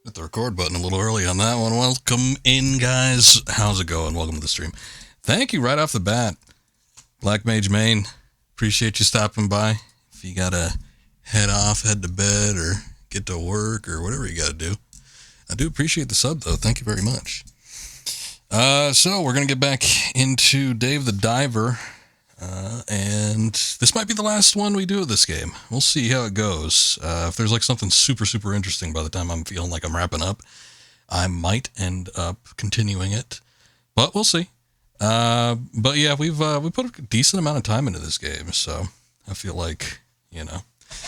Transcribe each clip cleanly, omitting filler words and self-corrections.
Hit the record button a little early on that one. Welcome in, guys. How's it going? Welcome to the stream. Thank you right off the bat, Black Mage Main. Appreciate you stopping by. If you gotta head to bed, or get to work, or whatever you gotta do. I do appreciate the sub, though. Thank you very much. So we're gonna get back into Dave the Diver. And this might be the last one we do of this game. We'll see how it goes. If there's like something super interesting by the time I'm feeling like I'm wrapping up, I might end up continuing it, but we'll see. But yeah, we put a decent amount of time into this game, so I feel like, you know,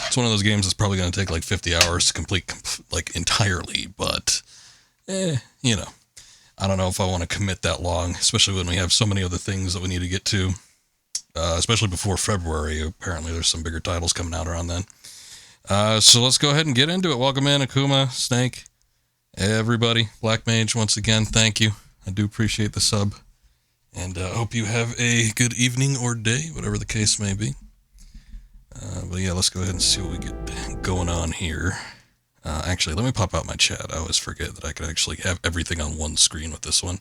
it's one of those games that's probably going to take like 50 hours to complete, like, entirely, but, you know, I don't know if I want to commit that long, especially when we have so many other things that we need to get to. Especially before February. Apparently there's some bigger titles coming out around then. So let's go ahead and get into it. Welcome in, Akuma, Snake, everybody. Black Mage, once again, thank you. I do appreciate the sub. And hope you have a good evening or day, whatever the case may be. But yeah, let's go ahead and see what we get going on here. Actually, let me pop out my chat. I always forget that I could actually have everything on one screen with this one,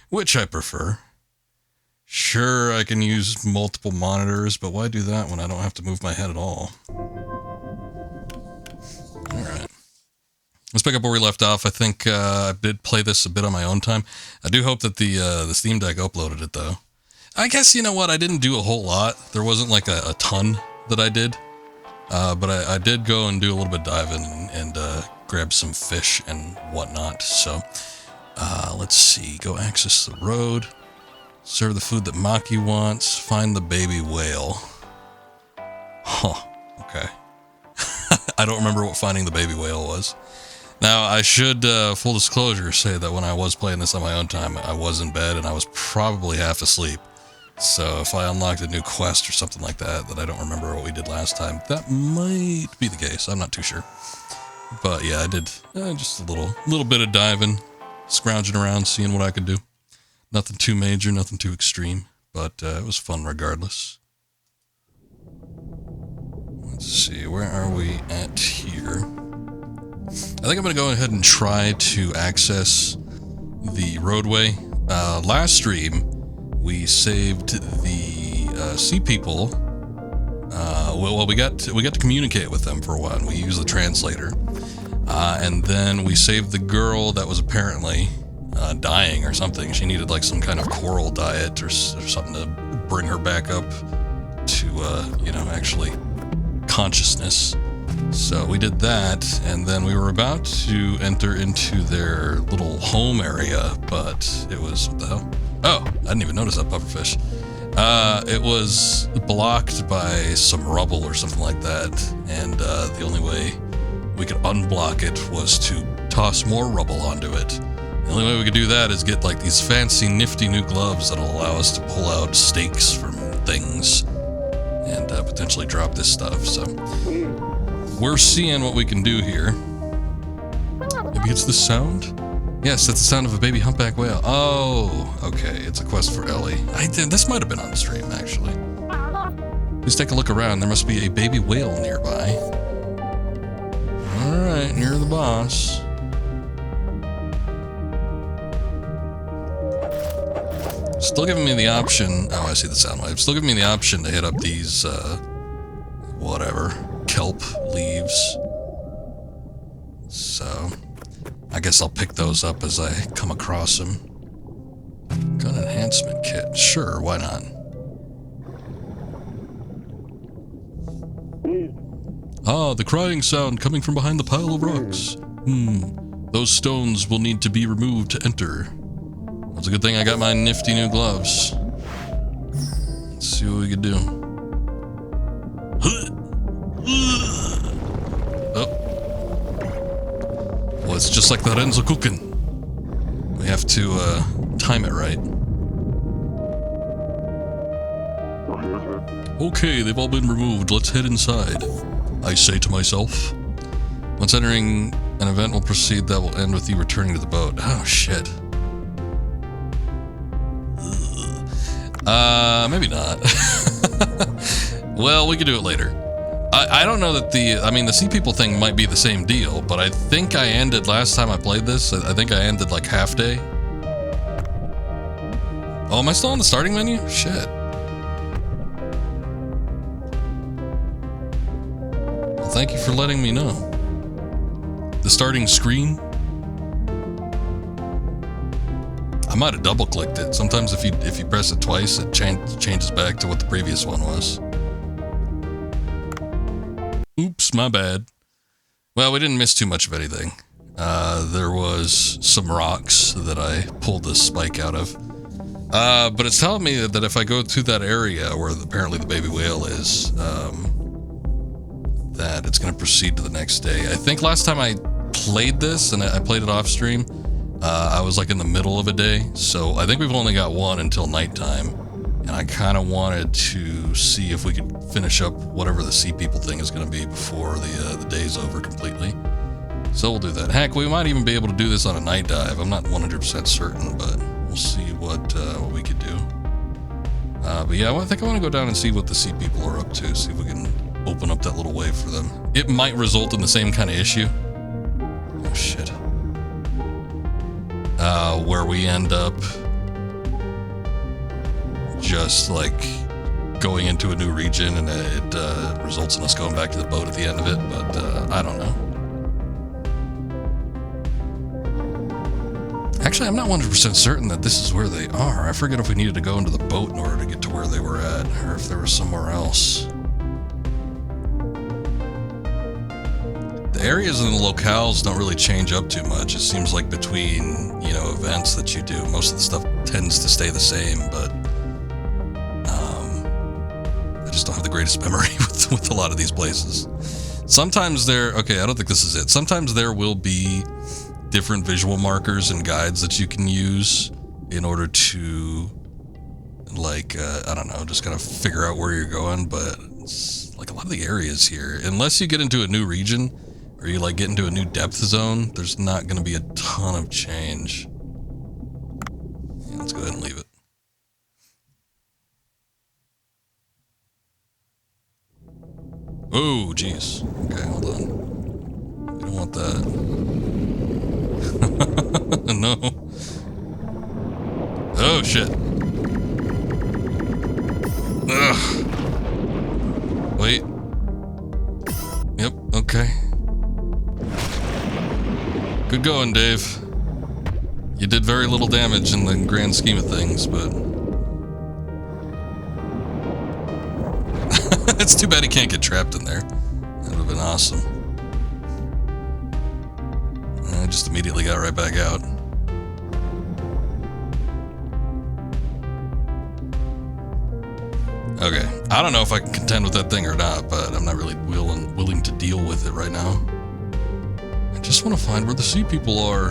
which I prefer. Sure, I can use multiple monitors, but why do that when I don't have to move my head at all? Alright. Let's pick up where we left off. I think I did play this a bit on my own time. I do hope that the Steam Deck uploaded it, though. I guess, you know what, I didn't do a whole lot. There wasn't like a ton that I did. But I did go and do a little bit diving and grab some fish and whatnot. So, let's see. Go access the road. Serve the food that Maki wants. Find the baby whale. Huh. Okay. I don't remember what finding the baby whale was. Now, I should, full disclosure, say that when I was playing this on my own time, I was in bed and I was probably half asleep. So if I unlocked a new quest or something like that I don't remember what we did last time, that might be the case. I'm not too sure. But yeah, I did just a little bit of diving, scrounging around, seeing what I could do. Nothing too major, nothing too extreme, but it was fun regardless. Let's see, where are we at here? I think I'm going to go ahead and try to access the roadway. Last stream, we saved the sea people. Well, we got to communicate with them for a while. We used the translator. And then we saved the girl that was apparently dying or something. She needed like some kind of coral diet or something to bring her back up to, you know, actually consciousness. So we did that, and then we were about to enter into their little home area, but it was, what the hell? Oh, I didn't even notice that pufferfish. It was blocked by some rubble or something like that, and the only way we could unblock it was to toss more rubble onto it. The only way we could do that is get like these fancy nifty new gloves that'll allow us to pull out stakes from things and potentially drop this stuff. So we're seeing what we can do here. Maybe it's the sound? Yes, that's the sound of a baby humpback whale. Oh, okay. It's a quest for Ellie. This might have been on stream, actually. Please take a look around. There must be a baby whale nearby. Alright, near the boss. Still giving me the option. Oh, I see the sound wave. Still giving me the option to hit up these, whatever, kelp leaves. So, I guess I'll pick those up as I come across them. Gun enhancement kit. Sure, why not? Ah, the crying sound coming from behind the pile of rocks. Those stones will need to be removed to enter. It's a good thing I got my nifty new gloves. Let's see what we can do. Oh. Well, it's just like the Renzo cooking. We have to time it right. Okay, they've all been removed. Let's head inside, I say to myself. Once entering an event will proceed that will end with you returning to the boat. Oh, shit. Maybe not. Well, we can do it later. I don't know that the sea people thing might be the same deal, but I think I ended last time I played this. I think I ended like half day. Oh, am I still on the starting menu? Shit. Well, thank you for letting me know. The starting screen. I might have double clicked it. Sometimes if you press it twice, it changes back to what the previous one was. Oops, my bad. Well, we didn't miss too much of anything. There was some rocks that I pulled this spike out of. But it's telling me that if I go to that area where apparently the baby whale is, that it's going to proceed to the next day. I think last time I played this, and I played it off stream, I was like in the middle of a day. So I think we've only got one until nighttime. And I kind of wanted to see if we could finish up whatever the sea people thing is going to be before the day's over completely. So we'll do that. Heck, we might even be able to do this on a night dive. I'm not 100% certain, but we'll see what we could do. But yeah, I think I want to go down and see what the sea people are up to. See if we can open up that little way for them. It might result in the same kind of issue. Oh shit. Where we end up just like going into a new region and it results in us going back to the boat at the end of it, but I don't know. Actually, I'm not 100% certain that this is where they are. I forget if we needed to go into the boat in order to get to where they were at, or if there was somewhere else. The areas and the locales don't really change up too much. It seems like between, events that you do, most of the stuff tends to stay the same, but I just don't have the greatest memory with a lot of these places. Sometimes okay, I don't think this is it. Sometimes there will be different visual markers and guides that you can use in order to, like, I don't know, just kind of figure out where you're going. But it's like a lot of the areas here, unless you get into a new region or you like get into a new depth zone, there's not going to be a ton of change. Yeah, let's go ahead and leave it. Oh, jeez. Okay, hold on. We don't want that. No. Oh, shit. Ugh. Wait. Yep, okay. Good going, Dave. You did very little damage in the grand scheme of things, but... It's too bad he can't get trapped in there. That would have been awesome. I just immediately got right back out. Okay, I don't know if I can contend with that thing or not, but I'm not really willing to deal with it right now. I just want to find where the sea people are.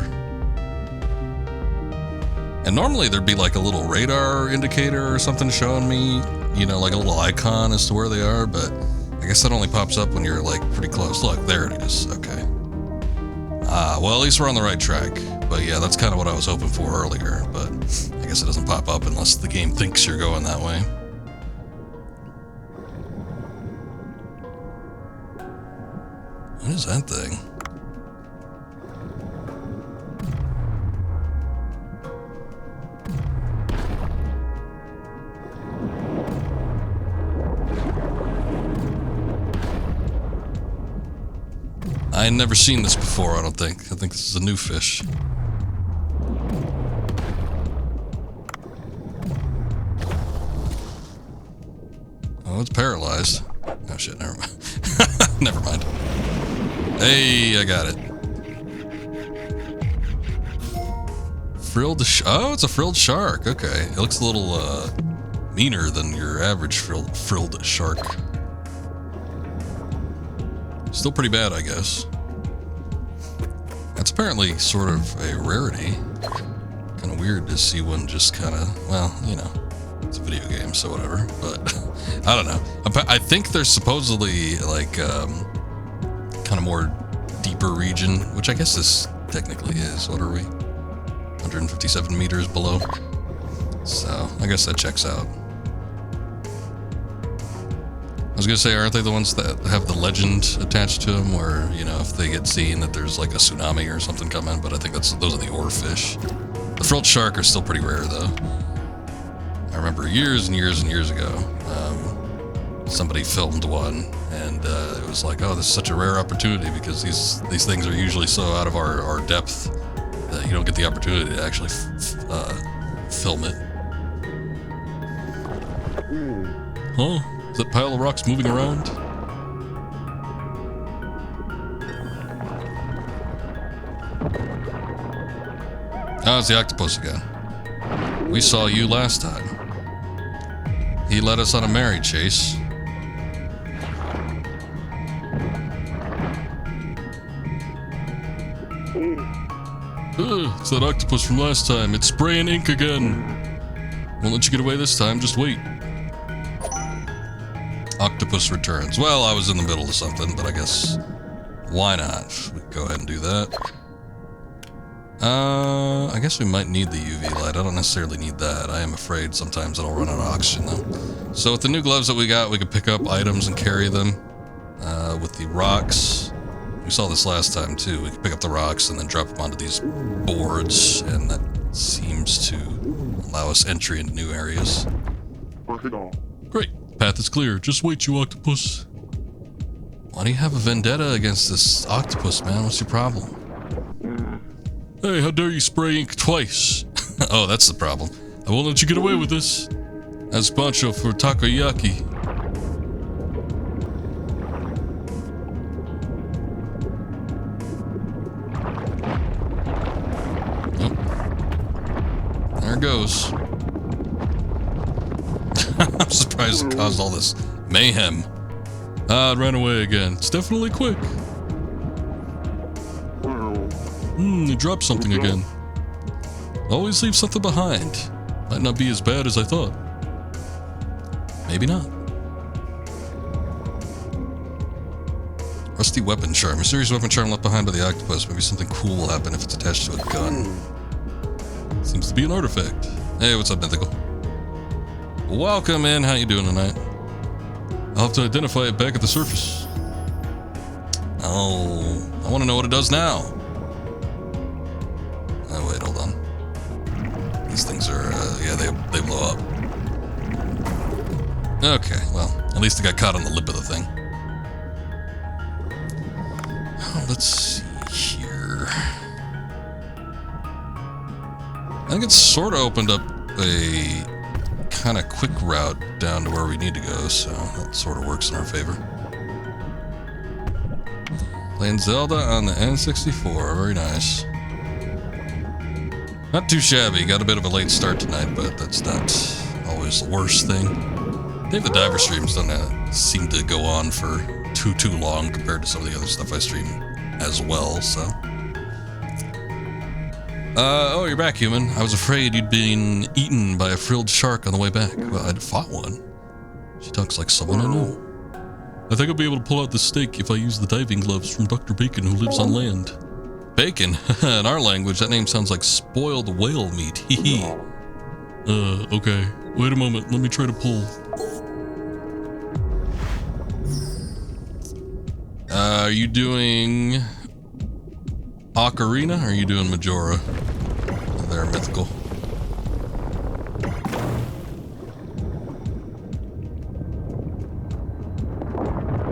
And normally there'd be like a little radar indicator or something showing me, like a little icon as to where they are, but I guess that only pops up when you're like pretty close. Look, there it is. Okay. Well, at least we're on the right track. But yeah, that's kind of what I was hoping for earlier, but I guess it doesn't pop up unless the game thinks you're going that way. What is that thing? I had never seen this before, I don't think. I think this is a new fish. Oh, it's paralyzed. Oh shit, never mind. Never mind. Hey, I got it. Frilled oh, it's a frilled shark. Okay. It looks a little meaner than your average frilled shark. Still pretty bad, I guess. That's apparently sort of a rarity. Kind of weird to see one just kind of, well, it's a video game, so whatever. But I don't know. I think there's supposedly like kind of more deeper region, which I guess this technically is. What are we? 157 meters below. So I guess that checks out. was gonna say, aren't they the ones that have the legend attached to them, where, you know, if they get seen that there's like a tsunami or something coming? But I think those are the oarfish. The frilled shark are still pretty rare, though. I remember years and years and years ago, somebody filmed one, and it was like, oh, this is such a rare opportunity, because these things are usually so out of our depth that you don't get the opportunity to actually film it. Huh? Is that pile of rocks moving around? Oh, it's the octopus again. We saw you last time. He led us on a merry chase. It's that octopus from last time. It's spraying ink again. Won't let you get away this time, just wait. Octopus returns. Well, I was in the middle of something, but I guess why not? We can go ahead and do that. I guess we might need the UV light. I don't necessarily need that. I am afraid sometimes it'll run out of oxygen, though. So with the new gloves that we got, we can pick up items and carry them. With the rocks, we saw this last time, too. We can pick up the rocks and then drop them onto these boards, and that seems to allow us entry into new areas. Great. Path is clear. Just wait, you octopus. Why do you have a vendetta against this octopus, man? What's your problem? Hey, how dare you spray ink twice? Oh, that's the problem. I won't let you get away with this. That's Pancho for takoyaki. Oh. There it goes. I'm surprised it caused all this mayhem. Ah, it ran away again. It's definitely quick. It dropped something again. Always leave something behind. Might not be as bad as I thought. Maybe not. Rusty weapon charm. Mysterious weapon charm left behind by the octopus. Maybe something cool will happen if it's attached to a gun. Seems to be an artifact. Hey, what's up, Mythical? Welcome in. How you doing tonight? I'll have to identify it back at the surface. Oh, I want to know what it does now. Oh, wait, hold on. These things are, yeah, they blow up. Okay, well, at least it got caught on the lip of the thing. Oh, let's see here. I think it's sort of opened up a kind of quick route down to where we need to go, so that sort of works in our favor. Playing Zelda on the N64, very nice. Not too shabby, got a bit of a late start tonight, but that's not always the worst thing. Dave the Diver streams don't seem to go on for too long compared to some of the other stuff I stream as well, so. Oh, you're back, human. I was afraid you'd been eaten by a frilled shark on the way back. Well, I'd fought one. She talks like someone I know. I think I'll be able to pull out the steak if I use the diving gloves from Dr. Bacon, who lives on land. Bacon? In our language, that name sounds like spoiled whale meat. Hee. Okay. Wait a moment. Let me try to pull. Are you doing Ocarina, or are you doing Majora? They're mythical.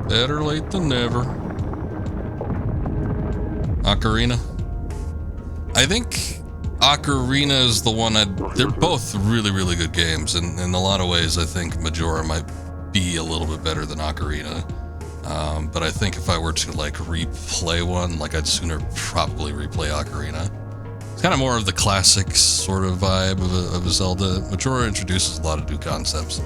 Better late than never. Ocarina. I think Ocarina is the one they're both really, really good games, and in a lot of ways I think Majora might be a little bit better than Ocarina. But I think if I were to like replay one, like I'd sooner probably replay Ocarina. It's kind of more of the classic sort of vibe of a Zelda. Majora introduces a lot of new concepts.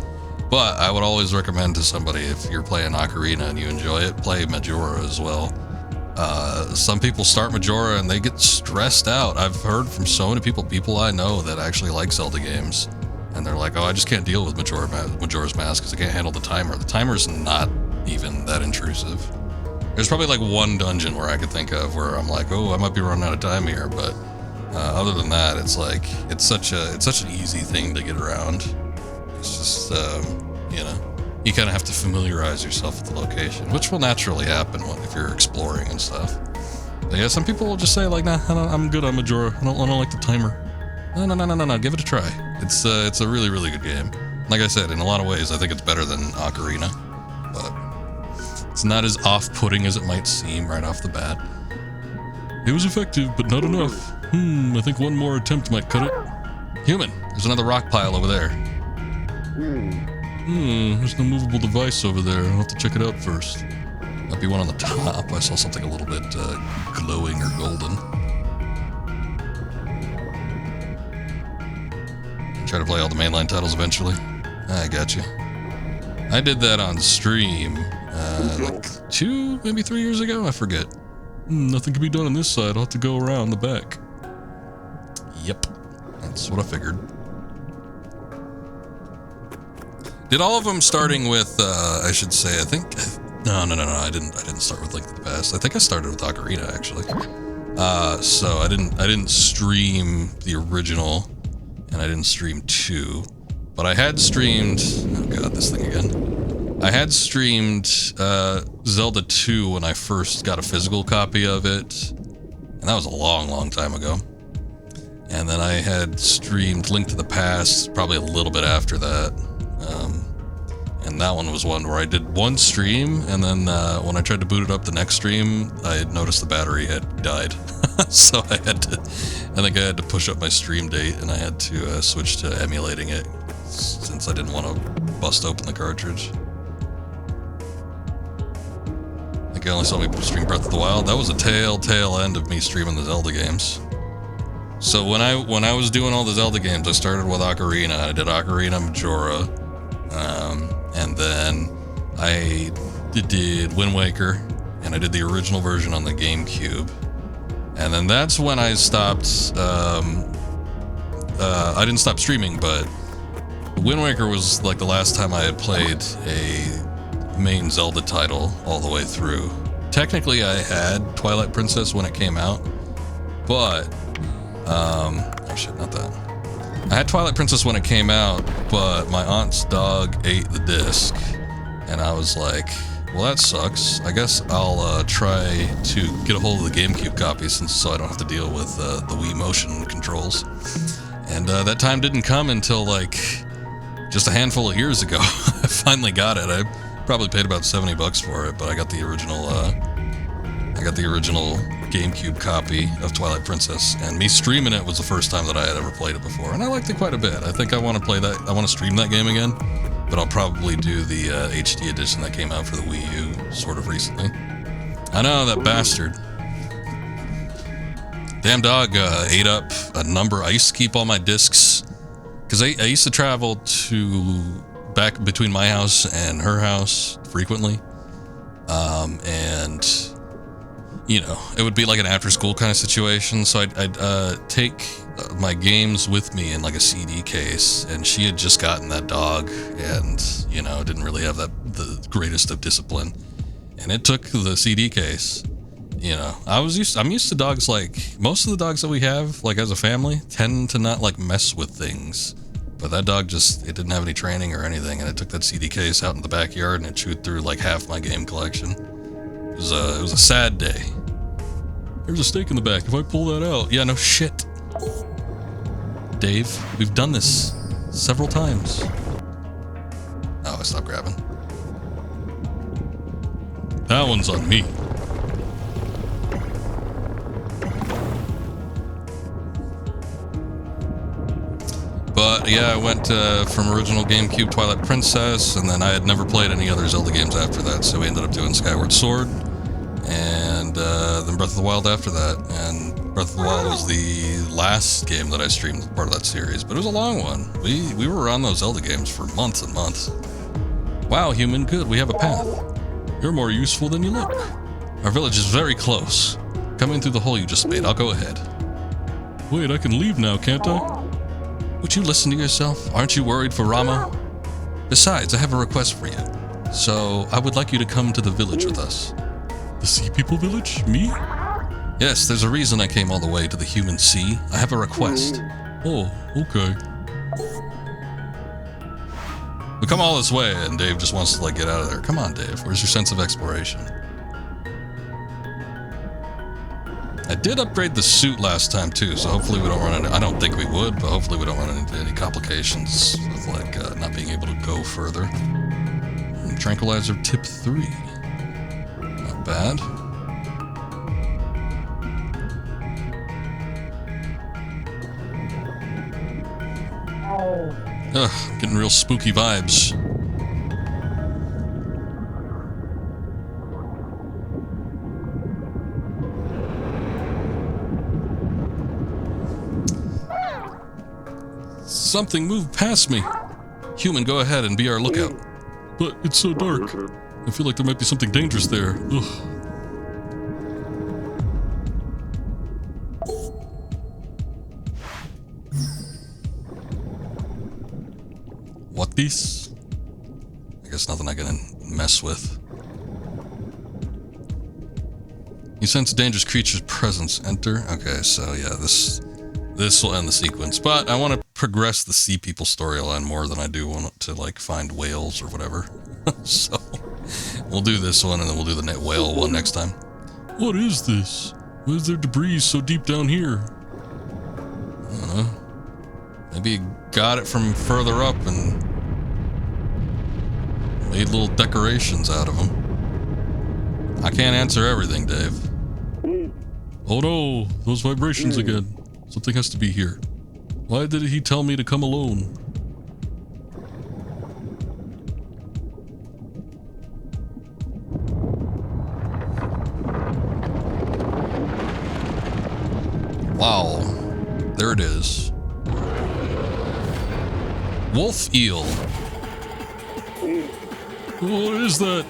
But I would always recommend to somebody, if you're playing Ocarina and you enjoy it, play Majora as well. Some people start Majora and they get stressed out. I've heard from so many people I know that actually like Zelda games, and they're like, oh, I just can't deal with Majora's Mask because I can't handle the timer. The timer's not even that intrusive. There's probably like one dungeon where I could think of where I'm like, oh, I might be running out of time here, but other than that, it's like it's such an easy thing to get around. It's just you know, you kind of have to familiarize yourself with the location, which will naturally happen if you're exploring and stuff. But yeah, some people will just say like, nah, I'm good on Majora. I don't like the timer. No, give it a try. It's a really, really good game. Like I said, in a lot of ways, I think it's better than Ocarina, but it's not as off-putting as it might seem right off the bat. It was effective, but not enough. I think one more attempt might cut it. Human, there's another rock pile over there. There's no movable device over there. I'll have to check it out first. Might be one on the top. I saw something a little bit glowing or golden. Try to play all the mainline titles eventually. I got you. I did that on stream like 2, maybe 3 years ago. I forget. Nothing can be done on this side. I'll have to go around the back. Yep, that's what I figured. Did all of them starting with? I should say. I think. No. I didn't start with Link to the Past. I think I started with Ocarina actually. So I didn't stream the original, and I didn't stream 2, but I had streamed. Oh god, this thing again. I had streamed Zelda 2 when I first got a physical copy of it, and that was a long time ago. And then I had streamed Link to the Past probably a little bit after that. And that one was one where I did one stream, and then when I tried to boot it up the next stream, I had noticed the battery had died. So I think I had to push up my stream date, and I had to switch to emulating it, since I didn't want to bust open the cartridge. I think I only saw me stream Breath of the Wild. That was a tail end of me streaming the Zelda games. So when I was doing all the Zelda games, I started with Ocarina. I did Ocarina Majora, and then I did Wind Waker, and I did the original version on the GameCube. And then that's when I stopped. I didn't stop streaming, but Wind Waker was like the last time I had played a main Zelda title all the way through. Technically, I had Twilight Princess when it came out, but oh shit, not that. I had Twilight Princess when it came out, but my aunt's dog ate the disc, and I was like, well, that sucks. I guess I'll try to get a hold of the GameCube copy, so I don't have to deal with the Wii motion controls. And that time didn't come until like just a handful of years ago. I finally got it. I probably paid about $70 for it, but I got the original. GameCube copy of Twilight Princess, and me streaming it was the first time that I had ever played it before, and I liked it quite a bit. I think I want to play that. I want to stream that game again, but I'll probably do the HD edition that came out for the Wii U sort of recently. I know, that bastard. Damn dog ate up a number. I used to keep all my discs, because I used to travel back between my house and her house frequently, and you know, it would be like an after-school kind of situation, so I'd take my games with me in like a CD case, and she had just gotten that dog, and, you know, didn't really have the greatest of discipline, and it took the CD case. You know, I'm used to dogs. Like, most of the dogs that we have, like, as a family, tend to not, like, mess with things, but that dog it didn't have any training or anything, and it took that CD case out in the backyard, and it chewed through, like, half my game collection. It was a sad day. There's a stake in the back. If I pull that out... Yeah, no shit. Dave, we've done this several times. Oh, I stopped grabbing. That one's on me. But yeah, I went from original GameCube Twilight Princess, and then I had never played any other Zelda games after that, so we ended up doing Skyward Sword, and then Breath of the Wild after that. And Breath of the Wild was the last game that I streamed as part of that series, but it was a long one. We were on those Zelda games for months and months. Wow, human, good, we have a path. You're more useful than you look. Our village is very close. Come in through the hole you just made, I'll go ahead. Wait, I can leave now, can't I? Would you listen to yourself? Aren't you worried for Rama? Besides, I have a request for you. So, I would like you to come to the village with us. The Sea People Village? Me? Yes, there's a reason I came all the way to the human sea. I have a request. Oh, okay. We come all this way, and Dave just wants to, like, get out of there. Come on, Dave. Where's your sense of exploration? I did upgrade the suit last time, too, so hopefully we don't run into... I don't think we would, but hopefully we don't run into any complications with, like, not being able to go further. And tranquilizer tip 3. Not bad. Ugh, getting real spooky vibes. Something moved past me. Human, go ahead and be our lookout. But it's so dark. I feel like there might be something dangerous there. Ugh. What this? I guess nothing I can mess with. You sense a dangerous creature's presence. Enter. Okay, so yeah, this will end the sequence. But I want to progress the sea people storyline more than I do want to, like, find whales or whatever. So we'll do this one and then we'll do the net whale one next time. What is this? Why is there debris so deep down here? I don't know. Maybe you got it from further up and made little decorations out of them. I can't answer everything, Dave. Oh no, those vibrations again. Something has to be here. Why did he tell me to come alone? Wow. There it is. Wolf eel. What is that?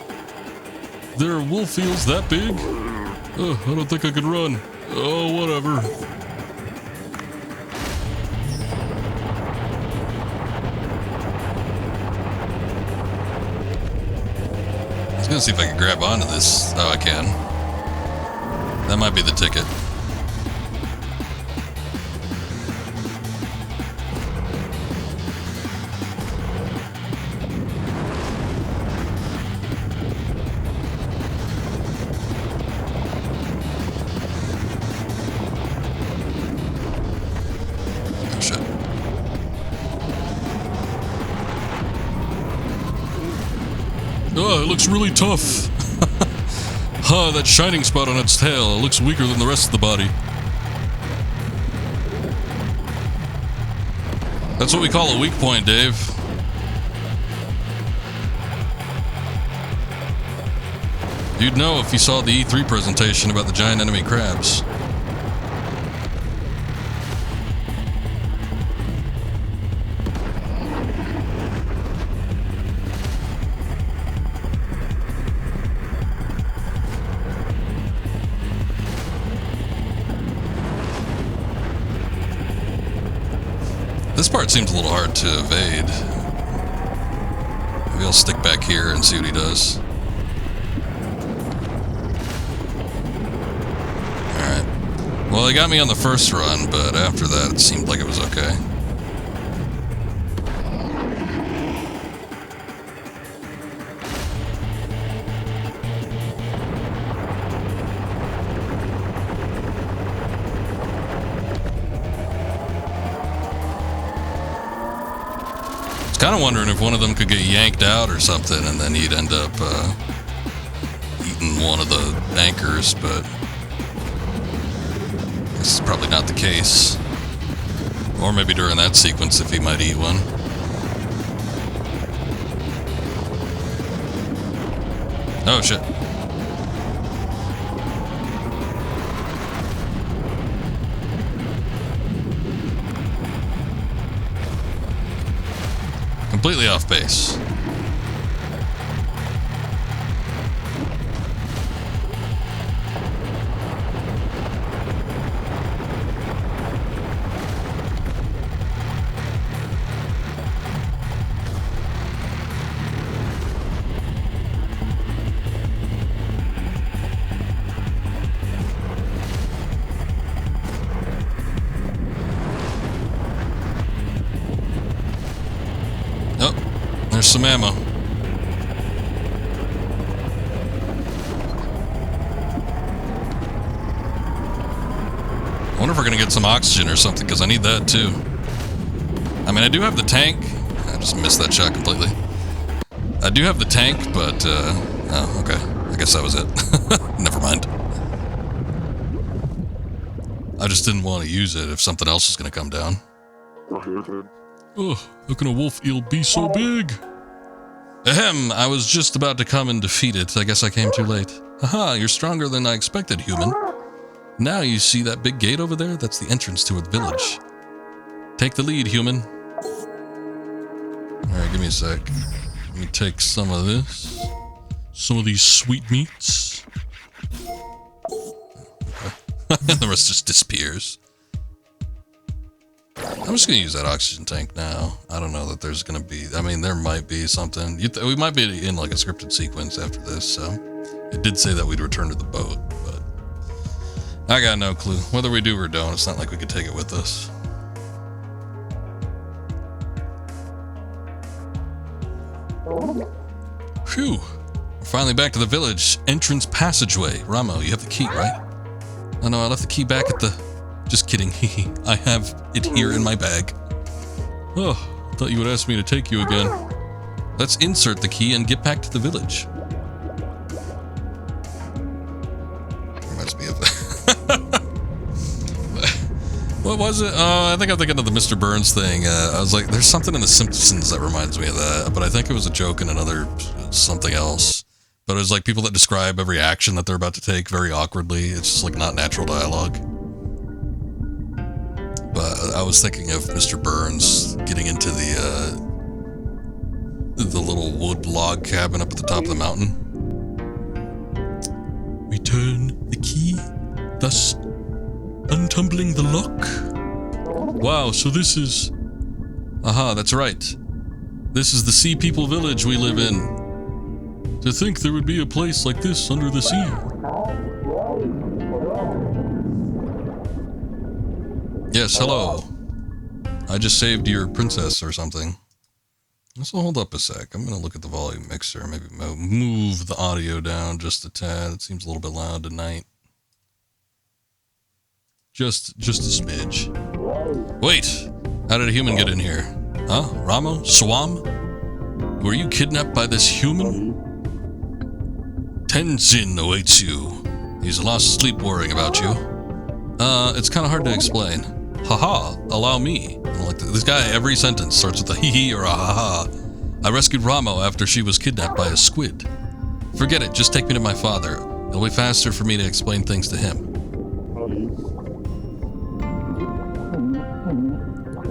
There are wolf eels that big? I don't think I can run. Oh, whatever. I was gonna see if I can grab onto this. Oh, I can. That might be the ticket. Oh, it looks really tough. Huh, that shining spot on its tail. It looks weaker than the rest of the body. That's what we call a weak point, Dave. You'd know if you saw the E3 presentation about the giant enemy crabs. This part seems a little hard to evade. Maybe I'll stick back here and see what he does. Alright. Well, he got me on the first run, but after that it seemed like it was okay. Kind of wondering if one of them could get yanked out or something, and then he'd end up eating one of the anchors, but this is probably not the case. Or maybe during that sequence, if he might eat one. Oh, shit. Completely off base. There's some ammo. I wonder if we're gonna get some oxygen or something, because I need that too. I mean, I do have the tank. I just missed that shot completely. I do have the tank, but, oh, okay. I guess that was it. Never mind. I just didn't want to use it if something else was gonna come down. Oh, how can a wolf eel be so big? Ahem, I was just about to come and defeat it. I guess I came too late. Haha, you're stronger than I expected, human. Now you see that big gate over there? That's the entrance to a village. Take the lead, human. Alright, give me a sec. Let me take some of this. Some of these sweetmeats. And the rest just disappears. I'm just gonna use that oxygen tank now. I don't know that there's gonna be... I mean, there might be something. We might be in like a scripted sequence after this, so... It did say that we'd return to the boat, but... I got no clue. Whether we do or don't, it's not like we could take it with us. Phew. We're finally back to the village. Entrance passageway. Ramo, you have the key, right? Oh no, I left the key back at the... Just kidding. I have it here in my bag. Oh, I thought you would ask me to take you again. Let's insert the key and get back to the village. Reminds me of... What was it? Oh, I think I'm thinking of the Mr. Burns thing. I was like, there's something in The Simpsons that reminds me of that, but I think it was a joke in another something else. But it was like people that describe every action that they're about to take very awkwardly. It's just like not natural dialogue. But I was thinking of Mr. Burns getting into the little wood log cabin up at the top of the mountain. Return the key, thus untumbling the lock. Wow, so this is... Aha, that's right. This is the Sea People village we live in. To think there would be a place like this under the sea. Yes, hello. I just saved your princess or something. So hold up a sec. I'm gonna look at the volume mixer. Maybe move the audio down just a tad. It seems a little bit loud tonight. Just a smidge. Wait! How did a human get in here? Huh? Ramo? Swam? Were you kidnapped by this human? Tenzin awaits you. He's lost sleep worrying about you. It's kind of hard to explain. Haha, allow me. Like this guy, every sentence starts with a hee or a haha. I rescued Ramo after she was kidnapped by a squid. Forget it, just take me to my father. It'll be faster for me to explain things to him.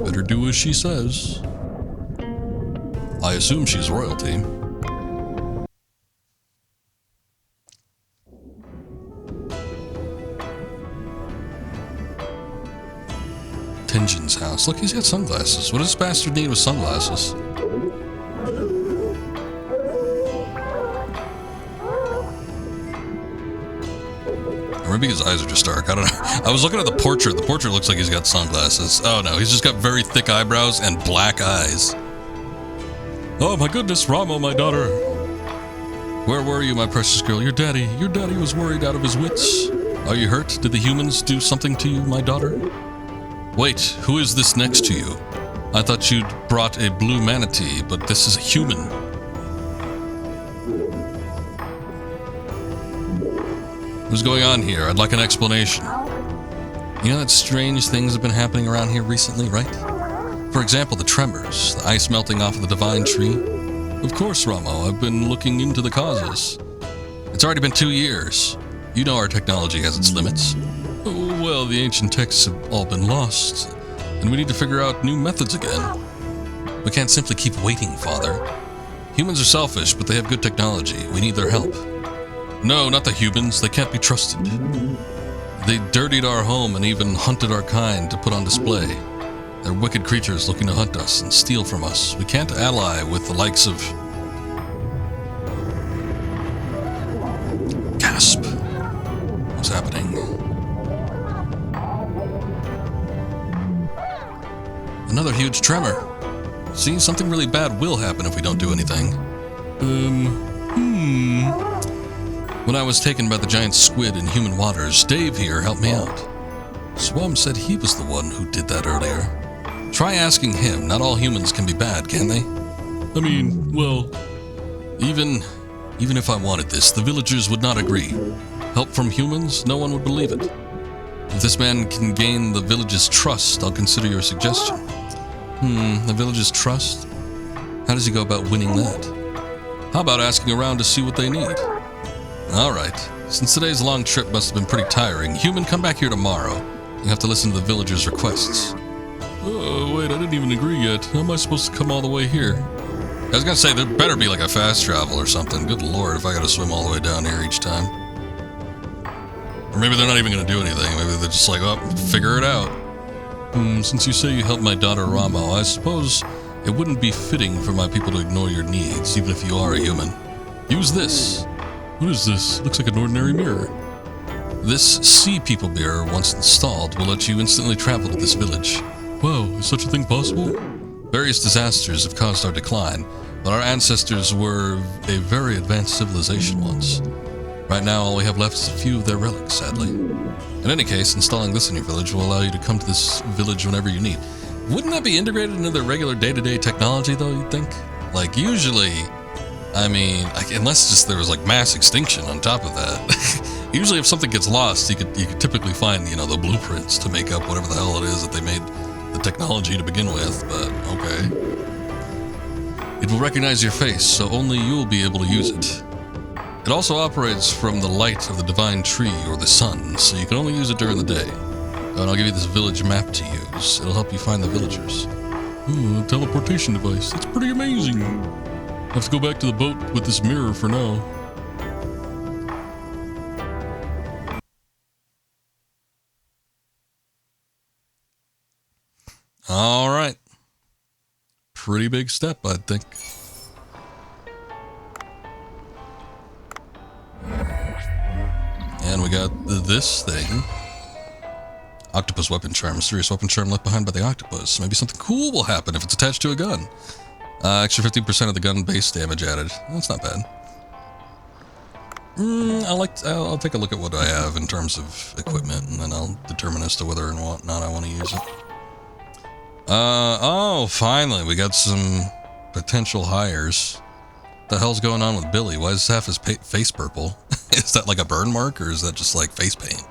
Better do as she says. I assume she's royalty. Tenjin's house. Look, he's got sunglasses. What does this bastard need with sunglasses? Or maybe his eyes are just dark. I don't know. I was looking at the portrait. The portrait looks like he's got sunglasses. Oh no, he's just got very thick eyebrows and black eyes. Oh my goodness, Ramo, my daughter. Where were you, my precious girl? Your daddy was worried out of his wits. Are you hurt? Did the humans do something to you, my daughter? Wait, who is this next to you? I thought you'd brought a blue manatee, but this is a human. What's going on here? I'd like an explanation. You know that strange things have been happening around here recently, right? For example, the tremors, the ice melting off of the divine tree. Of course, Ramo, I've been looking into the causes. It's already been 2 years. You know our technology has its limits. Well, the ancient texts have all been lost, and we need to figure out new methods again. We can't simply keep waiting, Father. Humans are selfish, but they have good technology. We need their help. No, not the humans. They can't be trusted. They dirtied our home and even hunted our kind to put on display. They're wicked creatures looking to hunt us and steal from us. We can't ally with the likes of... Gasp. What's happening? Another huge tremor. See, something really bad will happen if we don't do anything. When I was taken by the giant squid in human waters, Dave here helped me out. Swum said he was the one who did that earlier. Try asking him. Not all humans can be bad, can they? I mean, well... Even if I wanted this, the villagers would not agree. Help from humans? No one would believe it. If this man can gain the village's trust, I'll consider your suggestion. The village's trust? How does he go about winning that? How about asking around to see what they need? Alright, since today's long trip must have been pretty tiring, human, come back here tomorrow. You have to listen to the villagers' requests. Oh, wait, I didn't even agree yet. How am I supposed to come all the way here? I was gonna say, there better be like a fast travel or something. Good lord, if I gotta swim all the way down here each time. Or maybe they're not even gonna do anything. Maybe they're just like, oh, figure it out. Since you say you helped my daughter Ramo, I suppose it wouldn't be fitting for my people to ignore your needs, even if you are a human. Use this. What is this? Looks like an ordinary mirror. This Sea People mirror, once installed, will let you instantly travel to this village. Wow, is such a thing possible? Various disasters have caused our decline, but our ancestors were a very advanced civilization once. Right now, all we have left is a few of their relics, sadly. In any case, installing this in your village will allow you to come to this village whenever you need. Wouldn't that be integrated into their regular day-to-day technology, though, you'd think? Like, usually, I mean, unless just there was, like, mass extinction on top of that. Usually, if something gets lost, you could typically find, you know, the blueprints to make up whatever the hell it is that they made the technology to begin with, but okay. It will recognize your face, so only you'll be able to use it. It also operates from the light of the divine tree or the sun, so you can only use it during the day. And I'll give you this village map to use. It'll help you find the villagers. Ooh, a teleportation device. That's pretty amazing. I have to go back to the boat with this mirror for now. Alright. Pretty big step, I think. And we got this thing. Octopus weapon charm. Mysterious weapon charm left behind by the octopus. Maybe something cool will happen if it's attached to a gun. Extra 50% of the gun base damage added. That's not bad. I'll take a look at what I have in terms of equipment, and then I'll determine as to whether or not I want to use it. Oh, finally, we got some potential hires. What the hell's going on with Billy? Why is half his face purple? Is that like a burn mark, or is that just like face paint?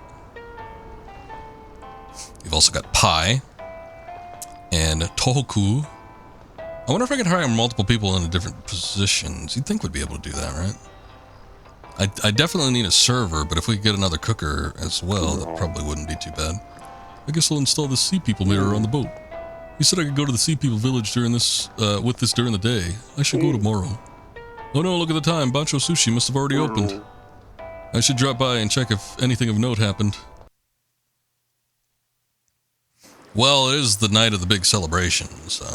You've also got Pai and Tohoku. I wonder if I could hire multiple people in different positions. You'd think we'd be able to do that, right? I definitely need a server, but if we could get another cooker as well, that probably wouldn't be too bad. I guess I'll install the Sea People mirror on the boat. He said I could go to the Sea People village during this, with this during the day. I should go tomorrow. Oh no, look at the time. Bancho Sushi must have already opened. I should drop by and check if anything of note happened. Well, it is the night of the big celebration, so...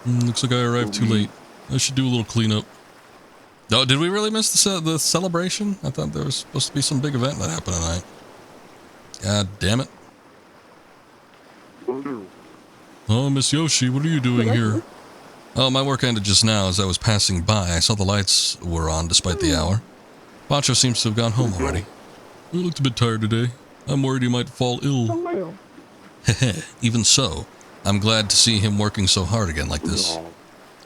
looks like I arrived too late. I should do a little cleanup. Oh, did we really miss the celebration? I thought there was supposed to be some big event that happened tonight. God damn it. Oh, Miss Yoshi, what are you doing here? Oh, my work ended just now as I was passing by. I saw the lights were on despite the hour. Bancho seems to have gone home already. You looked a bit tired today. I'm worried he might fall ill. Heh, even so, I'm glad to see him working so hard again like this.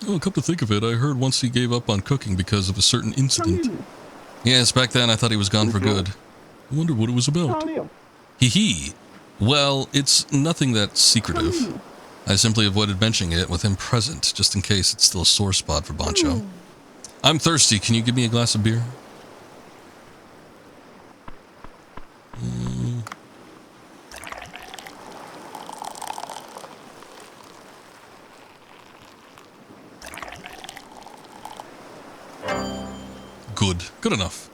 Oh, come to think of it, I heard once he gave up on cooking because of a certain incident. Yes, back then I thought he was gone for good. I wonder what it was about. Hee hee. Well, it's nothing that secretive. I simply avoided mentioning it with him present, just in case it's still a sore spot for Bancho. I'm thirsty, can you give me a glass of beer? Good enough.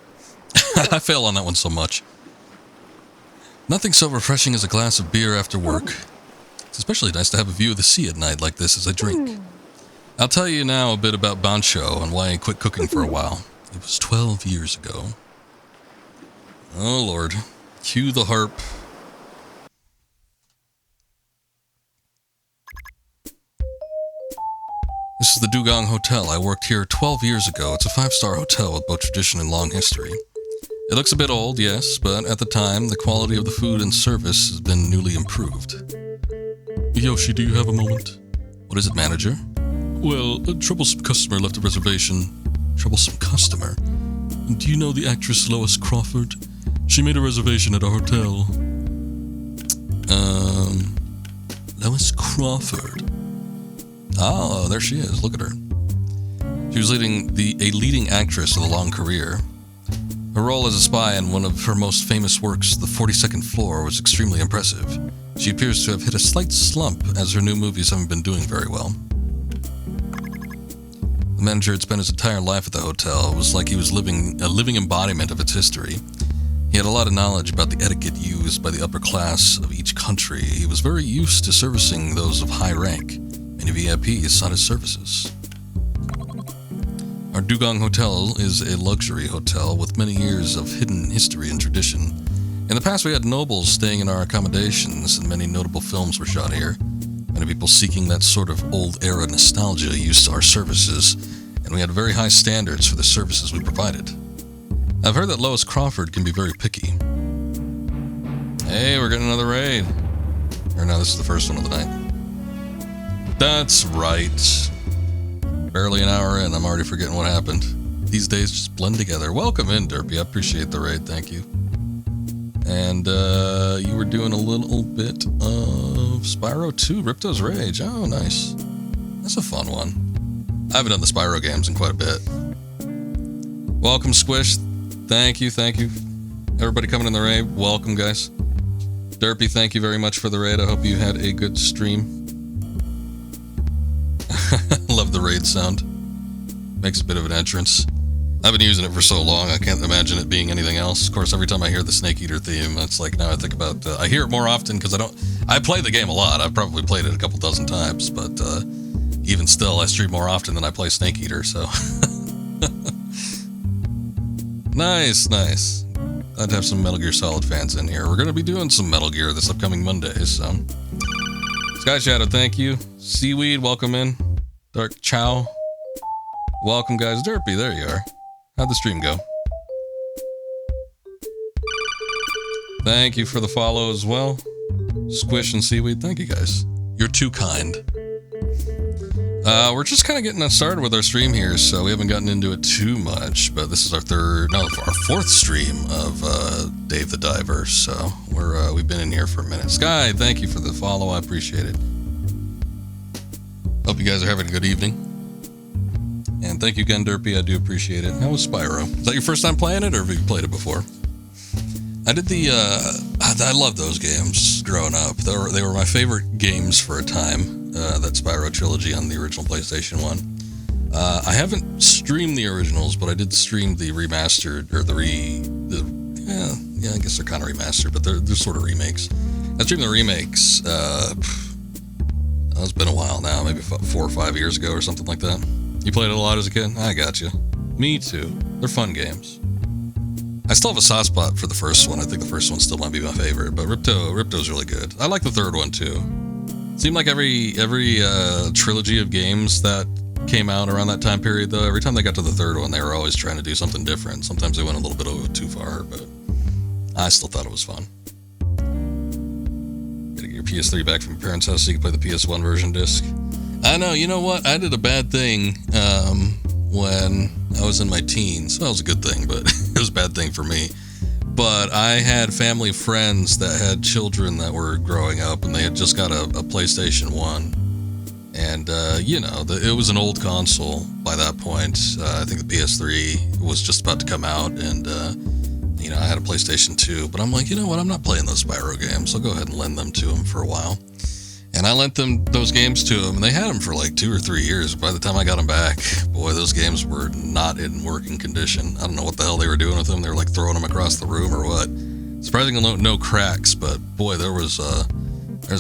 I fail on that one so much. Nothing so refreshing as a glass of beer after work. It's especially nice to have a view of the sea at night like this as I drink. I'll tell you now a bit about Bancho and why he quit cooking for a while. It was 12 years ago. Oh Lord. Cue the harp. This is the Dugong Hotel. I worked here 12 years ago. It's a 5-star hotel with both tradition and long history. It looks a bit old, yes, but at the time, the quality of the food and service has been newly improved. Yoshi, do you have a moment? What is it, manager? Well, a troublesome customer left a reservation. Troublesome customer? Do you know the actress Lois Crawford? She made a reservation at our hotel. Lois Crawford. Oh, there she is. Look at her. She was a leading actress with a long career. Her role as a spy in one of her most famous works, The 42nd Floor, was extremely impressive. She appears to have hit a slight slump as her new movies haven't been doing very well. The manager had spent his entire life at the hotel. It was like he was living a living embodiment of its history. He had a lot of knowledge about the etiquette used by the upper class of each country. He was very used to servicing those of high rank. Many VIPs sought his services. Our Dugong Hotel is a luxury hotel with many years of hidden history and tradition. In the past, we had nobles staying in our accommodations, and many notable films were shot here. Many people seeking that sort of old-era nostalgia used our services, and we had very high standards for the services we provided. I've heard that Lois Crawford can be very picky. Hey, we're getting another raid. Or no, this is the first one of the night. That's right. Barely an hour in, I'm already forgetting what happened. These days just blend together. Welcome in, Derpy. I appreciate the raid, thank you. And you were doing a little bit of Spyro 2, Ripto's Rage. Oh, nice. That's a fun one. I haven't done the Spyro games in quite a bit. Welcome, Squish. Thank you. Everybody coming in the raid, welcome, guys. Derpy, thank you very much for the raid. I hope you had a good stream. Love the raid sound. Makes a bit of an entrance. I've been using it for so long, I can't imagine it being anything else. Of course, every time I hear the Snake Eater theme, it's like now I think about... I hear it more often because I play the game a lot. I've probably played it a couple dozen times, but even still, I stream more often than I play Snake Eater, so... Nice. I'd have some Metal Gear Solid fans in here. We're going to be doing some Metal Gear this upcoming Monday, so... Sky Shadow, thank you. Seaweed, welcome in. Dark Chow. Welcome, guys. Derpy, there you are. How'd the stream go? Thank you for the follow as well. Squish and Seaweed, thank you, guys. You're too kind. We're just kind of getting started with our stream here, so we haven't gotten into it too much, but this is our fourth stream of Dave the Diver, so we've been in here for a minute. Sky, thank you for the follow, I appreciate it. Hope you guys are having a good evening. And thank you again, Derpy, I do appreciate it. How was Spyro? Is that your first time playing it, or have you played it before? I did I loved those games growing up. They were my favorite games for a time. That Spyro trilogy on the original PlayStation 1. I haven't streamed the originals, but I did stream the remastered, or I guess they're kind of remastered, but they're sort of remakes. I streamed the remakes, it's been a while now, maybe 4 or 5 years ago or something like that. You played it a lot as a kid? I got you. Me too. They're fun games. I still have a soft spot for the first one. I think the first one still might be my favorite, but Ripto's really good. I like the third one too. Seemed like every trilogy of games that came out around that time period, though, every time they got to the third one, they were always trying to do something different. Sometimes they went a little bit too far, but I still thought it was fun. Gotta get your PS3 back from your parents' house so you can play the PS1 version disc. I know, you know what? I did a bad thing when I was in my teens. Well, it was a good thing, but it was a bad thing for me. But I had family friends that had children that were growing up, and they had just got a PlayStation 1. And, it was an old console by that point. I think the PS3 was just about to come out, and, I had a PlayStation 2. But I'm like, you know what? I'm not playing those Spyro games. I'll go ahead and lend them to them for a while. And I lent them those games to them, and they had them for like 2 or 3 years. By the time I got them back, boy, those games were not in working condition. I don't know what the hell they were doing with them. They were like throwing them across the room or what. Surprisingly, no cracks, but boy, there's a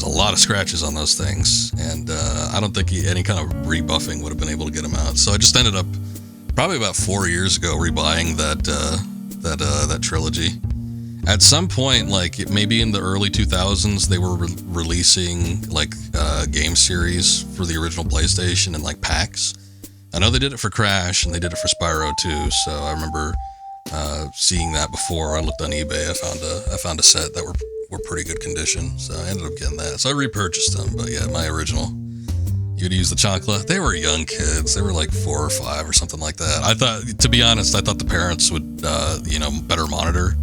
lot of scratches on those things. And I don't think any kind of rebuffing would have been able to get them out. So I just ended up, probably about 4 years ago, rebuying that trilogy. At some point, like maybe in the early 2000s, they were releasing like game series for the original PlayStation and like packs. I know they did it for Crash and they did it for Spyro too. So I remember seeing that before. I looked on eBay. I found a set that were pretty good condition. So I ended up getting that. So I repurchased them. But yeah, my original. You would use the chocolate. They were young kids. They were like 4 or 5 or something like that. I thought, to be honest, I thought the parents would, better monitor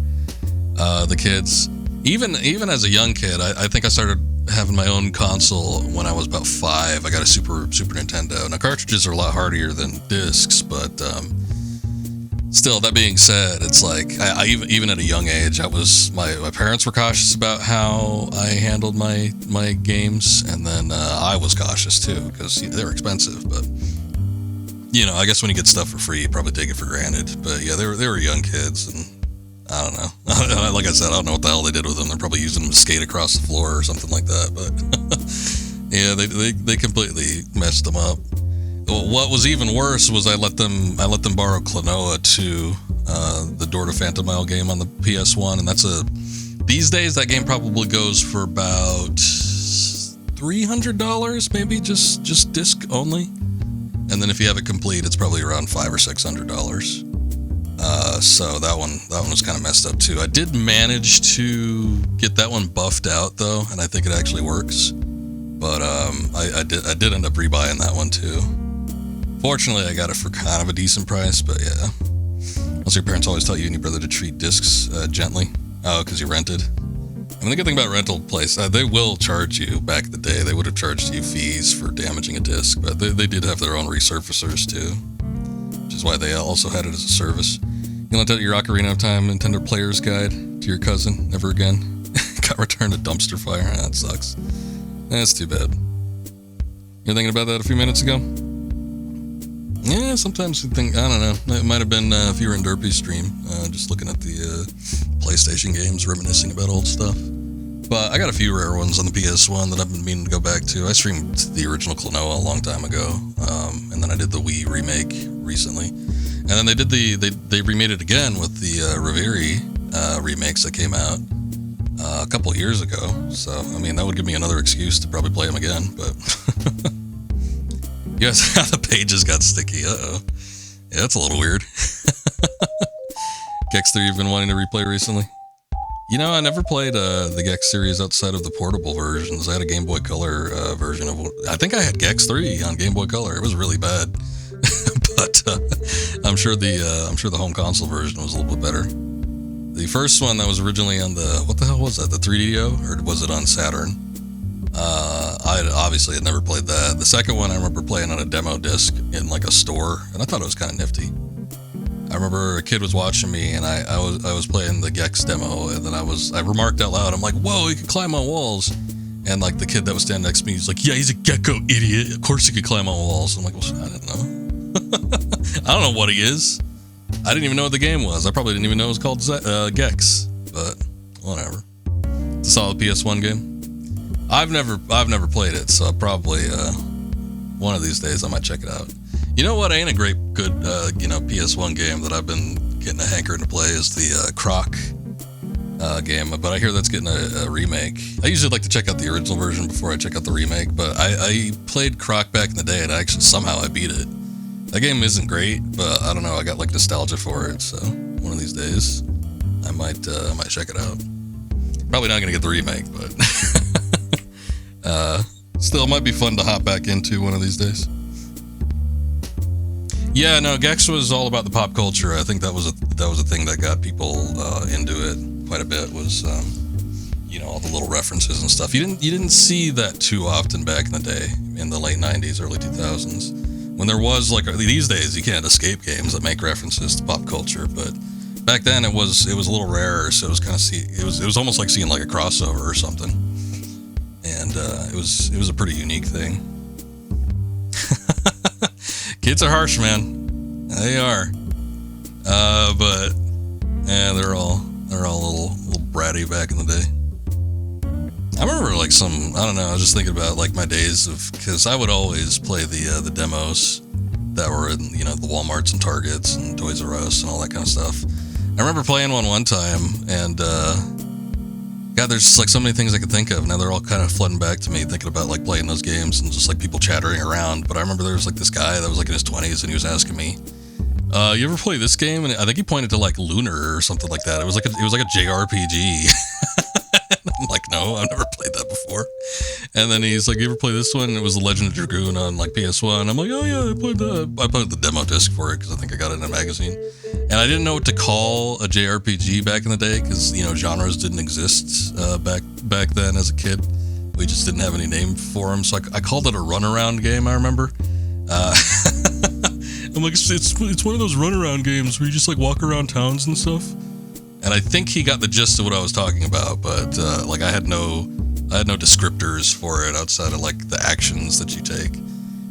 the kids. Even as a young kid, I think I started having my own console when I was about 5. I got a Super Nintendo. Now cartridges are a lot hardier than discs, but still, that being said, it's like I even at a young age, my parents were cautious about how I handled my games, and then I was cautious too because they're expensive. But I guess when you get stuff for free, you probably take it for granted. But yeah, they were young kids, and I don't know. Like I said, I don't know what the hell they did with them. They're probably using them to skate across the floor or something like that. But yeah, they completely messed them up. What was even worse was I let them borrow Klonoa 2, the Door to Phantom Isle game on the PS1, and these days that game probably goes for about $300, maybe just disc only, and then if you have it complete, it's probably around $500 or $600. So that one was kind of messed up too. I did manage to get that one buffed out though, and I think it actually works. But I did end up rebuying that one too. Fortunately, I got it for kind of a decent price, but yeah. Also, your parents always taught you and your brother to treat discs gently. Oh, because you rented. I mean, the good thing about rental place, they will charge you. Back in the day, they would have charged you fees for damaging a disc, but they did have their own resurfacers too, which is why they also had it as a service. You lent out your Ocarina of Time Nintendo Player's Guide to your cousin. Never again. Got returned to dumpster fire. That sucks. That's too bad. You were thinking about that a few minutes ago? Yeah, sometimes you think, I don't know, it might have been if you were in Derpy's stream, just looking at the PlayStation games, reminiscing about old stuff. But I got a few rare ones on the PS1 that I've been meaning to go back to. I streamed the original Klonoa a long time ago, and then I did the Wii remake recently. And then they remade it again with the Reveri remakes that came out a couple years ago. So, I mean, that would give me another excuse to probably play them again, but... Yes, how the pages got sticky. Uh-oh. Yeah, that's a little weird. Gex 3 you've been wanting to replay recently? I never played the Gex series outside of the portable versions. I had a Game Boy Color version of... I think I had Gex 3 on Game Boy Color. It was really bad. But I'm sure the home console version was a little bit better. The first one that was originally on the... What the hell was that? The 3DO? Or was it on Saturn? I obviously had never played that. The second one I remember playing on a demo disc in like a store, and I thought it was kind of nifty. I remember a kid was watching me, and I was playing the Gex demo, and then I remarked out loud, I'm like, whoa, he can climb on walls. And like the kid that was standing next to me, he's like, yeah, he's a gecko idiot. Of course he could climb on walls. I'm like, well, I didn't know. I don't know what he is. I didn't even know what the game was. I probably didn't even know it was called Gex, but whatever. It's a solid PS1 game. I've never played it, so probably one of these days I might check it out. You know what ain't a good PS1 game that I've been getting a hankering to play is the Croc game, but I hear that's getting a remake. I usually like to check out the original version before I check out the remake, but I played Croc back in the day, and somehow I beat it. That game isn't great, but I don't know, I got like nostalgia for it, so one of these days I might check it out. Probably not gonna get the remake, but still, it might be fun to hop back into one of these days. Yeah, no, Gex was all about the pop culture. I think that was a thing that got people into it quite a bit. Was all the little references and stuff. You didn't see that too often back in the day, in the late '90s, early 2000s, when there was like these days you can't escape games that make references to pop culture, but back then it was a little rarer, so it was kind of it was almost like seeing like a crossover or something. And it was a pretty unique thing. Kids are harsh, man. They are. But yeah, they're all a little bratty back in the day. I remember like I don't know, I was just thinking about like my days because I would always play the demos that were in the Walmarts and Targets and Toys R Us and all that kind of stuff. I remember playing one time, and God, there's just like so many things I could think of. Now they're all kind of flooding back to me, thinking about like playing those games and just like people chattering around. But I remember there was like this guy that was like in his 20s, and he was asking me, "You ever play this game?" And I think he pointed to like Lunar or something like that. It was like a JRPG. I'm like, no, I've never played that before. And then he's like, "You ever play this one?" And it was The Legend of Dragoon on like PS1. I'm like, "Oh yeah, I played that." I played the demo disc for it because I think I got it in a magazine. And I didn't know what to call a JRPG back in the day because, you know, genres didn't exist back then as a kid. We just didn't have any name for them. So I called it a runaround game, I remember. I'm like, it's one of those runaround games where you just like walk around towns and stuff. And I think he got the gist of what I was talking about, but like I had no descriptors for it outside of like the actions that you take.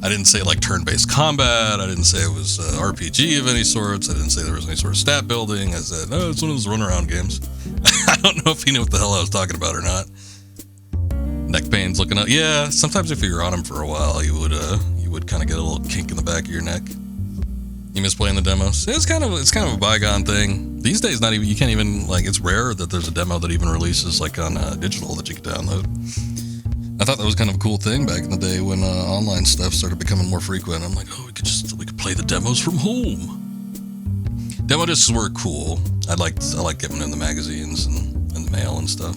I didn't say like turn-based combat. I didn't say it was RPG of any sorts. I didn't say there was any sort of stat building. I said, no, it's one of those runaround games. I don't know if he knew what the hell I was talking about or not. Neck pain's looking up. Yeah, sometimes if you're on them for a while, you would kind of get a little kink in the back of your neck. You miss playing the demos? It's kind of a bygone thing. These days, you can't even, like, it's rare that there's a demo that even releases, like, on digital that you can download. I thought that was kind of a cool thing back in the day when online stuff started becoming more frequent. I'm like, oh, we could play the demos from home. Demo discs were cool. I liked getting them in the magazines and in the mail and stuff.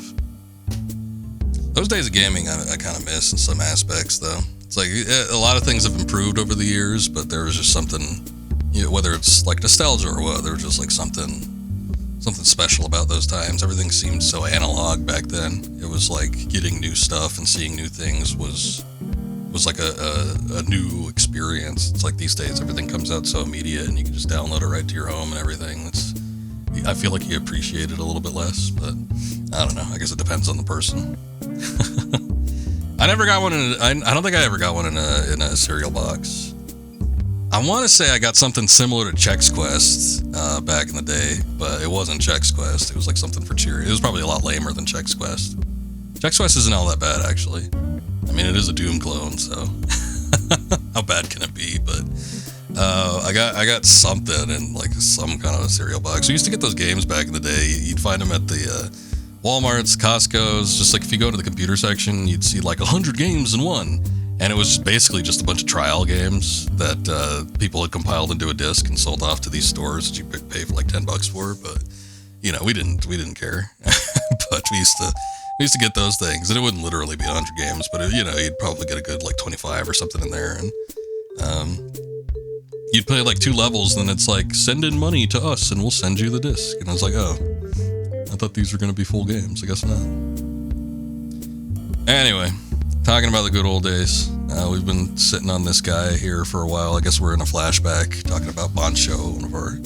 Those days of gaming, I kind of miss in some aspects, though. It's like a lot of things have improved over the years, but there was just something, you know, whether it's like nostalgia or what, there was just like something special about those times. Everything seemed so analog back then. It was like getting new stuff and seeing new things was like a new experience. It's like these days everything comes out so immediate and you can just download it right to your home and everything. I feel like you appreciate it a little bit less, but I don't know. I guess it depends on the person. I never got one I don't think I ever got one in a cereal box. I want to say I got something similar to Chex Quest back in the day, but it wasn't Chex Quest. It was like something for Cheerios. It was probably a lot lamer than Chex Quest. Chex Quest isn't all that bad, actually. I mean, it is a Doom clone, so how bad can it be? But I got something in like some kind of a cereal box. We used to get those games back in the day. You'd find them at the Walmart's, Costco's. Just like if you go to the computer section, you'd see like 100 games in one. And it was basically just a bunch of trial games that people had compiled into a disc and sold off to these stores that you pay for like $10 for. But you know, we didn't care. But we used to get those things, and it wouldn't literally be 100 games, but you know, you'd probably get a good like 25 or something in there, and you'd play like 2 levels, and then it's like, send in money to us, and we'll send you the disc. And I was like, oh, I thought these were going to be full games. I guess not. Anyway. Talking about the good old days. We've been sitting on this guy here for a while. I guess we're in a flashback talking about Bancho, one of our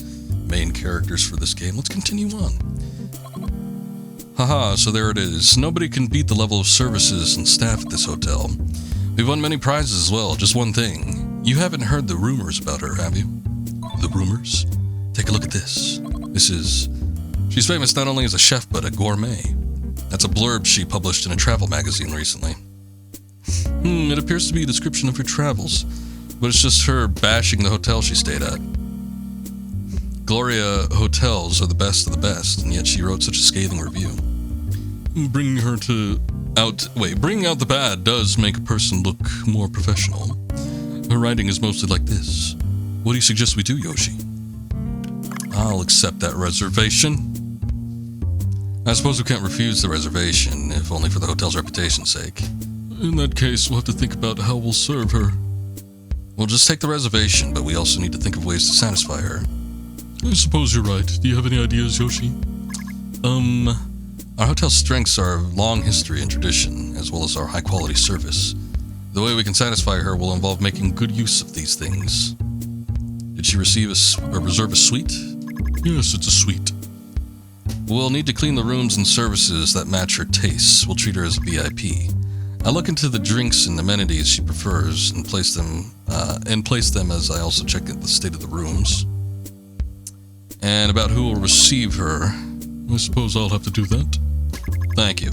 main characters for this game. Let's continue on. Haha, so there it is. Nobody can beat the level of services and staff at this hotel. We've won many prizes as well. Just one thing. You haven't heard the rumors about her, have you? The rumors? Take a look at this. She's famous not only as a chef, but a gourmet. That's a blurb she published in a travel magazine recently. It appears to be a description of her travels, but it's just her bashing the hotel she stayed at. Gloria hotels are the best of the best, and yet she wrote such a scathing review. Bringing out the bad does make a person look more professional. Her writing is mostly like this. What do you suggest we do, Yoshi? I'll accept that reservation. I suppose we can't refuse the reservation, if only for the hotel's reputation's sake. In that case, we'll have to think about how we'll serve her. We'll just take the reservation, but we also need to think of ways to satisfy her. I suppose you're right. Do you have any ideas, Yoshi? Our hotel's strengths are long history and tradition, as well as our high-quality service. The way we can satisfy her will involve making good use of these things. Did she reserve a suite? Yes, it's a suite. We'll need to clean the rooms and services that match her tastes. We'll treat her as a VIP. I'll look into the drinks and amenities she prefers and place them as I also check the state of the rooms. And about who will receive her, I suppose I'll have to do that. Thank you.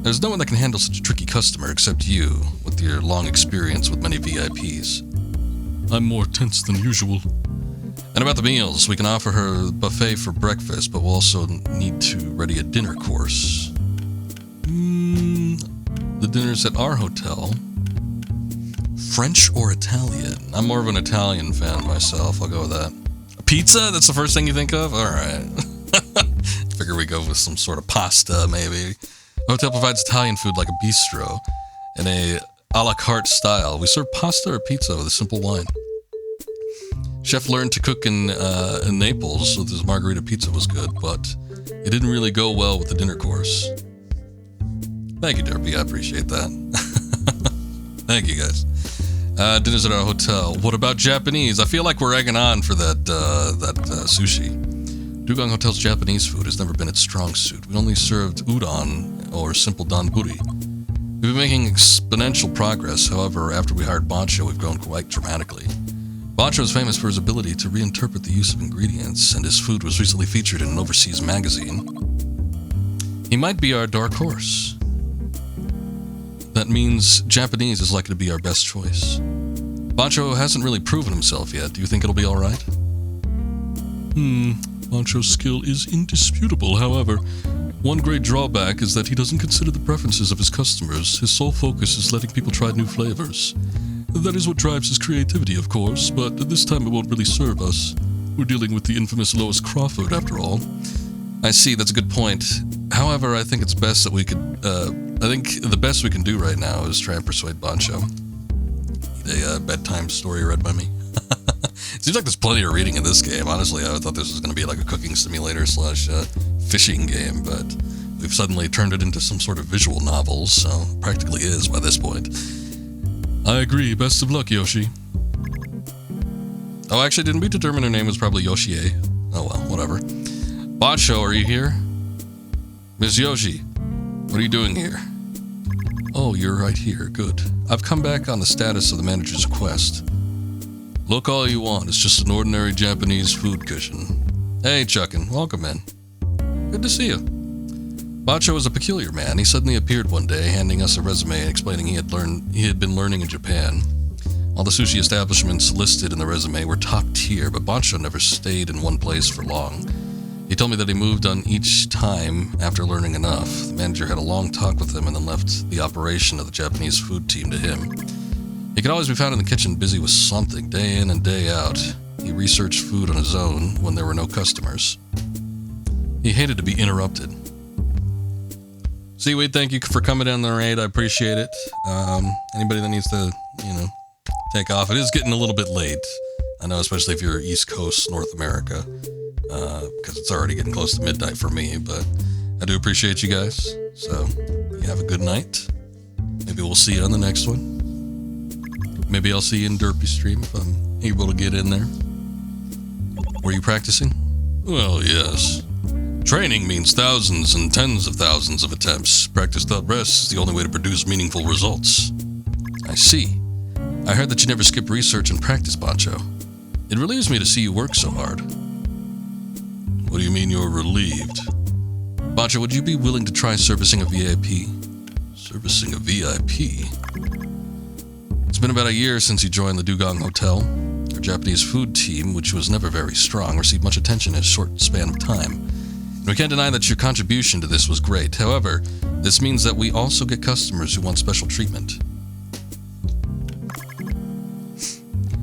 There's no one that can handle such a tricky customer except you, with your long experience with many VIPs. I'm more tense than usual. And about the meals, we can offer her a buffet for breakfast, but we'll also need to ready a dinner course. The dinner's at our hotel. French or Italian? I'm more of an Italian fan myself. I'll go with that. Pizza? That's the first thing you think of? Alright. Figure we go with some sort of pasta, maybe. The hotel provides Italian food like a bistro in a la carte style. We serve pasta or pizza with a simple wine. Chef learned to cook in Naples, so this margarita pizza was good, but it didn't really go well with the dinner course. Thank you, Derpy. I appreciate that. Thank you, guys. Dinner's at our hotel. What about Japanese? I feel like we're egging on for that sushi. Dugong Hotel's Japanese food has never been its strong suit. We only served udon or simple donburi. We've been making exponential progress. However, after we hired Bancho, we've grown quite dramatically. Bancho is famous for his ability to reinterpret the use of ingredients, and his food was recently featured in an overseas magazine. He might be our dark horse. That means Japanese is likely to be our best choice. Bancho hasn't really proven himself yet. Do you think it'll be alright? Bancho's skill is indisputable. However, one great drawback is that he doesn't consider the preferences of his customers. His sole focus is letting people try new flavors. That is what drives his creativity, of course, but this time it won't really serve us. We're dealing with the infamous Lois Crawford, after all. I see, that's a good point. However, I think it's best that we could, I think the best we can do right now is try and persuade Bancho. A bedtime story read by me. Seems like there's plenty of reading in this game. Honestly, I thought this was going to be like a cooking simulator slash fishing game, but we've suddenly turned it into some sort of visual novel, so practically is by this point. I agree. Best of luck, Yoshi. Oh, actually, didn't we determine her name was probably Yoshie? Oh well, whatever. Bancho, are you here? Miss Yoshi, what are you doing here? Oh, you're right here. Good. I've come back on the status of the manager's request. Look all you want. It's just an ordinary Japanese food cushion. Hey, Chuckin. Welcome in. Good to see you. Bancho was a peculiar man. He suddenly appeared one day, handing us a resume and explaining he had been learning in Japan. All the sushi establishments listed in the resume were top tier, but Bancho never stayed in one place for long. He told me that he moved on each time after learning enough. The manager had a long talk with him and then left the operation of the Japanese food team to him. He could always be found in the kitchen busy with something, day in and day out. He researched food on his own when there were no customers. He hated to be interrupted. Seaweed, thank you for coming down the raid. I appreciate it. Anybody that needs to, take off. It is getting a little bit late. I know, especially if you're East Coast, North America, because it's already getting close to midnight for me, but I do appreciate you guys. So, you have a good night. Maybe we'll see you on the next one. Maybe I'll see you in Derpy Stream if I'm able to get in there. Were you practicing? Well, yes. Training means thousands and tens of thousands of attempts. Practice without rest is the only way to produce meaningful results. I see. I heard that you never skip research and practice, Bancho. It relieves me to see you work so hard. What do you mean you're relieved? Bancho, would you be willing to try servicing a VIP? Servicing a VIP? It's been about a year since you joined the Dugong Hotel. Our Japanese food team, which was never very strong, received much attention in a short span of time. And we can't deny that your contribution to this was great. However, this means that we also get customers who want special treatment.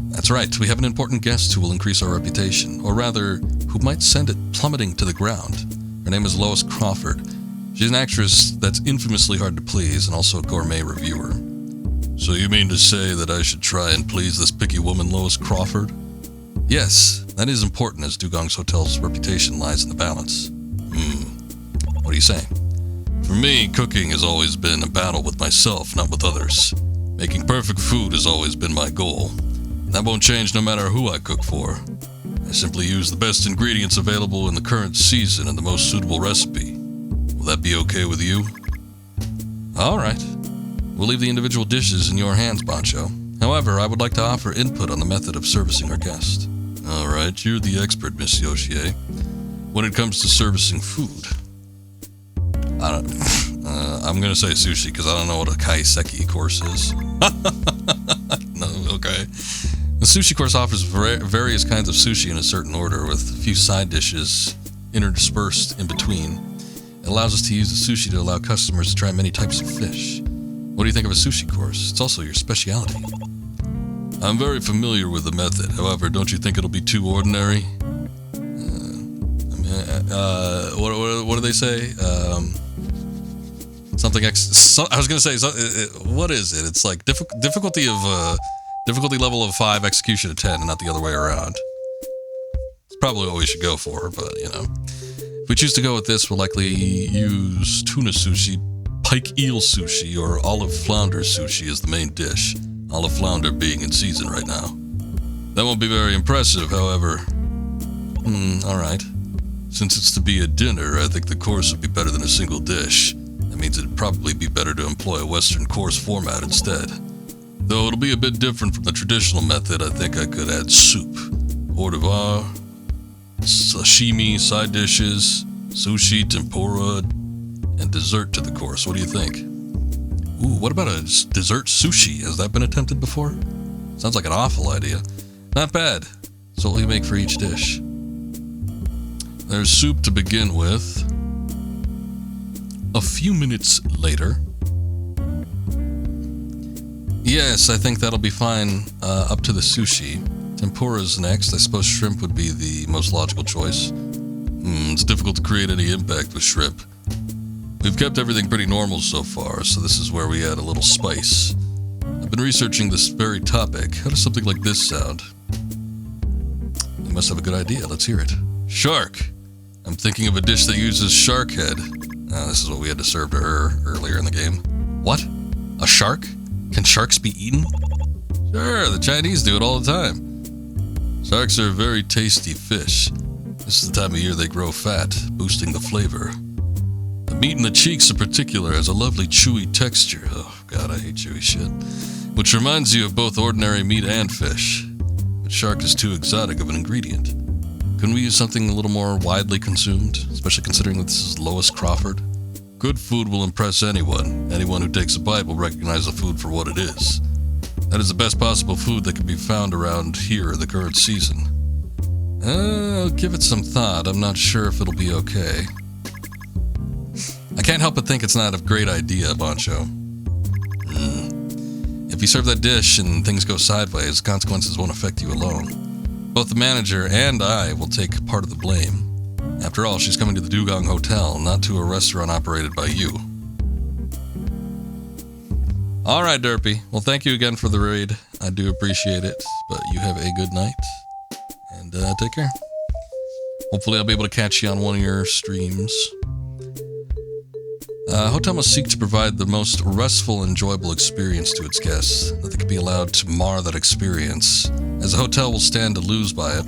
That's right, we have an important guest who will increase our reputation, or rather, who might send it plummeting to the ground. Her name is Lois Crawford. She's an actress that's infamously hard to please and also a gourmet reviewer. So you mean to say that I should try and please this picky woman, Lois Crawford? Yes, that is important as Dugong's Hotel's reputation lies in the balance. What are you saying? For me, cooking has always been a battle with myself, not with others. Making perfect food has always been my goal. That won't change no matter who I cook for. I simply use the best ingredients available in the current season and the most suitable recipe. Will that be okay with you? Alright. We'll leave the individual dishes in your hands, Bancho. However, I would like to offer input on the method of servicing our guest. Alright, you're the expert, Miss Yoshie. When it comes to servicing food, I'm gonna say sushi because I don't know what a kaiseki course is. No, okay. The sushi course offers various kinds of sushi in a certain order, with a few side dishes interspersed in between. It allows us to use the sushi to allow customers to try many types of fish. What do you think of a sushi course? It's also your specialty. I'm very familiar with the method. However, don't you think it'll be too ordinary? What do they say? I was gonna say, what is it? It's like difficulty level of 5, execution of 10, and not the other way around. It's probably what we should go for, but you know, if we choose to go with this, we'll likely use tuna sushi, pike eel sushi, or olive flounder sushi as the main dish. Olive flounder being in season right now. That won't be very impressive, however. Alright. Since it's to be a dinner, I think the course would be better than a single dish. That means it'd probably be better to employ a Western course format instead. Though it'll be a bit different from the traditional method, I think I could add soup, hors d'oeuvre, sashimi, side dishes, sushi, tempura, and dessert to the course. What do you think? Ooh, what about a dessert sushi? Has that been attempted before? Sounds like an awful idea. Not bad. So what will you make for each dish? There's soup to begin with. A few minutes later. Yes, I think that'll be fine up to the sushi. Tempura's next. I suppose shrimp would be the most logical choice. It's difficult to create any impact with shrimp. We've kept everything pretty normal so far, so this is where we add a little spice. I've been researching this very topic. How does something like this sound? You must have a good idea. Let's hear it. Shark. I'm thinking of a dish that uses shark head. This is what we had to serve to her earlier in the game. What? A shark? Can sharks be eaten? Sure, the Chinese do it all the time. Sharks are a very tasty fish. This is the time of year they grow fat, boosting the flavor. The meat in the cheeks in particular has a lovely chewy texture. Oh god, I hate chewy shit. Which reminds you of both ordinary meat and fish. But shark is too exotic of an ingredient. Couldn't we use something a little more widely consumed, especially considering that this is Lois Crawford? Good food will impress anyone. Anyone who takes a bite will recognize the food for what it is. That is the best possible food that can be found around here in the current season. I'll give it some thought. I'm not sure if it'll be okay. I can't help but think it's not a great idea, Boncho. If you serve that dish and things go sideways, consequences won't affect you alone. Both the manager and I will take part of the blame. After all, she's coming to the Dugong Hotel, not to a restaurant operated by you. Alright, Derpy. Well, thank you again for the raid. I do appreciate it, but you have a good night. And take care. Hopefully I'll be able to catch you on one of your streams. Hotel must seek to provide the most restful, enjoyable experience to its guests. Nothing can be allowed to mar that experience, as the hotel will stand to lose by it.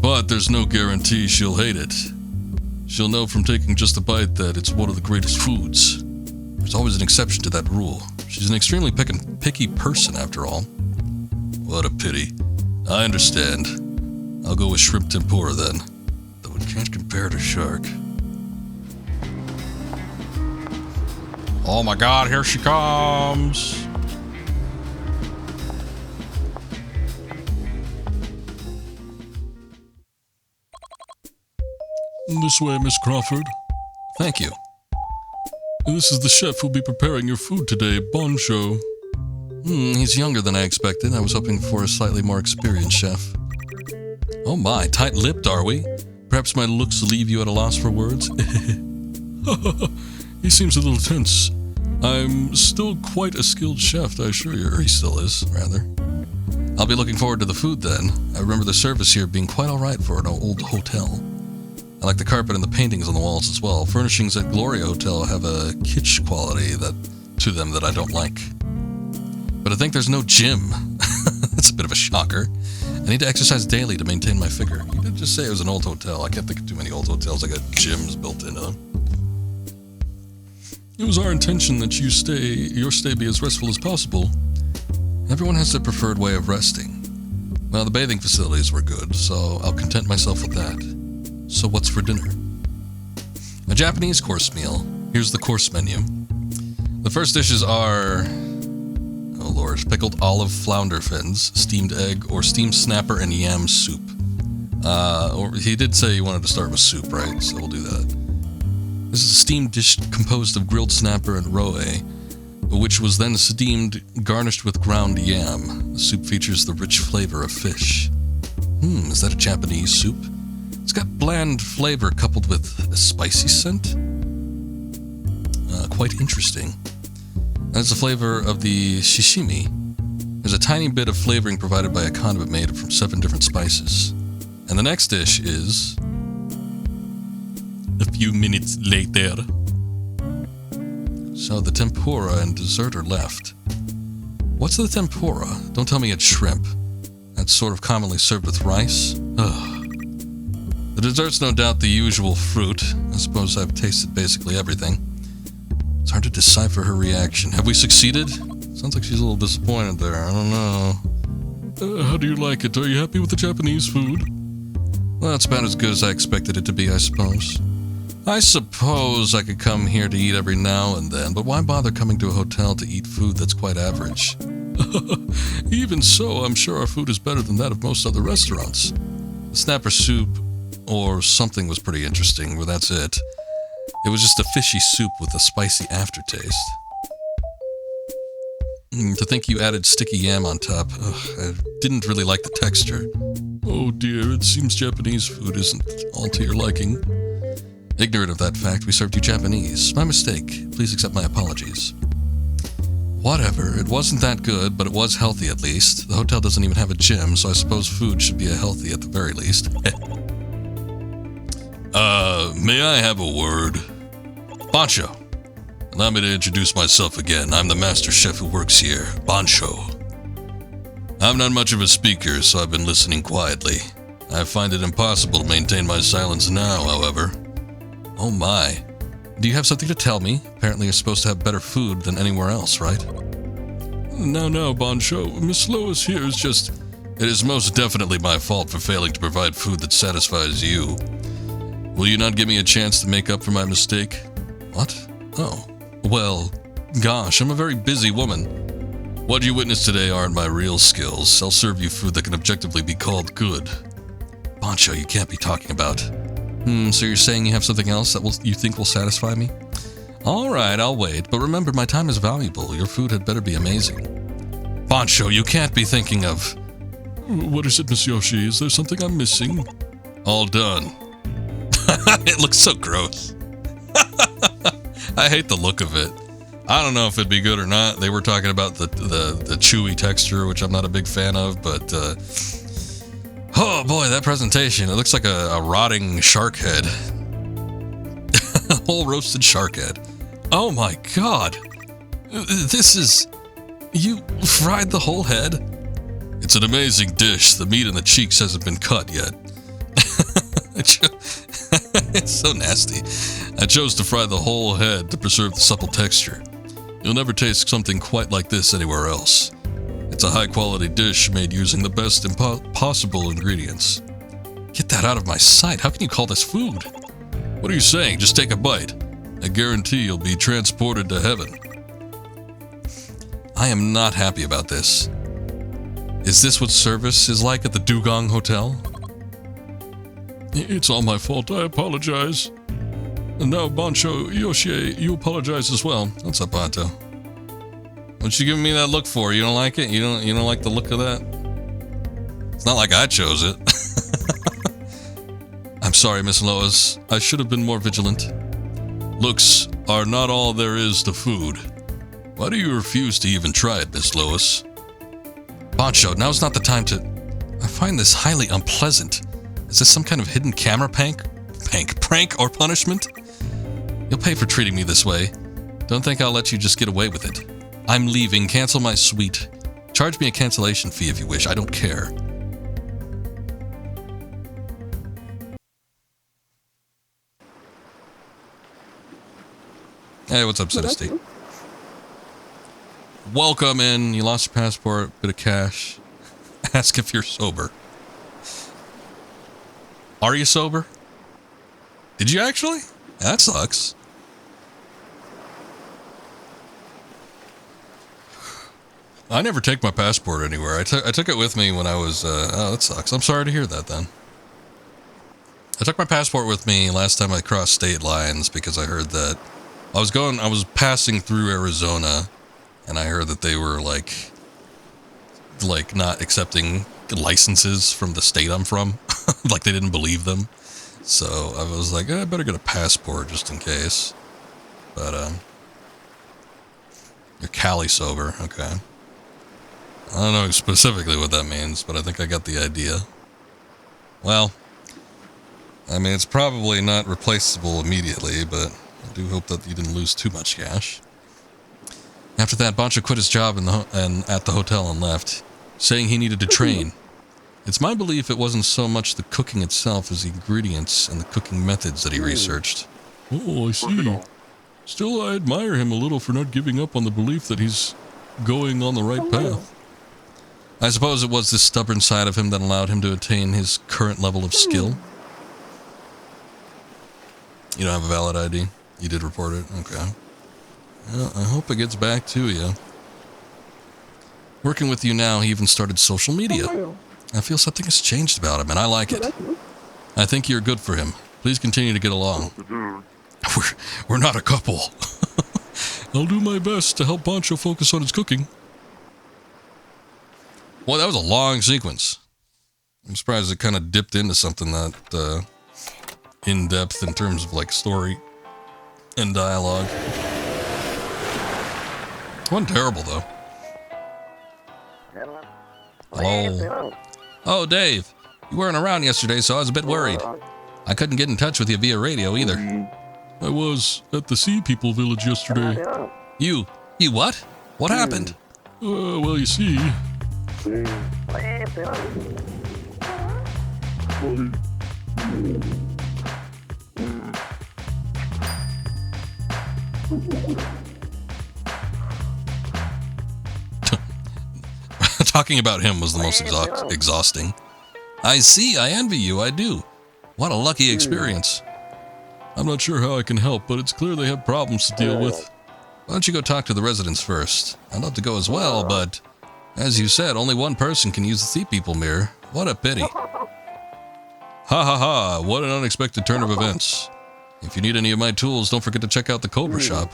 But there's no guarantee she'll hate it. She'll know from taking just a bite that it's one of the greatest foods. There's always an exception to that rule. She's an extremely picky person, after all. What a pity. I understand. I'll go with shrimp tempura then, though it can't compare to shark. Oh my god, here she comes! This way, Miss Crawford. Thank you. This is the chef who'll be preparing your food today, Boncho. He's younger than I expected. I was hoping for a slightly more experienced chef. Oh my, tight-lipped are we? Perhaps my looks leave you at a loss for words? He seems a little tense. I'm still quite a skilled chef, I assure you. Or he still is, rather. I'll be looking forward to the food then. I remember the service here being quite alright for an old hotel. I like the carpet and the paintings on the walls as well. Furnishings at Gloria Hotel have a kitsch quality to them that I don't like. But I think there's no gym. That's a bit of a shocker. I need to exercise daily to maintain my figure. You did just say it was an old hotel. I can't think of too many old hotels that got gyms built into them. It was our intention that your stay be as restful as possible. Everyone has their preferred way of resting. Well, the bathing facilities were good, so I'll content myself with that. So what's for dinner? A Japanese course meal. Here's the course menu. The first dishes are... Oh lord. Pickled olive flounder fins, steamed egg, or steamed snapper and yam soup. Or he did say he wanted to start with soup, right? So we'll do that. This is a steamed dish composed of grilled snapper and roe, which was then steamed, garnished with ground yam. The soup features the rich flavor of fish. Is that a Japanese soup? It's got bland flavor coupled with a spicy scent. Quite interesting. That's the flavor of the sashimi. There's a tiny bit of flavoring provided by a condiment made from 7 different spices. And the next dish is... a few minutes later. So the tempura and dessert are left. What's the tempura? Don't tell me it's shrimp. That's sort of commonly served with rice. Ugh. The dessert's no doubt the usual fruit. I suppose I've tasted basically everything. It's hard to decipher her reaction. Have we succeeded? Sounds like she's a little disappointed there. I don't know. How do you like it? Are you happy with the Japanese food? Well, it's about as good as I expected it to be, I suppose. I suppose I could come here to eat every now and then, but why bother coming to a hotel to eat food that's quite average? Even so, I'm sure our food is better than that of most other restaurants. The snapper soup or something was pretty interesting, but that's it. It was just a fishy soup with a spicy aftertaste. To think you added sticky yam on top. Ugh, I didn't really like the texture. Oh dear, it seems Japanese food isn't all to your liking. Ignorant of that fact, we served you Japanese. My mistake. Please accept my apologies. Whatever, it wasn't that good, but it was healthy at least. The hotel doesn't even have a gym, so I suppose food should be healthy at the very least. May I have a word? Bancho. Allow me to introduce myself again. I'm the master chef who works here, Bancho. I'm not much of a speaker, so I've been listening quietly. I find it impossible to maintain my silence now, however. Oh my. Do you have something to tell me? Apparently you're supposed to have better food than anywhere else, right? No, Bancho. Miss Lois here is just... It is most definitely my fault for failing to provide food that satisfies you. Will you not give me a chance to make up for my mistake? What? Oh. Well, gosh, I'm a very busy woman. What you witnessed today aren't my real skills. I'll serve you food that can objectively be called good. Bancho, you can't be talking about... so you're saying you have something else that you think will satisfy me? Alright, I'll wait, but remember my time is valuable. Your food had better be amazing. Bancho, you can't be thinking of... What is it, Miss Yoshi? Is there something I'm missing? All done. It looks so gross. I hate the look of it. I don't know if it'd be good or not. They were talking about the chewy texture, which I'm not a big fan of, but... oh boy, that presentation. It looks like a rotting shark head. A whole roasted shark head. Oh my god. This is... You fried the whole head? It's an amazing dish. The meat in the cheeks hasn't been cut yet. It's so nasty. I chose to fry the whole head to preserve the supple texture. You'll never taste something quite like this anywhere else. It's a high-quality dish made using the best possible ingredients. Get that out of my sight. How can you call this food? What are you saying? Just take a bite. I guarantee you'll be transported to heaven. I am not happy about this. Is this what service is like at the Dugong Hotel? It's all my fault. I apologize. And now, Bancho, Yoshi, you apologize as well. What's up, Bancho? What you giving me that look for? You don't like it? You don't like the look of that? It's not like I chose it. I'm sorry, Miss Lois. I should have been more vigilant. Looks are not all there is to food. Why do you refuse to even try it, Miss Lois? Bancho, now's not the time to... I find this highly unpleasant. Is this some kind of hidden camera prank or punishment? You'll pay for treating me this way. Don't think I'll let you just get away with it. I'm leaving. Cancel my suite. Charge me a cancellation fee if you wish. I don't care. Hey, what's up, City? Welcome in. You lost your passport, bit of cash. Ask if you're sober. Are you sober? Did you actually? That sucks. I never take my passport anywhere. I took it with me when I was, oh, that sucks. I'm sorry to hear that then. I took my passport with me last time I crossed state lines because I heard that I was passing through Arizona and I heard that they were like not accepting licenses from the state I'm from. Like they didn't believe them. So I was like, I better get a passport just in case. But, you're Cali sober. Okay. I don't know specifically what that means, but I think I got the idea. Well, I mean, it's probably not replaceable immediately, but I do hope that you didn't lose too much cash. After that, Bancho quit his job at the hotel and left, saying he needed to train. It's my belief it wasn't so much the cooking itself as the ingredients and the cooking methods that he researched. Oh, I see. Still, I admire him a little for not giving up on the belief that he's going on the right path. I suppose it was this stubborn side of him that allowed him to attain his current level of skill. You don't have a valid ID? You did report it? Okay. Well, I hope it gets back to you. Working with you now, he even started social media. I feel something has changed about him, and I like it. I think you're good for him. Please continue to get along. We're not a couple. I'll do my best to help Bancho focus on his cooking. Well, that was a long sequence. I'm surprised it kind of dipped into something that in-depth in terms of like story and dialogue. It wasn't terrible though. Hello. Oh, Dave. You weren't around yesterday, so I was a bit worried. I couldn't get in touch with you via radio either. I was at the Sea People Village yesterday. You what? What happened? Well, you see... Talking about him was the most exhausting. I see, I envy you, I do. What a lucky experience. I'm not sure how I can help, but it's clear they have problems to deal with. Why don't you go talk to the residents first? I'd love to go as well, but... as you said, only one person can use the Sea People mirror. What a pity. Ha ha ha, what an unexpected turn of events. If you need any of my tools, don't forget to check out the Cobra shop.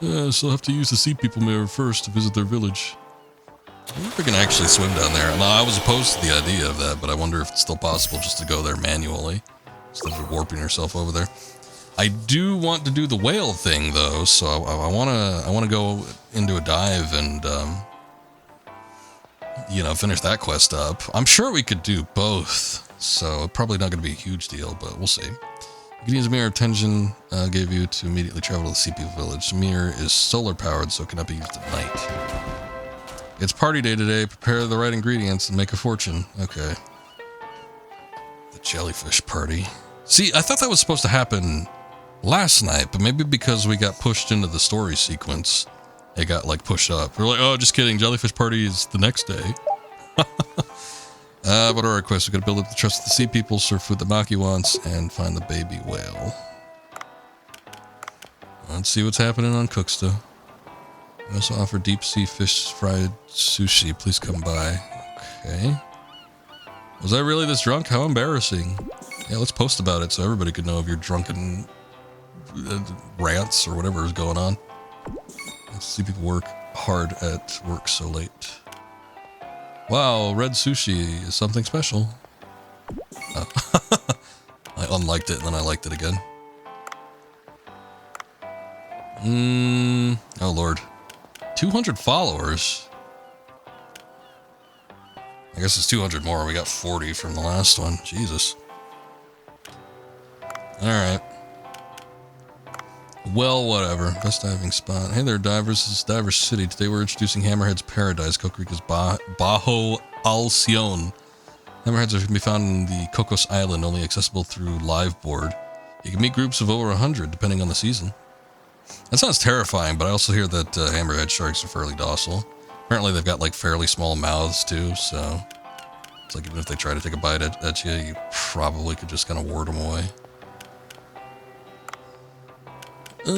Yes, I'll have to use the Sea People mirror first to visit their village. I wonder if we can actually swim down there. No, I was opposed to the idea of that, but I wonder if it's still possible just to go there manually instead of warping yourself over there. I do want to do the whale thing though, so I want to go into a dive and you know, finish that quest up. I'm sure we could do both, so probably not going to be a huge deal, but we'll see. You can use a mirror Tenjin gave you to immediately travel to the Sea People Village. The mirror is solar powered, so it cannot be used at night. It's party day today. Prepare the right ingredients and make a fortune. Okay. The jellyfish party. See, I thought that was supposed to happen last night, but maybe because we got pushed into the story sequence, it got like pushed up. We're like, oh, just kidding. Jellyfish party is the next day. What are our quests? We gotta build up the trust of the sea people, serve food that Maki wants, and find the baby whale. Let's see what's happening on Cooksta. We also offer deep sea fish fried sushi. Please come by. Okay. Was I really this drunk? How embarrassing. Yeah, let's post about it so everybody could know of your drunken rants or whatever is going on. Let's see people work hard at work so late. Wow, red sushi is something special. Oh. I unliked it and then I liked it again. Oh lord. 200 followers. I guess it's 200 more. We got 40 from the last one. Jesus. Alright. Well, whatever. Best diving spot. Hey there, divers. This is Diver City. Today we're introducing Hammerhead's Paradise, Costa Rica's Bajo Alcion. Hammerheads can be found in the Cocos Island, only accessible through live board. You can meet groups of over 100, depending on the season. That sounds terrifying, but I also hear that hammerhead sharks are fairly docile. Apparently they've got like fairly small mouths too, so it's like even if they try to take a bite at you, you probably could just kind of ward them away. I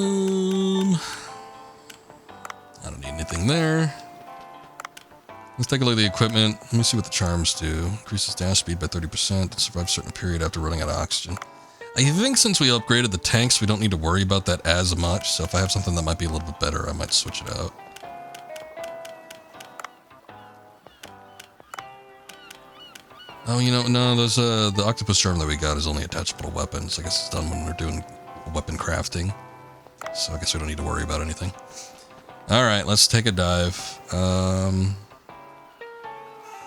don't need anything there. Let's take a look at the equipment. Let me see what the charms do. Increases dash speed by 30% and survives a certain period after running out of oxygen. I think since we upgraded the tanks, we don't need to worry about that as much. So if I have something that might be a little bit better, I might switch it out. Oh, you know, no, those the octopus charm that we got is only attachable to weapons. I guess it's done when we're doing weapon crafting. So I guess we don't need to worry about anything. All right, let's take a dive.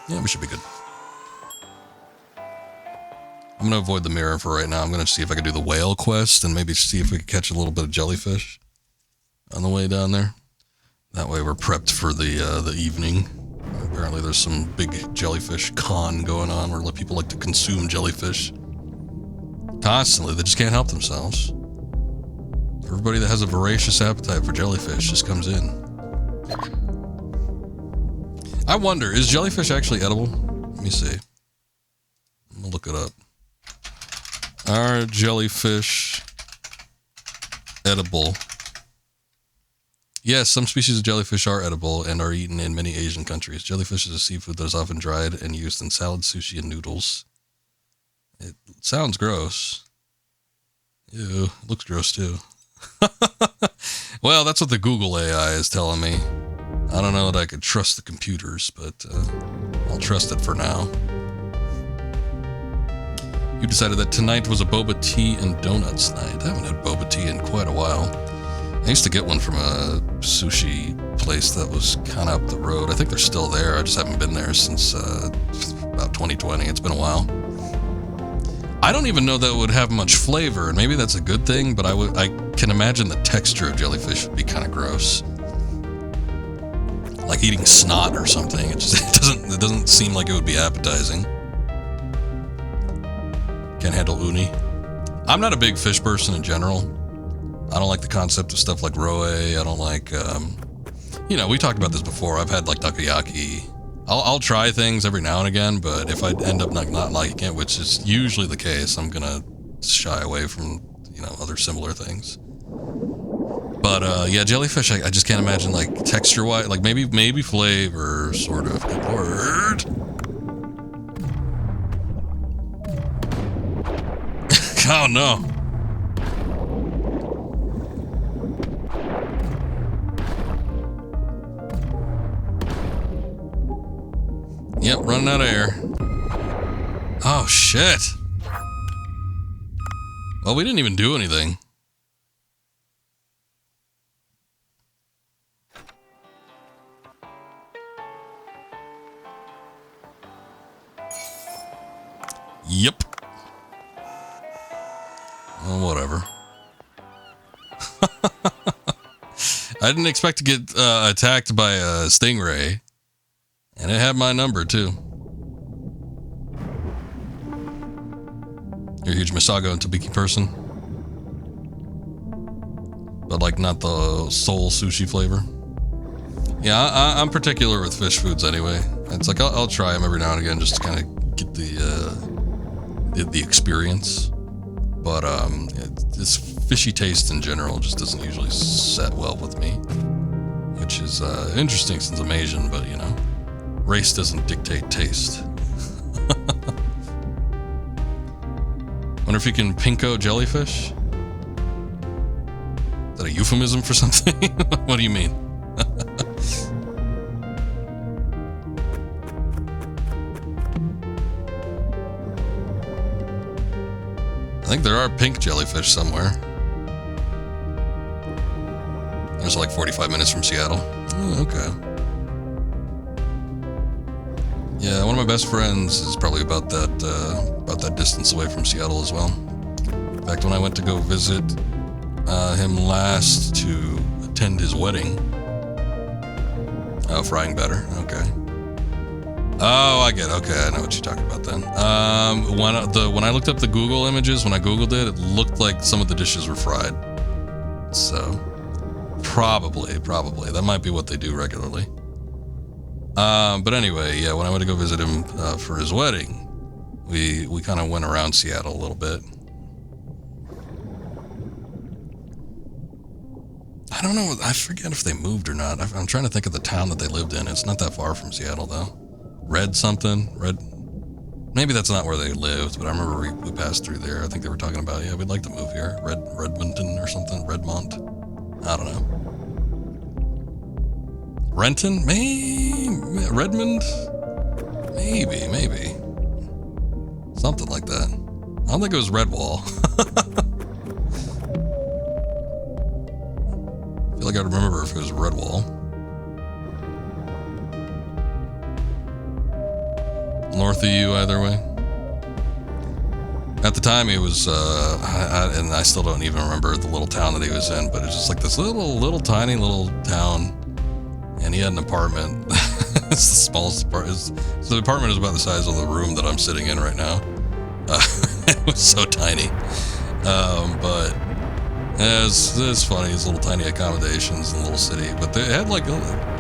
Yeah, we should be good. I'm going to avoid the mirror for right now. I'm going to see if I can do the whale quest and maybe see if we can catch a little bit of jellyfish on the way down there. That way we're prepped for the evening. Apparently there's some big jellyfish con going on where people like to consume jellyfish constantly. They just can't help themselves. Everybody that has a voracious appetite for jellyfish just comes in. I wonder, is jellyfish actually edible? Let me see. I'm gonna look it up. Are jellyfish edible? Yes, some species of jellyfish are edible and are eaten in many Asian countries. Jellyfish is a seafood that is often dried and used in salad, sushi, and noodles. It sounds gross. Ew, it looks gross too. Well, that's what the Google AI is telling me. I don't know that I could trust the computers, but I'll trust it for now. You decided that tonight was a boba tea and donuts night. I haven't had boba tea in quite a while. I used to get one from a sushi place that was kind of up the road. I think they're still there. I just haven't been there since about 2020. It's been a while. I don't even know that it would have much flavor, and maybe that's a good thing, but I can imagine the texture of jellyfish would be kind of gross. Like eating snot or something. It doesn't seem like it would be appetizing. Can't handle uni. I'm not a big fish person in general. I don't like the concept of stuff like roe. I don't like, you know, we talked about this before. I've had like takoyaki. I'll try things every now and again, but if I end up not liking it, which is usually the case, I'm gonna shy away from, you know, other similar things. But yeah, jellyfish, I just can't imagine like texture-wise, like maybe flavor, sort of. Good word. Oh no. Yep, running out of air. Oh, shit. Well, we didn't even do anything. Yep. Well, whatever. I didn't expect to get attacked by a stingray. And it had my number, too. You're a huge Misago and Tabiki person? But, like, not the soul sushi flavor? Yeah, I'm particular with fish foods anyway. It's like, I'll try them every now and again just to kind of get the experience. But, this fishy taste in general just doesn't usually set well with me. Which is interesting since I'm Asian, but, you know. Race doesn't dictate taste. Wonder if you can pinko jellyfish? Is that a euphemism for something? What do you mean? I think there are pink jellyfish somewhere. There's like 45 minutes from Seattle. Oh, okay. Yeah, one of my best friends is probably about that distance away from Seattle as well. In fact, when I went to go visit him last to attend his wedding. Oh, frying batter. Okay. Oh, I get it. Okay, I know what you're talking about then. When I looked up the Google images, when I Googled it, it looked like some of the dishes were fried. So, probably. That might be what they do regularly. But anyway, yeah, when I went to go visit him for his wedding, we kind of went around Seattle a little bit. I don't know. I forget if they moved or not. I'm trying to think of the town that they lived in. It's not that far from Seattle, though. Red something? Red... Maybe that's not where they lived, but I remember we passed through there. I think they were talking about, yeah, we'd like to move here. Redmonton or something? Redmont? I don't know. Renton? Maybe? Redmond? Maybe. Something like that. I don't think it was Redwall. I feel like I remember if it was Redwall. North of you, either way. At the time, he was, and I still don't even remember the little town that he was in, but it's just like this little tiny little town, and he had an apartment. It's the smallest apartment. So the apartment is about the size of the room that I'm sitting in right now. It was so tiny, but it's funny. It's little tiny accommodations in the little city, but they had like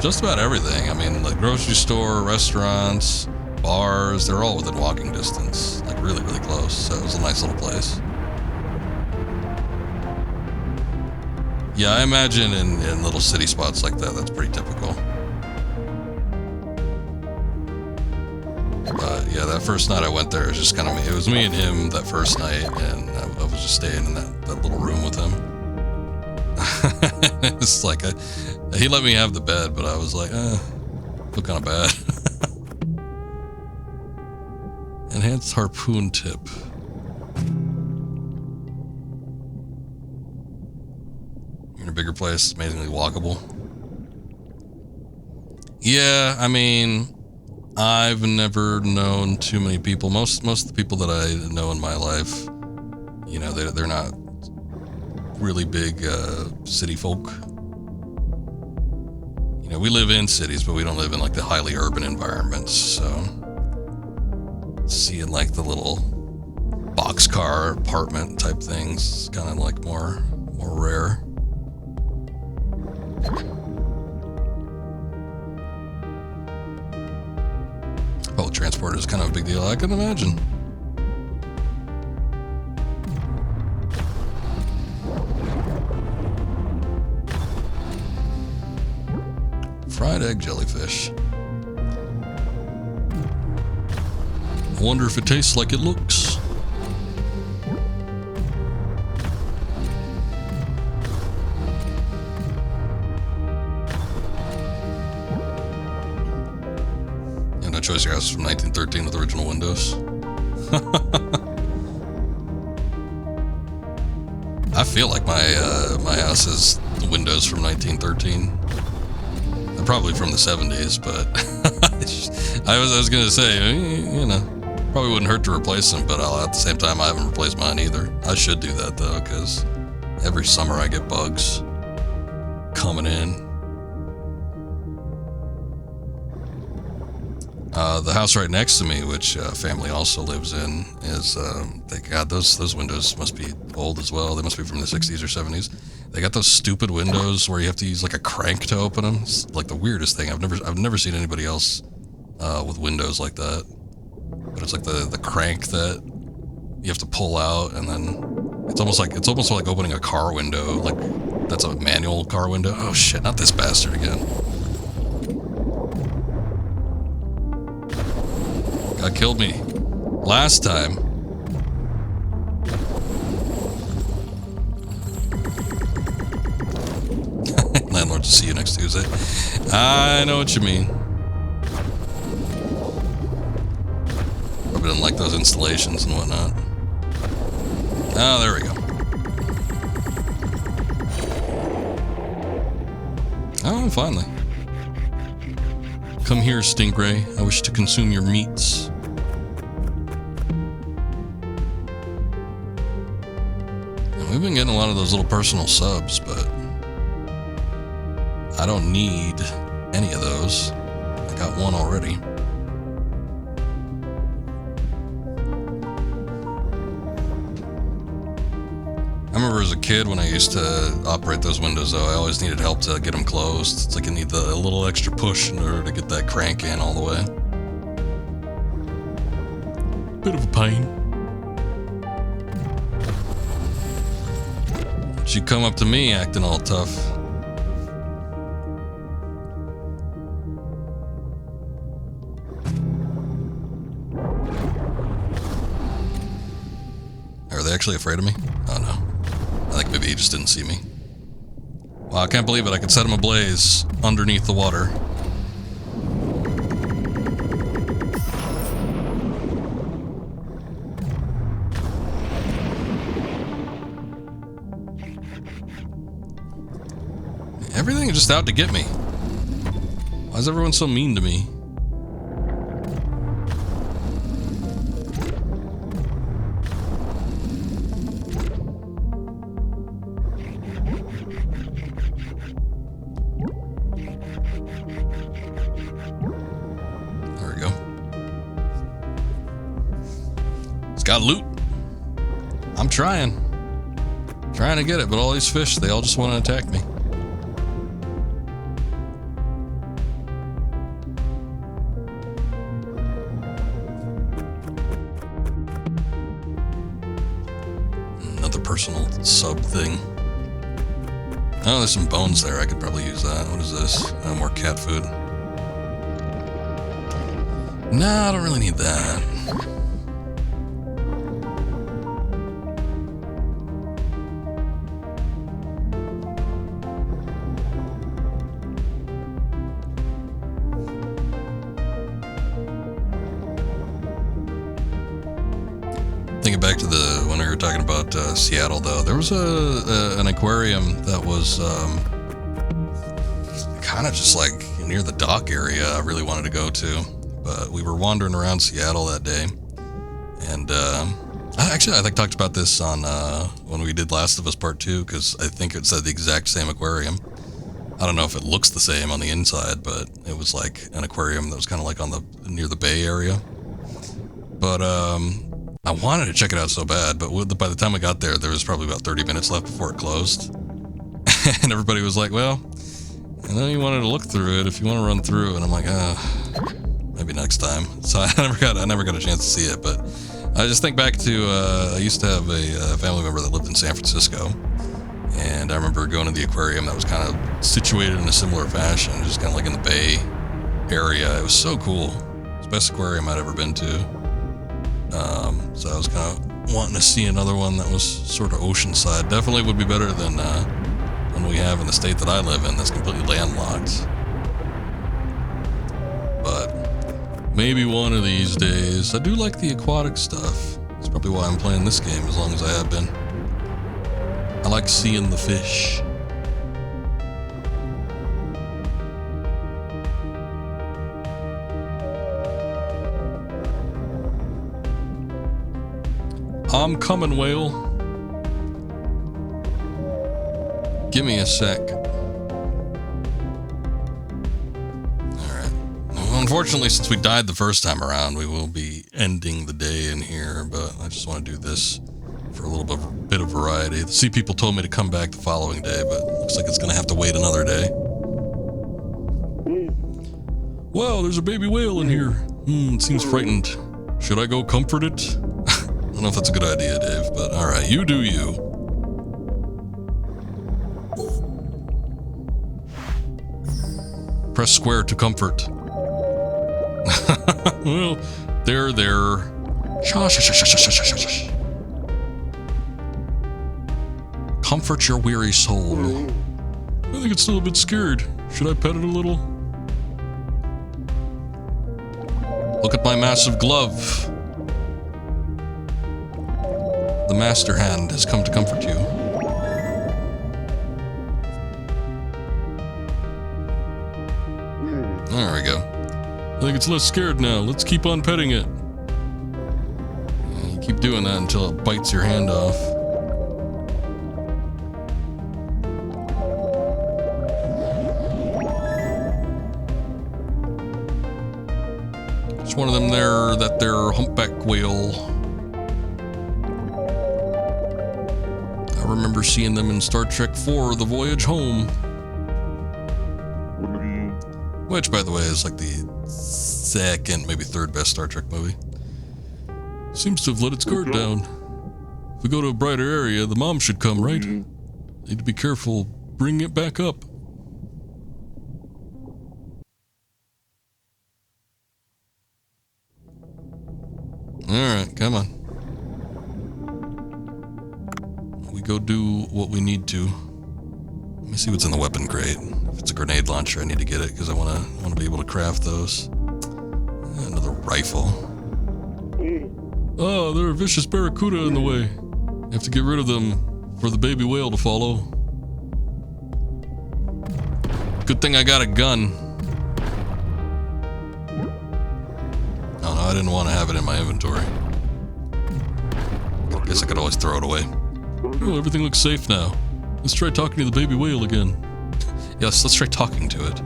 just about everything. I mean, like grocery store, restaurants, bars, they're all within walking distance, like really close. So it was a nice little place. Yeah, I imagine in little city spots like that, that's pretty typical. But yeah, that first night I went there, it was just kind of me. It was me and him that first night, and I was just staying in that little room with him. It's like, he let me have the bed, but I was like, feel kind of bad. Enhanced harpoon tip. You're in a bigger place, it's amazingly walkable. Yeah, I mean, I've never known too many people. Most of the people that I know in my life, you know, they're not really big city folk. You know, we live in cities, but we don't live in like the highly urban environments, so seeing like the little boxcar apartment type things kind of like more rare. Public transport is kind of a big deal, I can imagine. Fried egg jellyfish. I wonder if it tastes like it looks. Yeah, no choice, your house is from 1913 with original windows. I feel like my house has windows from 1913. They're probably from the 70s, but I was gonna say, you know, probably wouldn't hurt to replace them, but at the same time, I haven't replaced mine either. I should do that though, because every summer I get bugs coming in. The house right next to me, which family also lives in, is God, those windows must be old as well. They must be from the 60s or 70s. They got those stupid windows where you have to use like a crank to open them. It's like the weirdest thing. I've never seen anybody else with windows like that. But it's like the crank that you have to pull out, and then it's almost like opening a car window. Like that's a manual car window. Oh shit! Not this bastard again. God killed me last time. Landlord, will see you next Tuesday. I know what you mean. Probably didn't like those installations and whatnot. Oh, there we go. Oh, finally. Come here, Stingray. I wish to consume your meats. And we've been getting a lot of those little personal subs, but I don't need any of those. I got one already. I remember as a kid when I used to operate those windows, though, I always needed help to get them closed. It's like you need a little extra push in order to get that crank in all the way. Bit of a pain. But you come up to me acting all tough. they actually afraid of me? Oh no. I think maybe he just didn't see me. Wow, I can't believe it. I could set him ablaze underneath the water. Everything is just out to get me. Why is everyone so mean to me? There we go. It's got loot. I'm trying to get it, but all these fish, they all just want to attack me. Personal sub thing. Oh, there's some bones there. I could probably use that. What is this? More cat food. Nah, I don't really need that. Thinking back to when we were talking about Seattle, though, there was an aquarium that was kind of just like near the dock area I really wanted to go to, but we were wandering around Seattle that day, and I think talked about this on when we did Last of Us Part 2, because I think it said the exact same aquarium. I don't know if it looks the same on the inside, but it was like an aquarium that was kind of like near the bay area. But I wanted to check it out so bad, but by the time I got there, there was probably about 30 minutes left before it closed. And everybody was like, well, I know you wanted to look through it if you want to run through. And I'm like, maybe next time. So I never got a chance to see it, but I just think back to, I used to have a family member that lived in San Francisco. And I remember going to the aquarium that was kind of situated in a similar fashion, just kind of like in the bay area. It was so cool. It's the best aquarium I'd ever been to. So I was kind of wanting to see another one that was sort of oceanside. Definitely would be better than one we have in the state that I live in that's completely landlocked. But maybe one of these days. I do like the aquatic stuff. That's probably why I'm playing this game as long as I have been. I like seeing the fish. I'm coming, whale. Give me a sec. Alright. Well, unfortunately, since we died the first time around, we will be ending the day in here, but I just want to do this for a little bit of variety. The sea people told me to come back the following day, but it looks like it's going to have to wait another day. Wow, there's a baby whale in here. It seems frightened. Should I go comfort it? I don't know if that's a good idea, Dave, but alright, you do you. Press square to comfort. Well, there. Shush. Comfort your weary soul. I think it's still a bit scared. Should I pet it a little? Look at my massive glove. The master hand has come to comfort you. There we go. I think it's less scared now. Let's keep on petting it. You keep doing that until it bites your hand off. It's one of them there, that there humpback whale. I remember seeing them in Star Trek IV, The Voyage Home. Which, by the way, is like the second, maybe third best Star Trek movie. Seems to have let its guard down. If we go to a brighter area, the mom should come, right? Need to be careful. Bring it back up. Alright, come on. we go do what we need to. Let me see what's in the weapon crate. If it's a grenade launcher, I need to get it because I want to be able to craft those. Another rifle. Oh, there are vicious barracuda in the way. You have to get rid of them for the baby whale to follow. Good thing I got a gun. Oh no, I didn't want to have it in my inventory. I guess I could always throw it away. Oh, everything looks safe now. Let's try talking to the baby whale again. Yes, let's try talking to it.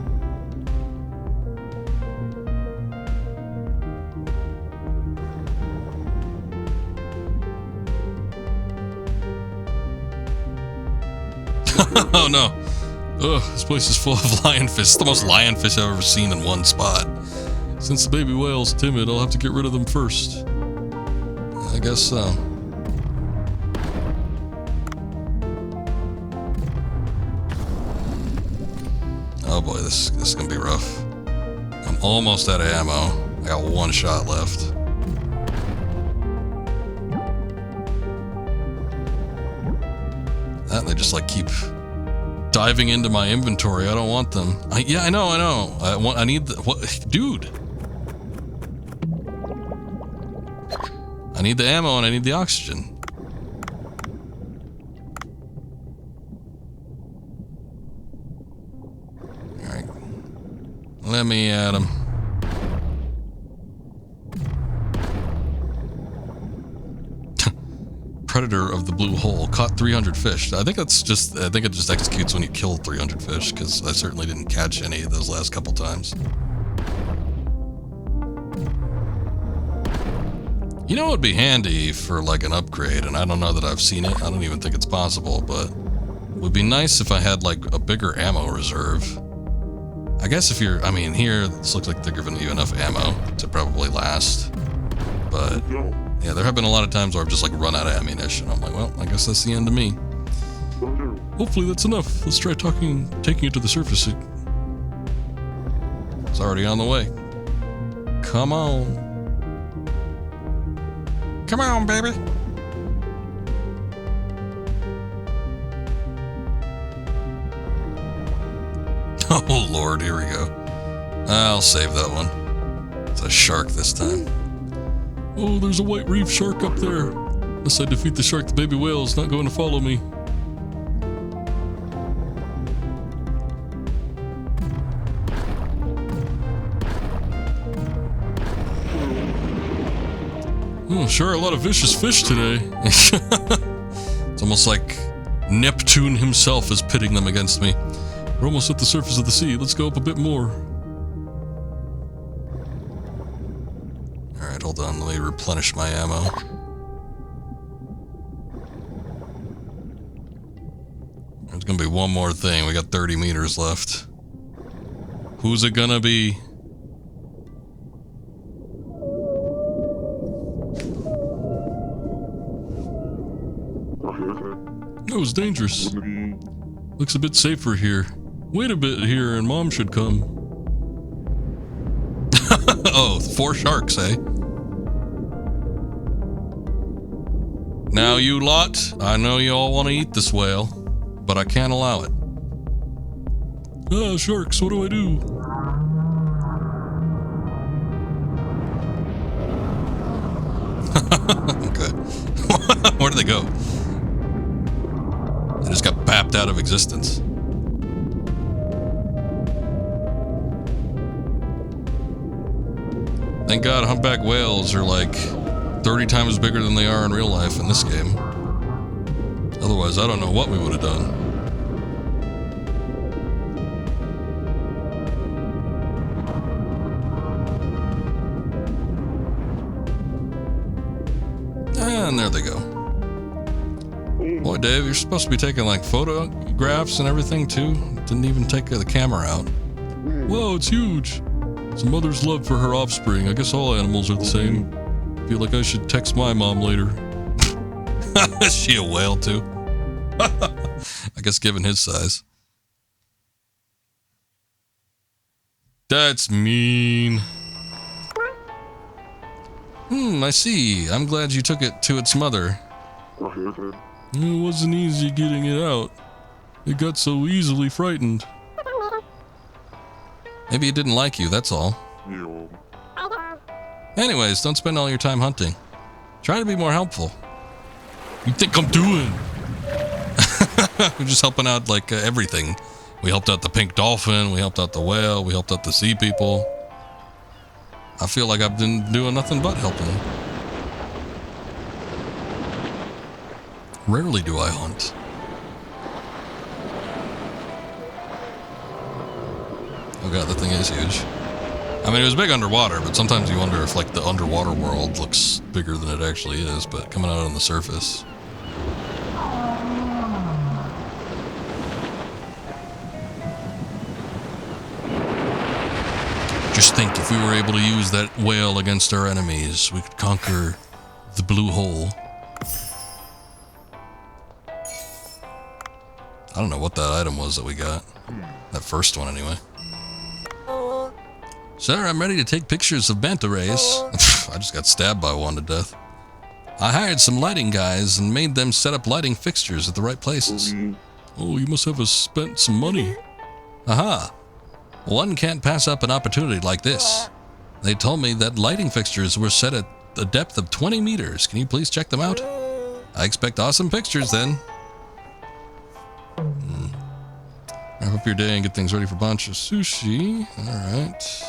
Oh no. Ugh, this place is full of lionfish. It's the most lionfish I've ever seen in one spot. Since the baby whale's timid, I'll have to get rid of them first. I guess so. Oh boy, this is gonna be rough. I'm almost out of ammo. I got one shot left. And they just like keep diving into my inventory. I don't want them. Yeah, I know. I need the what, dude. I need the ammo and I need the oxygen. All right, let me at him. Predator of the blue hole caught 300 fish. I think it just executes when you kill 300 fish, because I certainly didn't catch any of those last couple times. You know what would be handy for like an upgrade, and I don't know that I've seen it, I don't even think it's possible, but it would be nice if I had like a bigger ammo reserve. I guess if you're, I mean, here, this looks like they're giving you enough ammo to probably last, but yeah, there have been a lot of times where I've just like run out of ammunition. I'm like, well, I guess that's the end of me. Hopefully that's enough. Let's try taking it to the surface. It's already on the way. Come on. Come on, baby. Oh, Lord, here we go. I'll save that one. It's a shark this time. Oh, there's a white reef shark up there. Unless I defeat the shark, the baby whale is not going to follow me. Oh, sure, a lot of vicious fish today. It's almost like Neptune himself is pitting them against me. We're almost at the surface of the sea. Let's go up a bit more. Alright, hold on. Let me replenish my ammo. There's gonna be one more thing. We got 30 meters left. Who's it gonna be? That was dangerous. Looks a bit safer here. Wait a bit here and Mom should come. Oh, 4 sharks, eh? Now you lot, I know you all want to eat this whale, but I can't allow it. Ah, sharks, what do I do? Okay. Where did they go? They just got bapped out of existence. Thank God humpback whales are like 30 times bigger than they are in real life in this game. Otherwise, I don't know what we would have done. And there they go. Boy, Dave, you're supposed to be taking like photographs and everything too. Didn't even take the camera out. Whoa, it's huge. It's a mother's love for her offspring. I guess all animals are the same. Feel like I should text my mom later. Is she a whale too? I guess given his size. That's mean. I see. I'm glad you took it to its mother. It wasn't easy getting it out. It got so easily frightened. Maybe it didn't like you, that's all. Anyways, don't spend all your time hunting. Try to be more helpful. You think I'm doing? We're just helping out, like, everything. We helped out the pink dolphin, we helped out the whale, we helped out the sea people. I feel like I've been doing nothing but helping. Rarely do I hunt. Oh god, that thing is huge. I mean, it was big underwater, but sometimes you wonder if, like, the underwater world looks bigger than it actually is, but coming out on the surface. Just think, if we were able to use that whale against our enemies, we could conquer the blue hole. I don't know what that item was that we got. That first one, anyway. Sir, I'm ready to take pictures of manta rays. I just got stabbed by one to death. I hired some lighting guys and made them set up lighting fixtures at the right places. Oh, you must have spent some money. Aha. One can't pass up an opportunity like this. They told me that lighting fixtures were set at a depth of 20 meters. Can you please check them out? I expect awesome pictures then. Wrap up your day and get things ready for a bunch of sushi. Alright.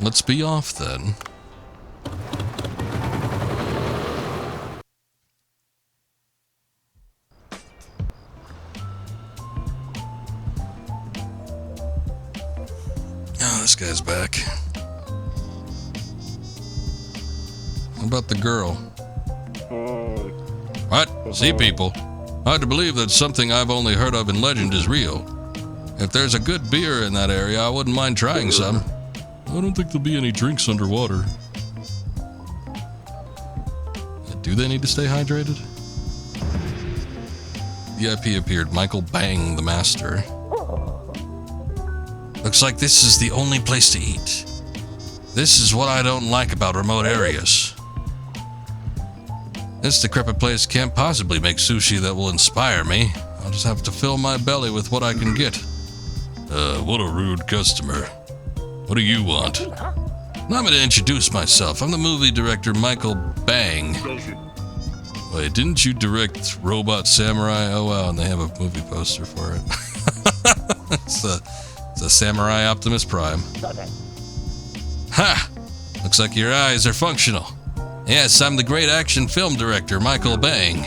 Let's be off then. Oh, this guy's back. What about the girl? What? Sea people? Hard to believe that something I've only heard of in legend is real. If there's a good beer in that area, I wouldn't mind trying some. I don't think there'll be any drinks underwater. Do they need to stay hydrated? VIP appeared. Michael Bang, the master. Looks like this is the only place to eat. This is what I don't like about remote areas. This decrepit place can't possibly make sushi that will inspire me. I'll just have to fill my belly with what I can get. What a rude customer. What do you want? Allow me to introduce myself. I'm the movie director Michael Bang. Wait, didn't you direct Robot Samurai? Oh wow, and they have a movie poster for it. It's a Samurai Optimus Prime. Ha! Looks like your eyes are functional. Yes, I'm the great action film director, Michael Bang.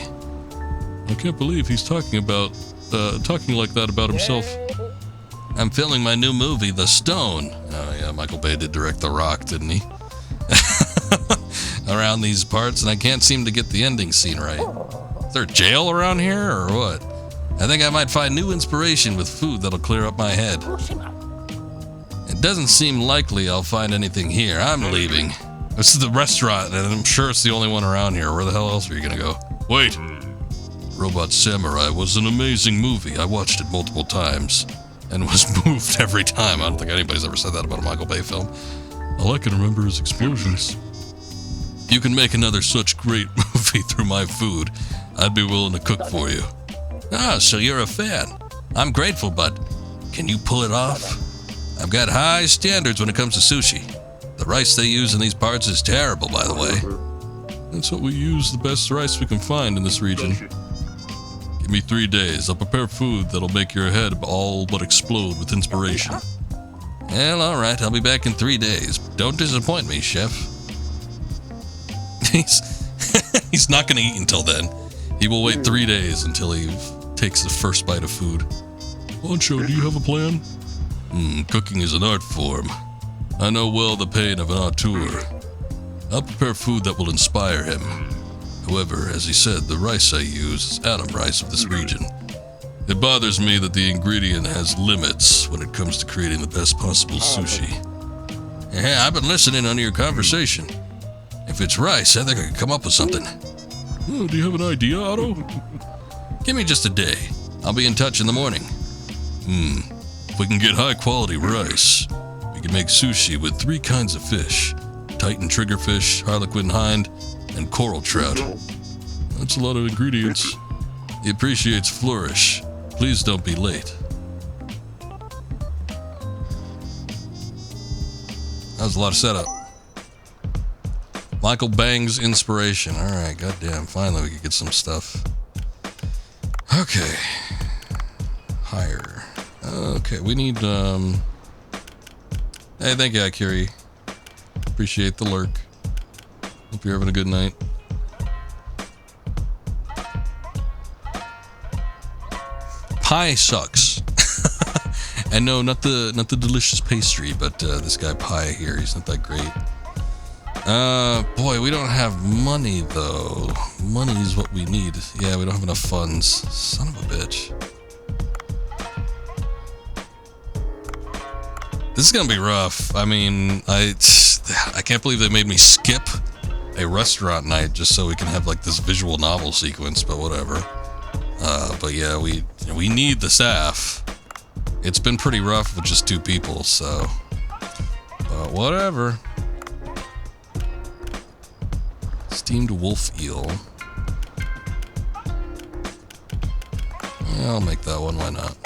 I can't believe he's talking like that about himself. I'm filming my new movie, The Stone. Oh yeah, Michael Bay did direct The Rock, didn't he? Around these parts, and I can't seem to get the ending scene right. Is there a jail around here, or what? I think I might find new inspiration with food that'll clear up my head. It doesn't seem likely I'll find anything here. I'm leaving. This is the restaurant, and I'm sure it's the only one around here. Where the hell else are you gonna go? Wait! Robot Samurai was an amazing movie. I watched it multiple times, and was moved every time. I don't think anybody's ever said that about a Michael Bay film. All I can remember is explosions. If you can make another such great movie through my food, I'd be willing to cook for you. Ah, so you're a fan. I'm grateful, but can you pull it off? I've got high standards when it comes to sushi. The rice they use in these parts is terrible, by the way. That's what we use, the best rice we can find in this region. Give me 3 days. I'll prepare food that'll make your head all but explode with inspiration. Well, alright, I'll be back in 3 days. Don't disappoint me, chef. He's not gonna eat until then. He will wait 3 days until he takes the first bite of food. Poncho, do you have a plan? Cooking is an art form. I know well the pain of an auteur. I'll prepare food that will inspire him. However, as he said, the rice I use is Adam rice of this region. It bothers me that the ingredient has limits when it comes to creating the best possible sushi. Yeah, I've been listening on your conversation. If it's rice, I think I can come up with something. Oh, do you have an idea, Otto? Give me just a day. I'll be in touch in the morning. If we can get high quality rice, we can make sushi with 3 kinds of fish. Titan triggerfish, harlequin hind, and coral trout. That's a lot of ingredients. He appreciates flourish. Please don't be late. That was a lot of setup. Michael Bang's inspiration. Alright, goddamn. Finally we could get some stuff. Okay. Hire. Okay, we need, Hey, thank you, Akiri. Appreciate the lurk. Hope you're having a good night. Pie sucks. And no, not the delicious pastry, but this guy Pie here, he's not that great. Boy, we don't have money though. Money is what we need. Yeah, we don't have enough funds. Son of a bitch. This is gonna be rough. I mean, I can't believe they made me skip a restaurant night just so we can have like this visual novel sequence, but whatever. But yeah, we need the staff. It's been pretty rough with just 2 people, so. But whatever. Steamed wolf eel. Yeah, I'll make that one, why not?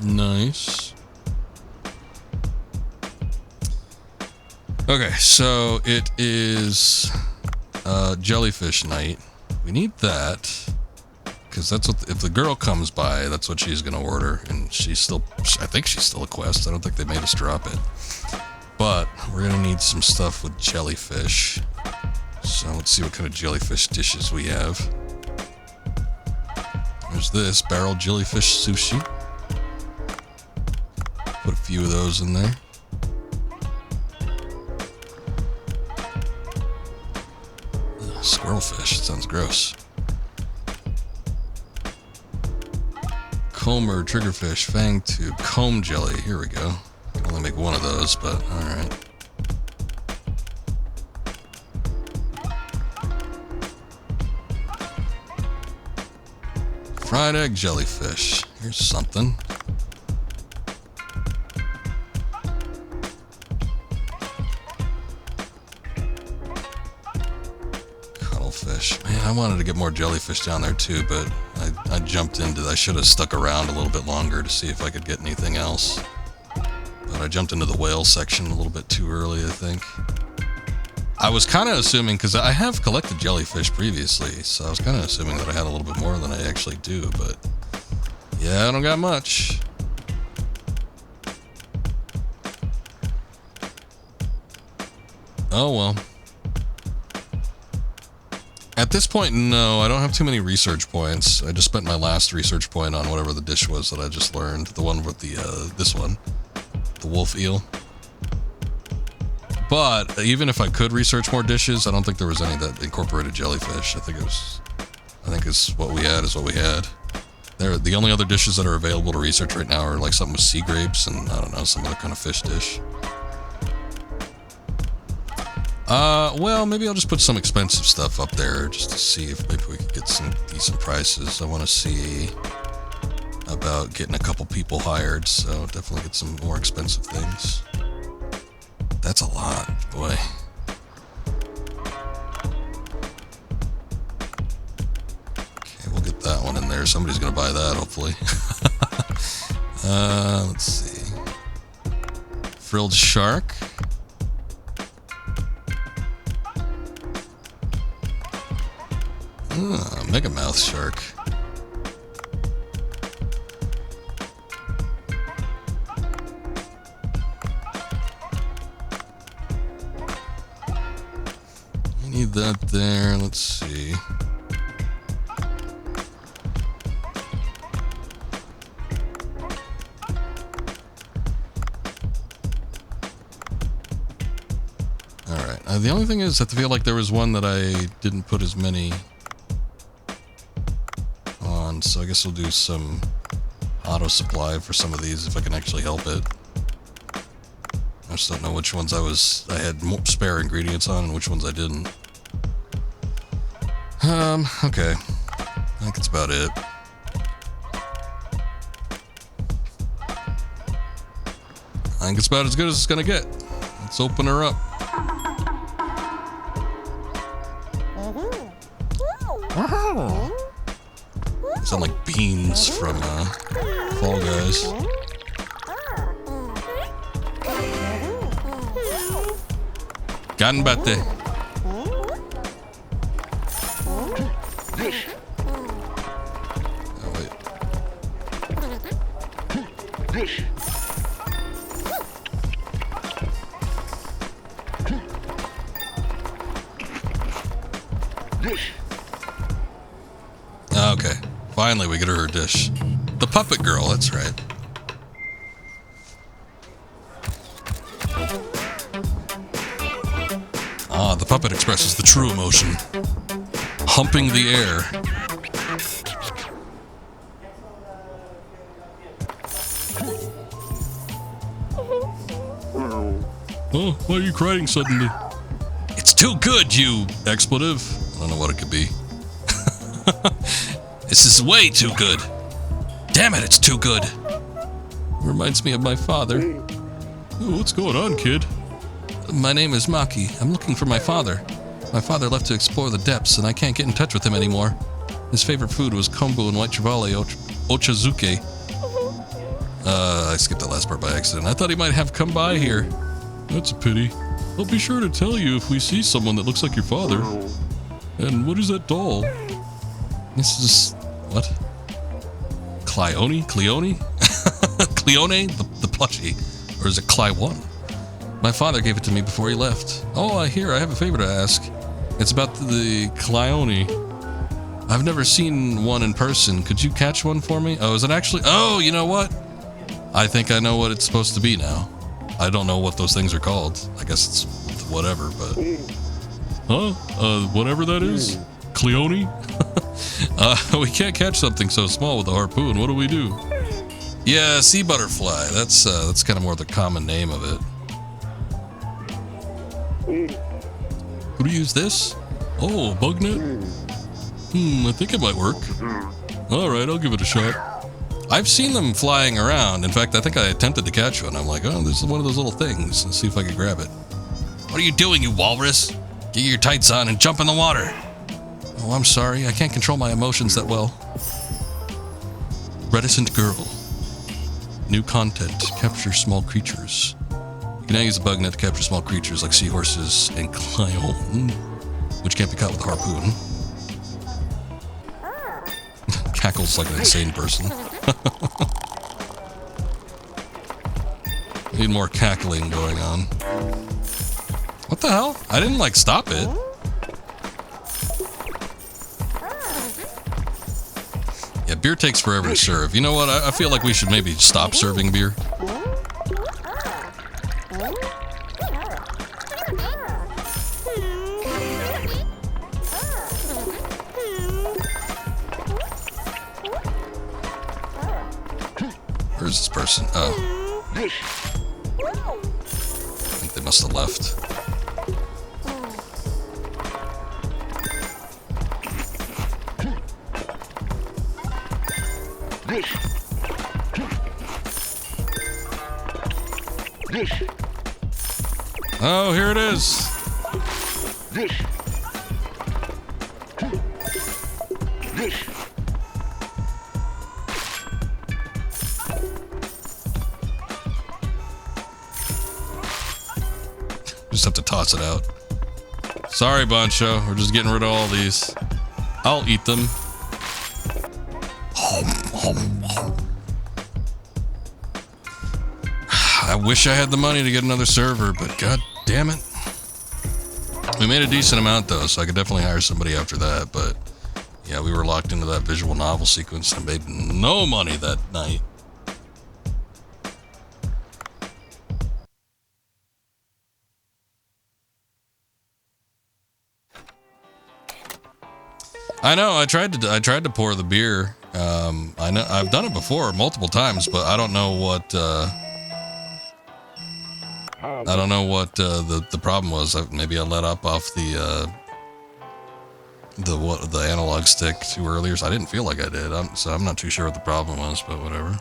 Nice. Okay, so it is jellyfish night. We need that. Because that's what, if the girl comes by, that's what she's gonna order. And she's still, I think she's still a quest. I don't think they made us drop it. But we're gonna need some stuff with jellyfish. So let's see what kind of jellyfish dishes we have. There's this, barrel jellyfish sushi. Put a few of those in there. Ugh, squirrelfish, sounds gross. Comber, triggerfish, fang tube, comb jelly. Here we go. I can only make one of those, but alright. Fried egg jellyfish. Here's something. Cuttlefish. Man, I wanted to get more jellyfish down there too, but I jumped into, I should have stuck around a little bit longer to see if I could get anything else. But I jumped into the whale section a little bit too early, I think. I was kind of assuming, because I have collected jellyfish previously, so I was kind of assuming that I had a little bit more than I actually do, but yeah, I don't got much. Oh well. At this point, no, I don't have too many research points. I just spent my last research point on whatever the dish was that I just learned. The one with the, this one. The wolf eel. But even if I could research more dishes, I don't think there was any that incorporated jellyfish. I think it's what we had is what we had. The only other dishes that are available to research right now are like something with sea grapes and I don't know, some other kind of fish dish. Well, maybe I'll just put some expensive stuff up there just to see if maybe we could get some decent prices. I want to see about getting a couple people hired, so definitely get some more expensive things. That's a lot, boy. Okay, we'll get that one in there. Somebody's gonna buy that, hopefully. Let's see. Frilled shark. Mega mouth shark. We need that there. Let's see. Alright. The only thing is, I feel like there was one that I didn't put as many on, so I guess we'll do some auto supply for some of these if I can actually help it. I just don't know which ones I had more spare ingredients on and which ones I didn't. Okay. I think that's about it. think it's about as good as it's gonna get. Let's open her up. They sound like beans from Fall Guys. Ganbate. Oh, wait. Okay, finally we get her dish. The puppet girl, that's right. Ah, the puppet expresses the true emotion. Humping the air. Oh, why are you crying suddenly? It's too good, you expletive. I don't know what it could be. This is way too good. Damn it, it's too good. Reminds me of my father. Oh, what's going on, kid? My name is Maki. I'm looking for my father. My father left to explore the depths, and I can't get in touch with him anymore. His favorite food was kombu and white trevally ochazuke. I skipped the last part by accident. I thought he might have come by here. That's a pity. I'll be sure to tell you if we see someone that looks like your father. And what is that doll? This is... what? Cleone? Cleone? Cleone? The plushie. Or is it Cly1? My father gave it to me before he left. Oh, I have a favor to ask. It's about the Cleone. I've never seen one in person. Could you catch one for me? Oh, is it actually... oh, you know what? I think I know what it's supposed to be now. I don't know what those things are called. I guess it's whatever, but... huh? Whatever that is? Cleone? We can't catch something so small with a harpoon. What do we do? Yeah, sea butterfly. That's kind of more the common name of it. Who do you use this? Oh, a bug net? I think it might work. Alright, I'll give it a shot. I've seen them flying around. In fact, I think I attempted to catch one. I'm like, oh, this is one of those little things. Let's see if I can grab it. What are you doing, you walrus? Get your tights on and jump in the water. Oh, I'm sorry. I can't control my emotions that well. Reticent girl. New content. Capture small creatures. You can now use a bug net to capture small creatures like seahorses and Cleone, which can't be caught with a harpoon. Cackles like an insane person. Need more cackling going on. What the hell? I didn't like stop it. Yeah, beer takes forever to serve. You know what? I feel like we should maybe stop serving beer. Where's this person? Oh. I think they must have left. Oh, here it is. Just have to toss it out. Sorry, Bancho. We're just getting rid of all these. I'll eat them. I wish I had the money to get another server, but god damn it. We made a decent amount though, so I could definitely hire somebody after that, but yeah, we were locked into that visual novel sequence and made no money that night. I know, I tried to pour the beer. I know I've done it before multiple times, but I don't know what the problem was. Maybe I let up off the analog stick too early, so I didn't feel like I did. So I'm not too sure what the problem was, but whatever.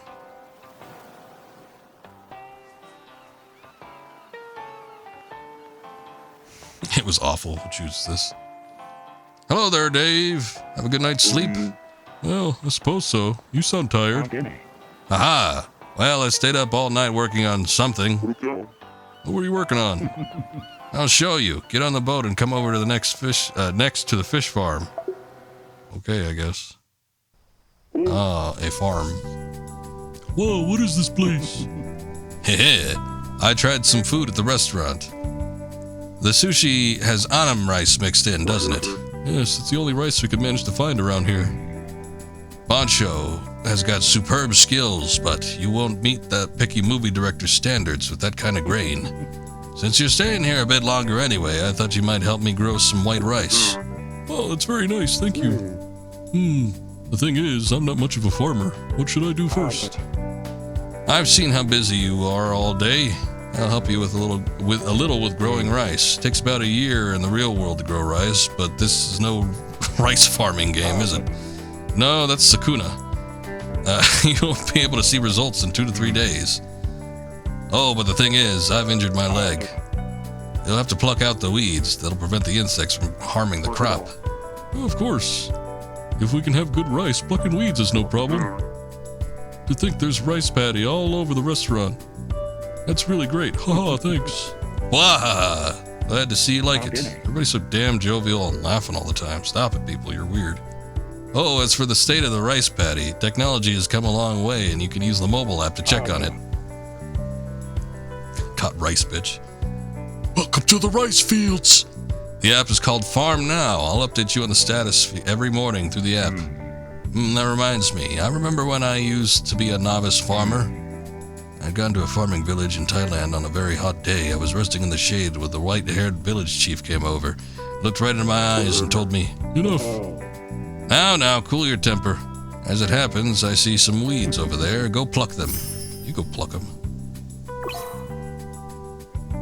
was awful. Who chooses this? Hello there, Dave. Have a good night's sleep? Well, I suppose so. You sound tired. Aha! Well, I stayed up all night working on something. What were you working on? I'll show you. Get on the boat and come over to the next to the fish farm. Okay, I guess. Ah, a farm. Whoa, what is this place? Heh. I tried some food at the restaurant. The sushi has anam rice mixed in, doesn't it? Yes, it's the only rice we could manage to find around here. Bancho has got superb skills, but you won't meet the picky movie director's standards with that kind of grain. Since you're staying here a bit longer anyway, I thought you might help me grow some white rice. Oh, that's very nice, thank you. The thing is, I'm not much of a farmer. What should I do first? I've seen how busy you are all day. I'll help you with a little with growing rice. Takes about a year in the real world to grow rice, but this is no rice farming game, is it? No, that's Sakuna. You won't be able to see results in 2 to 3 days. Oh, but the thing is, I've injured my leg. You'll have to pluck out the weeds. That'll prevent the insects from harming the crop. Oh, of course. If we can have good rice, plucking weeds is no problem. To think there's rice paddy all over the restaurant. That's really great. Haha, thanks. Wah! Glad to see you like it. Everybody's so damn jovial and laughing all the time. Stop it, people. You're weird. Oh, as for the state of the rice paddy, technology has come a long way, and you can use the mobile app to check on it. Caught rice, bitch. Welcome to the rice fields. The app is called Farm Now. I'll update you on the status every morning through the app. That reminds me. I remember when I used to be a novice farmer. I'd gone to a farming village in Thailand on a very hot day. I was resting in the shade when the white-haired village chief came over, looked right into my eyes and told me, Enough. Now, cool your temper. As it happens, I see some weeds over there. Go pluck them. You go pluck them.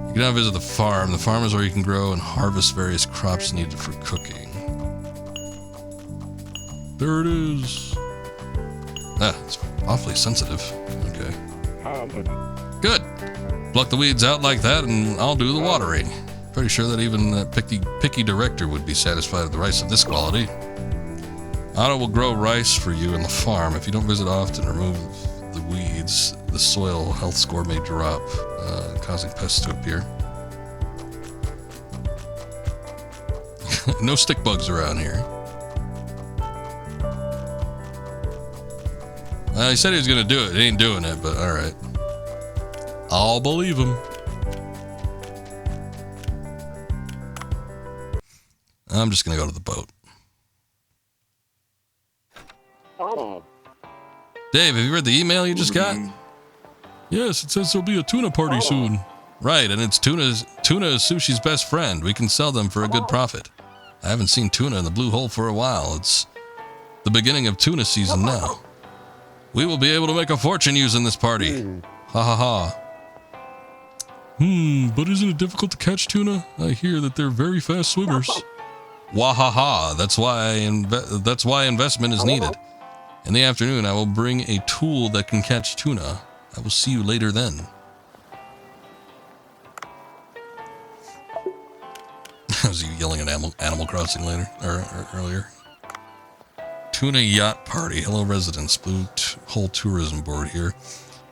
You can now visit the farm. The farm is where you can grow and harvest various crops needed for cooking. There it is. It's awfully sensitive. Okay. Good. Pluck the weeds out like that and I'll do the watering. Pretty sure that even a picky director would be satisfied with the rice of this quality. Otto will grow rice for you in the farm. If you don't visit often, remove the weeds, the soil health score may drop, causing pests to appear. No stick bugs around here. He said he was going to do it. He ain't doing it, but alright. I'll believe him. I'm just going to go to the boat. Dave, have you read the email you just got? Yes, it says there'll be a tuna party soon. Right, and it's tuna is sushi's best friend. We can sell them for a good profit. I haven't seen tuna in the blue hole for a while. It's the beginning of tuna season now. We will be able to make a fortune using this party. Ha ha ha. But isn't it difficult to catch tuna? I hear that they're very fast swimmers. Wahaha, that's why investment is needed. In the afternoon, I will bring a tool that can catch tuna. I will see you later then. Was he yelling at Animal Crossing later or earlier? Tuna Yacht Party. Hello, residents. Blue Hole Tourism Board here.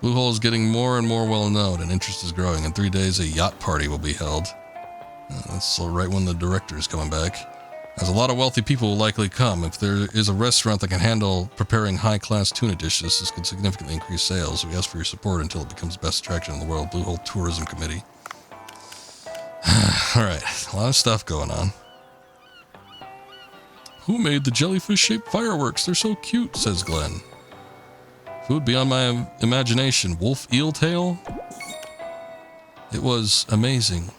Blue Hole is getting more and more well known, and interest is growing. In 3 days, a yacht party will be held. That's right when the director is coming back. As a lot of wealthy people will likely come. If there is a restaurant that can handle preparing high-class tuna dishes, this could significantly increase sales. We ask for your support until it becomes the best attraction in the world. Blue Hole Tourism Committee. Alright, a lot of stuff going on. Who made the jellyfish-shaped fireworks? They're so cute, says Glenn. Food beyond my imagination. Wolf eel tail? It was amazing.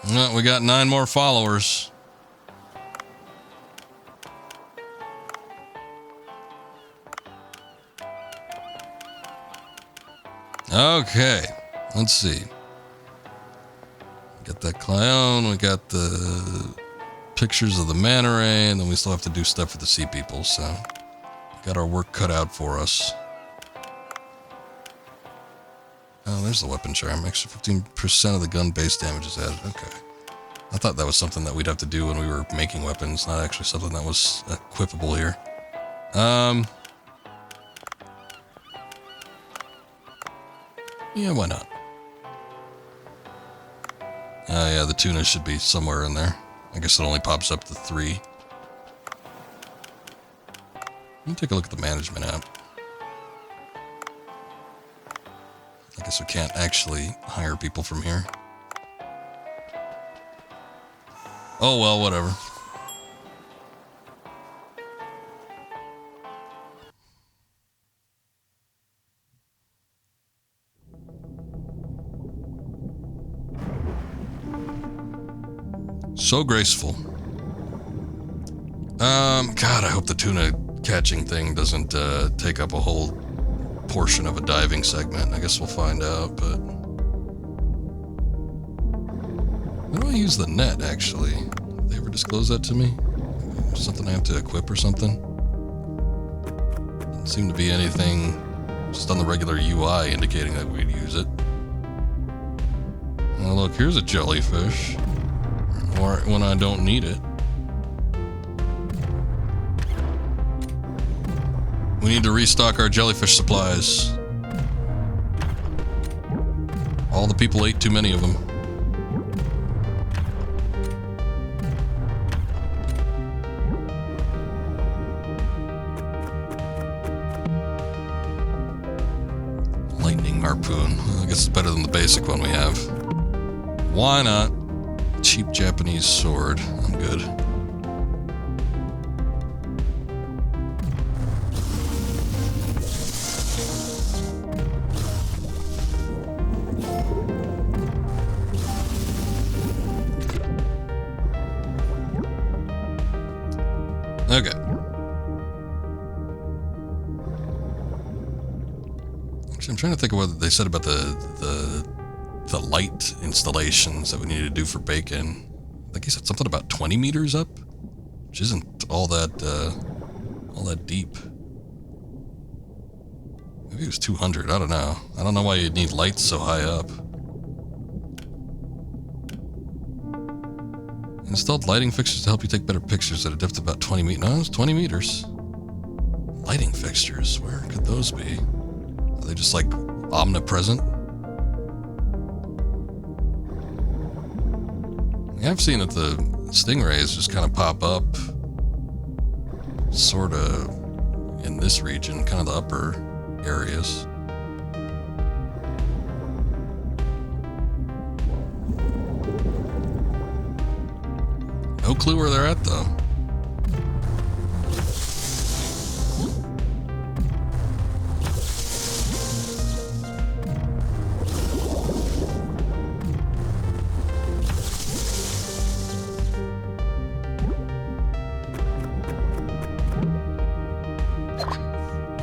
Well, we got 9 more followers. Okay, let's see. Got that clown, we got the pictures of the manta ray, and then we still have to do stuff for the sea people, so got our work cut out for us. Oh, there's the weapon charm. Extra 15% of the gun base damage is added. Okay. I thought that was something that we'd have to do when we were making weapons, not actually something that was equipable here. Yeah, why not? Yeah, the tuna should be somewhere in there. I guess it only pops up to 3. Let me take a look at the management app. I guess we can't actually hire people from here. Oh well, whatever. So graceful. God, I hope the tuna catching thing doesn't take up a whole portion of a diving segment. I guess we'll find out, but... How do I use the net, actually? Did they ever disclose that to me? Something I have to equip or something? Doesn't seem to be anything just on the regular UI indicating that we'd use it. Oh, look, here's a jellyfish. Or when I don't need it. We need to restock our jellyfish supplies. All the people ate too many of them. Lightning harpoon. I guess it's better than the basic one we have. Why not? Cheap Japanese sword. I'm good. Okay. Actually, I'm trying to think of what they said about the light installations that we need to do for bacon. I think he said something about 20 meters up, which isn't all that deep. Maybe it was 200. I don't know. I don't know why you'd need lights so high up. Installed lighting fixtures to help you take better pictures at a depth of about 20 meters. No, it's 20 meters. Lighting fixtures. Where could those be? Are they just like omnipresent? I've seen that the stingrays just kind of pop up sort of in this region, kind of the upper areas. No clue where they're at though.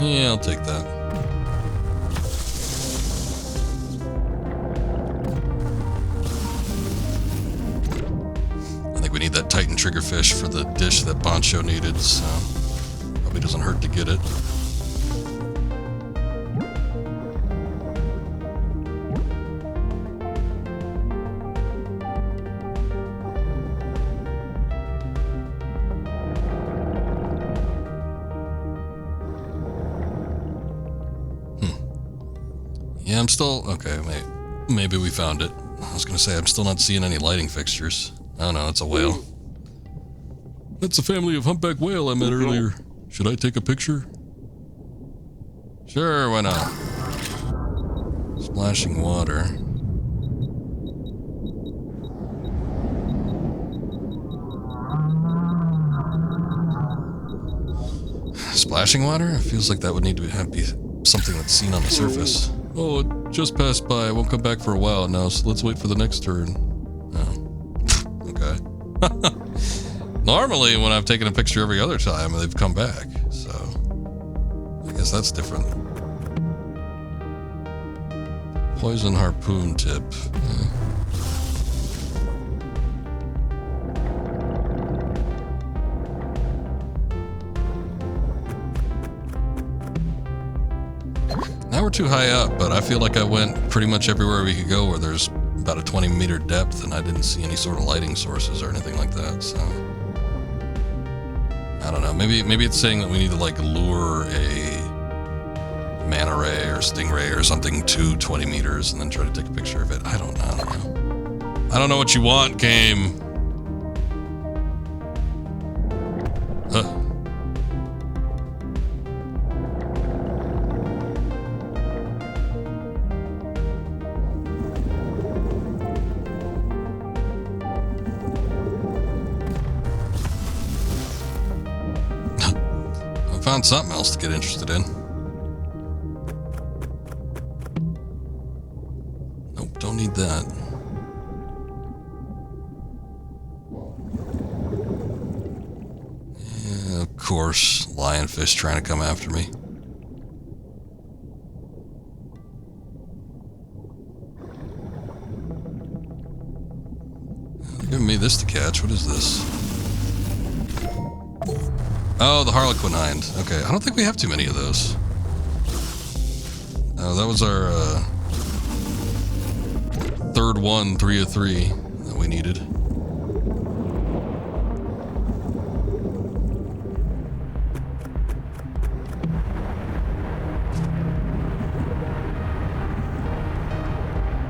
Yeah, I'll take that. I think we need that Titan triggerfish for the dish that Boncho needed, so probably doesn't hurt to get it. Yeah, I'm still... Okay, maybe we found it. I was gonna say, I'm still not seeing any lighting fixtures. Oh no, it's a whale. That's a family of humpback whale I met earlier. Should I take a picture? Sure, why not? Splashing water. Splashing water? It feels like that would need to be something that's seen on the surface. Oh, it just passed by. I won't come back for a while now, so let's wait for the next turn. Oh. Okay. Normally, when I've taken a picture every other time, they've come back, so... I guess that's different. Poison harpoon tip. we're too high up, but I feel like I went pretty much everywhere we could go where there's about a 20-meter depth, and I didn't see any sort of lighting sources or anything like that, so... I don't know, maybe it's saying that we need to, like, lure a manta ray or stingray or something to 20 meters and then try to take a picture of it. I don't know. I don't know what you want, game. Found something else to get interested in. Nope, don't need that. Yeah, of course, lionfish trying to come after me. They're giving me this to catch. What is this? Oh, the Harlequin Hind. Okay, I don't think we have too many of those. Oh, that was our third one, 3 of 3 that we needed.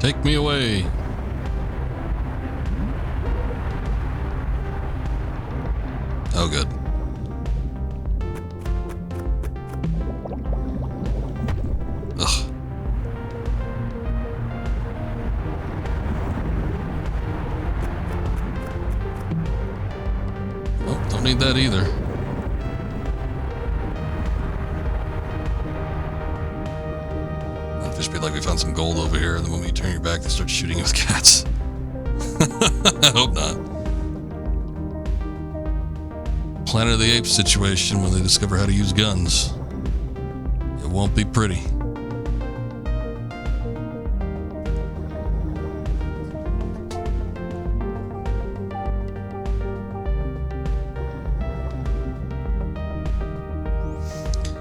Take me away. Oh, good. Ugh. Oh, don't need that either. It'd just be like we found some gold over here, and then when you turn your back, they start shooting you with cats. I hope not. Planet of the Apes situation when they discover how to use guns. It won't be pretty.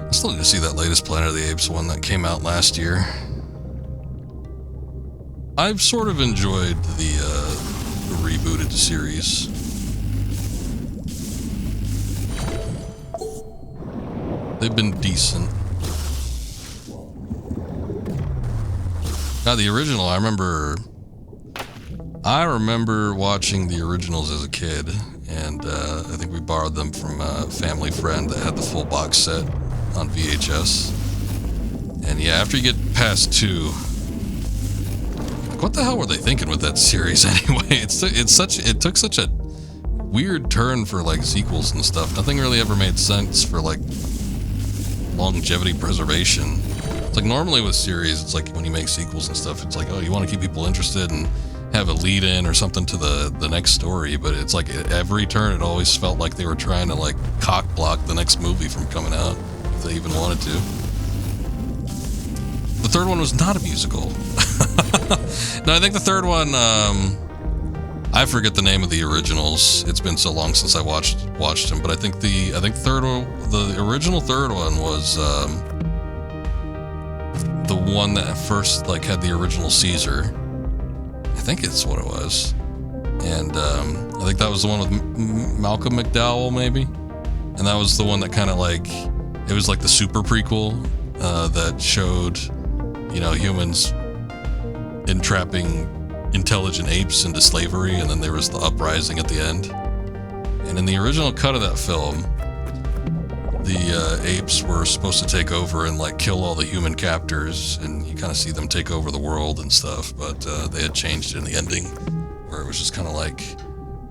I still need to see that latest Planet of the Apes one that came out last year. I've sort of enjoyed the rebooted series. They've been decent. God, the original, I remember watching the originals as a kid, and I think we borrowed them from a family friend that had the full box set on VHS. And yeah, after you get past 2, what the hell were they thinking with that series anyway? It took such a weird turn for like sequels and stuff. Nothing really ever made sense for like longevity preservation. It's like normally with series, it's like when you make sequels and stuff, it's like, oh, you want to keep people interested and have a lead in or something to the next story, but it's like at every turn it always felt like they were trying to like cock block the next movie from coming out, if they even wanted to. The third one was not a musical. No, I think the third one, I forget the name of the originals. It's been so long since I watched them, but I think the original third one was the one that first like had the original Caesar. I think it's what it was, and I think that was the one with Malcolm McDowell maybe, and that was the one that kind of like it was like the super prequel that showed, you know, humans entrapping intelligent apes into slavery, and then there was the uprising at the end. And in the original cut of that film, the apes were supposed to take over and like kill all the human captors, and you kind of see them take over the world and stuff, but they had changed it in the ending where it was just kind of like,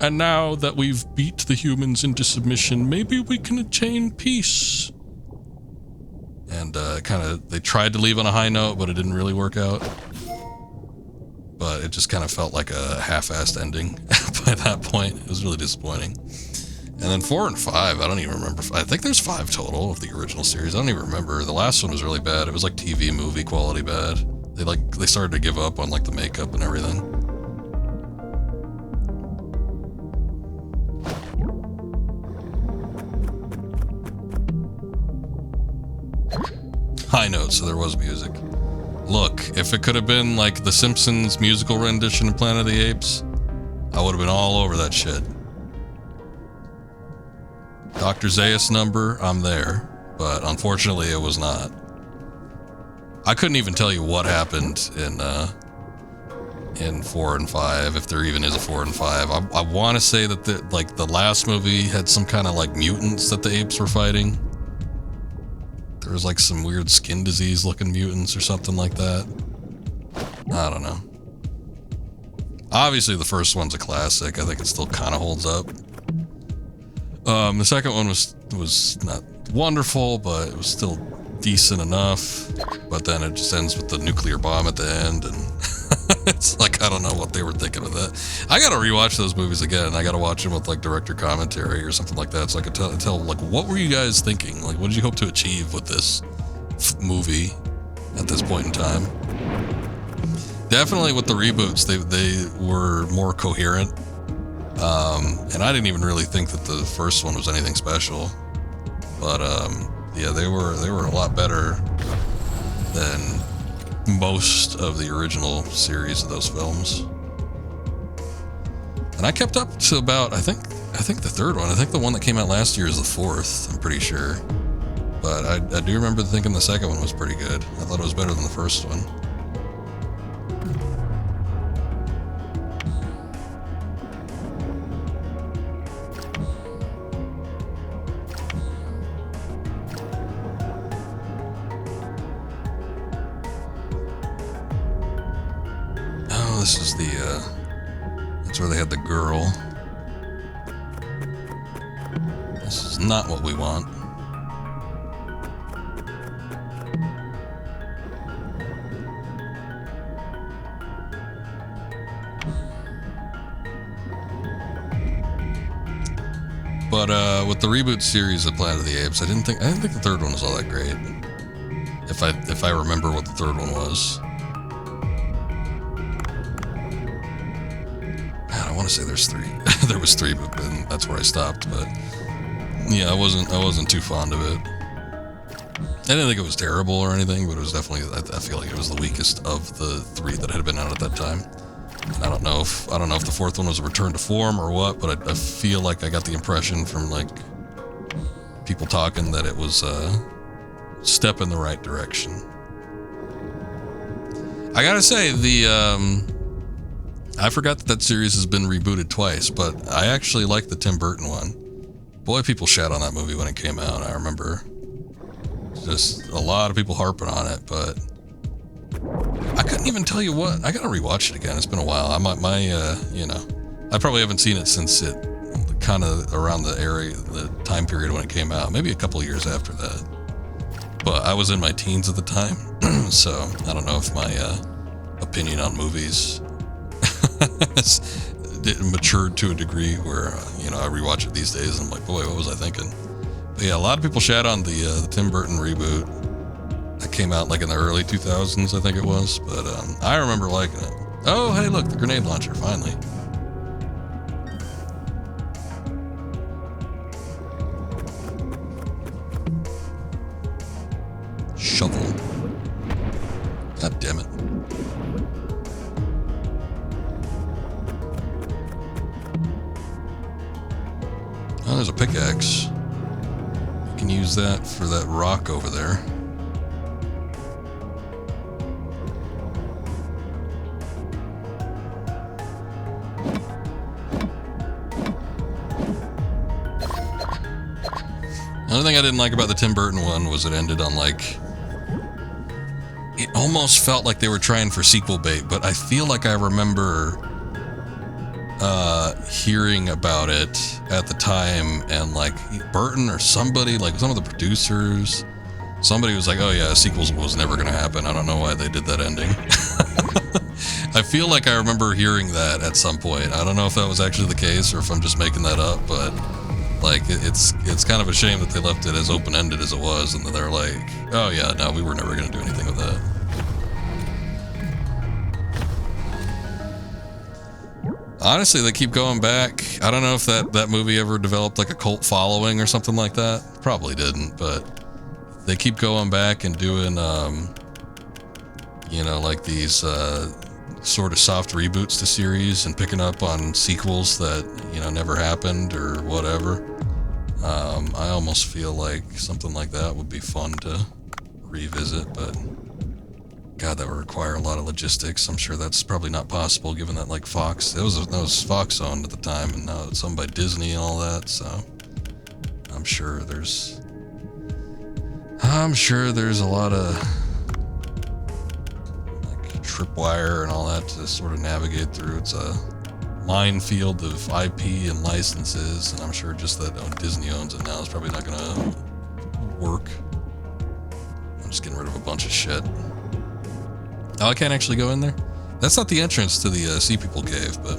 and now that we've beat the humans into submission, maybe we can attain peace. And they tried to leave on a high note, but it didn't really work out. But it just kind of felt like a half-assed ending by that point. It was really disappointing. And then 4 and 5, I don't even remember. I think there's 5 total of the original series. I don't even remember. The last one was really bad. It was like TV movie quality bad. They started to give up on like the makeup and everything. High note so there was music. Look, if it could have been like the Simpsons musical rendition of Planet of the Apes, I would have been all over that shit. Dr. Zaius number, I'm there, but unfortunately it was not. I couldn't even tell you what happened in 4 and 5, if there even is a 4 and 5. I want to say that the last movie had some kind of like mutants that the apes were fighting. There was like some weird skin disease looking mutants or something like that. I don't know. Obviously the first one's a classic. I think it still kind of holds up. The second one was not wonderful, but it was still decent enough. But then it just ends with the nuclear bomb at the end, and it's like, I don't know what they were thinking with that. I gotta rewatch those movies again. I gotta watch them with like director commentary or something like that, so I could tell like, what were you guys thinking? Like, what did you hope to achieve with this movie at this point in time? Definitely with the reboots, they were more coherent. And I didn't even really think that the first one was anything special, but yeah, they were a lot better than most of the original series of those films. And I kept up to about, I think the third one. I think the one that came out last year is the fourth, I'm pretty sure. But I do remember thinking the second one was pretty good. I thought it was better than the first one. This is that's where they had the girl. This is not what we want. But with the reboot series of Planet of the Apes, I didn't think the third one was all that great. If I remember what the third one was. I want to say there's 3. There was 3, but then that's where I stopped. But yeah, I wasn't too fond of it. I didn't think it was terrible or anything, but it was definitely, I feel like it was the weakest of the 3 that had been out at that time. And I don't know if the fourth one was a return to form or what, but I feel like I got the impression from like people talking that it was a step in the right direction. I gotta say, I forgot that series has been rebooted twice, but I actually like the Tim Burton one. Boy, people shat on that movie when it came out. I remember just a lot of people harping on it, but I couldn't even tell you what. I gotta rewatch it again. It's been a while. I probably haven't seen it since it kind of around the time period when it came out. Maybe a couple of years after that. But I was in my teens at the time, so I don't know if my opinion on movies matured to a degree where I rewatch it these days and I'm like, boy, what was I thinking? But yeah, a lot of people shat on the Tim Burton reboot that came out like in the early 2000s, I think it was, but I remember liking it. Oh, hey, look, the grenade launcher, finally. Shovel. God damn it. Oh, there's a pickaxe. You can use that for that rock over there. Another thing I didn't like about the Tim Burton one was it ended on like... It almost felt like they were trying for sequel bait, but I feel like I remember hearing about it at the time, and like Burton or somebody, like some of the producers, somebody was like, oh yeah, sequels was never going to happen. I don't know why they did that ending. I feel like I remember hearing that at some point. I don't know if that was actually the case or if I'm just making that up, but like it's kind of a shame that they left it as open-ended as it was, and then they're like, oh yeah, no, we were never going to do anything with that. Honestly, they keep going back. I don't know if that movie ever developed like a cult following or something like that. Probably didn't, but they keep going back and doing, you know, like these sort of soft reboots to series and picking up on sequels that, you know, never happened or whatever. I almost feel like something like that would be fun to revisit, but God, that would require a lot of logistics. I'm sure that's probably not possible given that, like, Fox, that was Fox owned at the time, and now it's owned by Disney and all that, so I'm sure there's a lot of like tripwire and all that to sort of navigate through. It's a minefield of IP and licenses, and I'm sure just that Disney owns it now is probably not gonna work. I'm just getting rid of a bunch of shit. Oh, I can't actually go in there? That's not the entrance to the Sea People Cave, but...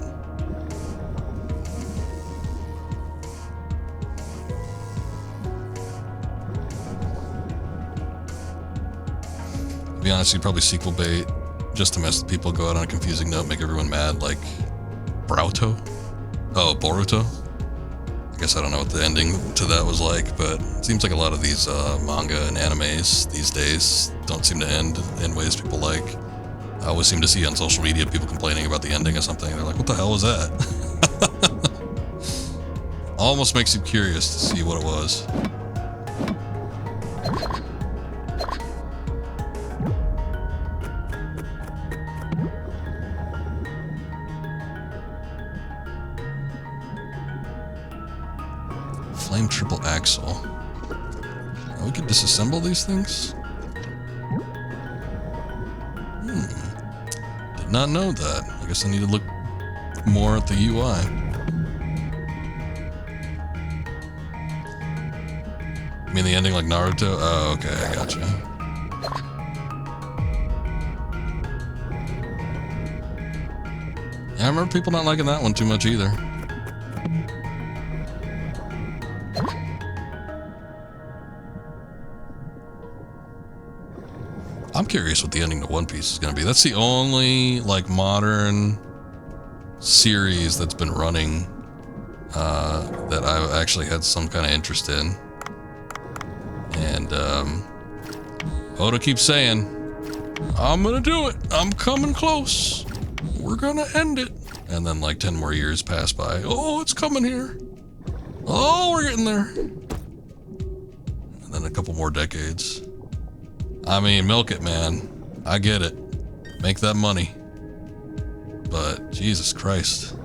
to be honest, you'd probably sequel bait just to mess with people, go out on a confusing note, make everyone mad, like Boruto? Oh, Boruto? I guess I don't know what the ending to that was like, but it seems like a lot of these manga and animes these days don't seem to end in ways people like. I always seem to see on social media people complaining about the ending of something. They're like, what the hell was that? Almost makes you curious to see what it was. Flame triple axle. Oh, we could disassemble these things? Did not know that. I guess I need to look more at the UI. You mean the ending like Naruto? Oh, okay, I gotcha. Yeah, I remember people not liking that one too much either. I'm curious what the ending to One Piece is going to be. That's the only, like, modern series that's been running that I've actually had some kind of interest in. And Oda keeps saying, I'm going to do it. I'm coming close. We're going to end it. And then, like, 10 more years pass by. Oh, it's coming here. Oh, we're getting there. And then a couple more decades. I mean, milk it, man. I get it. Make that money. But Jesus Christ.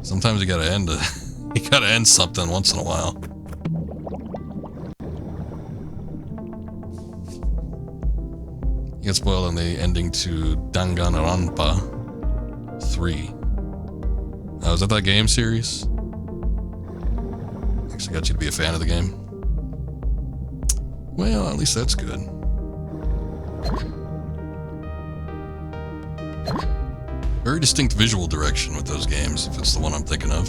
Sometimes you gotta end it. You gotta end something once in a while. You get spoiled on the ending to Danganronpa 3. Oh, is that game series? Actually got you to be a fan of the game. Well, at least that's good. Very distinct visual direction with those games, if it's the one I'm thinking of.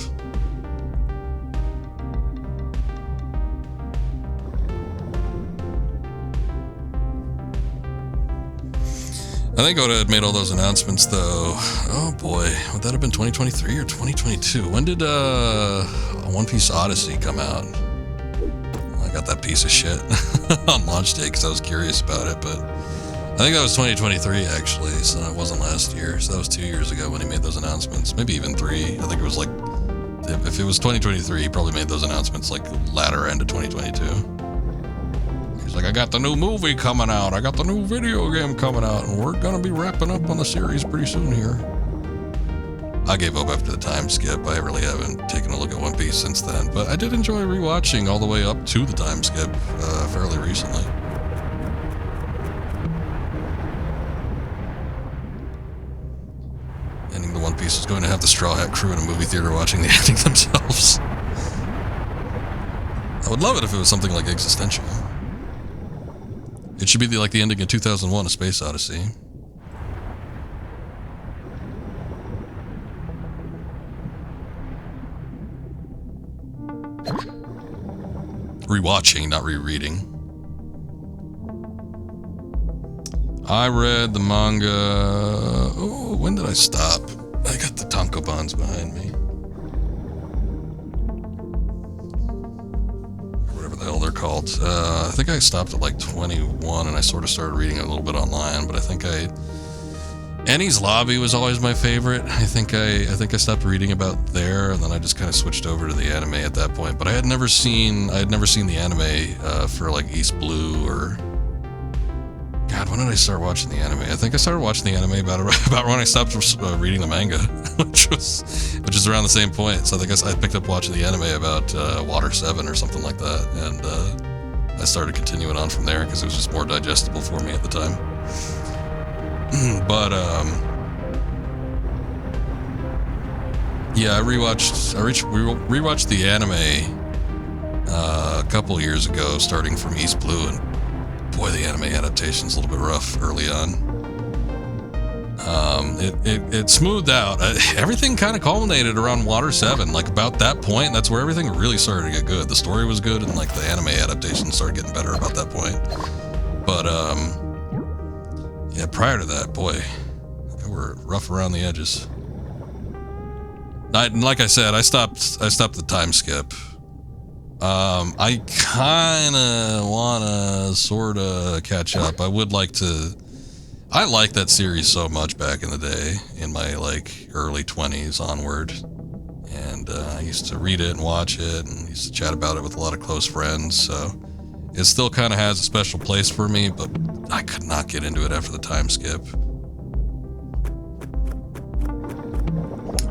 I think Oda had made all those announcements, though. Oh boy, would that have been 2023 or 2022? When did One Piece Odyssey come out? I got that piece of shit on launch day because I was curious about it, but I think that was 2023 actually, so it wasn't last year. So that was 2 years ago when he made those announcements. Maybe even 3. I think it was like, if it was 2023, he probably made those announcements like latter end of 2022. He's like, I got the new movie coming out. I got the new video game coming out, and we're gonna be wrapping up on the series pretty soon here. I gave up after the time skip. I really haven't taken a look at One Piece since then, but I did enjoy rewatching all the way up to the time skip fairly recently. Ending the One Piece is going to have the Straw Hat crew in a movie theater watching the ending themselves. I would love it if it was something like existential. It should be like the ending of 2001: A Space Odyssey. Rewatching, not rereading. I read the manga... Oh, when did I stop? I got the tankobons behind me. Whatever the hell they're difficult. I think I stopped at like 21, and I sort of started reading a little bit online. But I think Enies Lobby was always my favorite. I think I stopped reading about there, and then I just kind of switched over to the anime at that point. But I had never seen the anime for like East Blue or. God, when did I start watching the anime? I think I started watching the anime about when I stopped reading the manga, which is around the same point. So I think I picked up watching the anime about Water 7 or something like that, and I started continuing on from there because it was just more digestible for me at the time. But yeah, I rewatched the anime a couple years ago, starting from East Blue, and boy, the anime adaptation's a little bit rough early on. It smoothed out. Everything kind of culminated around Water 7. Like, about that point, that's where everything really started to get good. The story was good, and like the anime adaptation started getting better about that point. But yeah, prior to that, boy, they were rough around the edges. Like I said, I stopped the time skip. I kind of want to sort of catch up. I would like to. I liked that series so much back in the day, in my like early 20s onward, and I used to read it and watch it, and used to chat about it with a lot of close friends. So it still kind of has a special place for me, but I could not get into it after the time skip.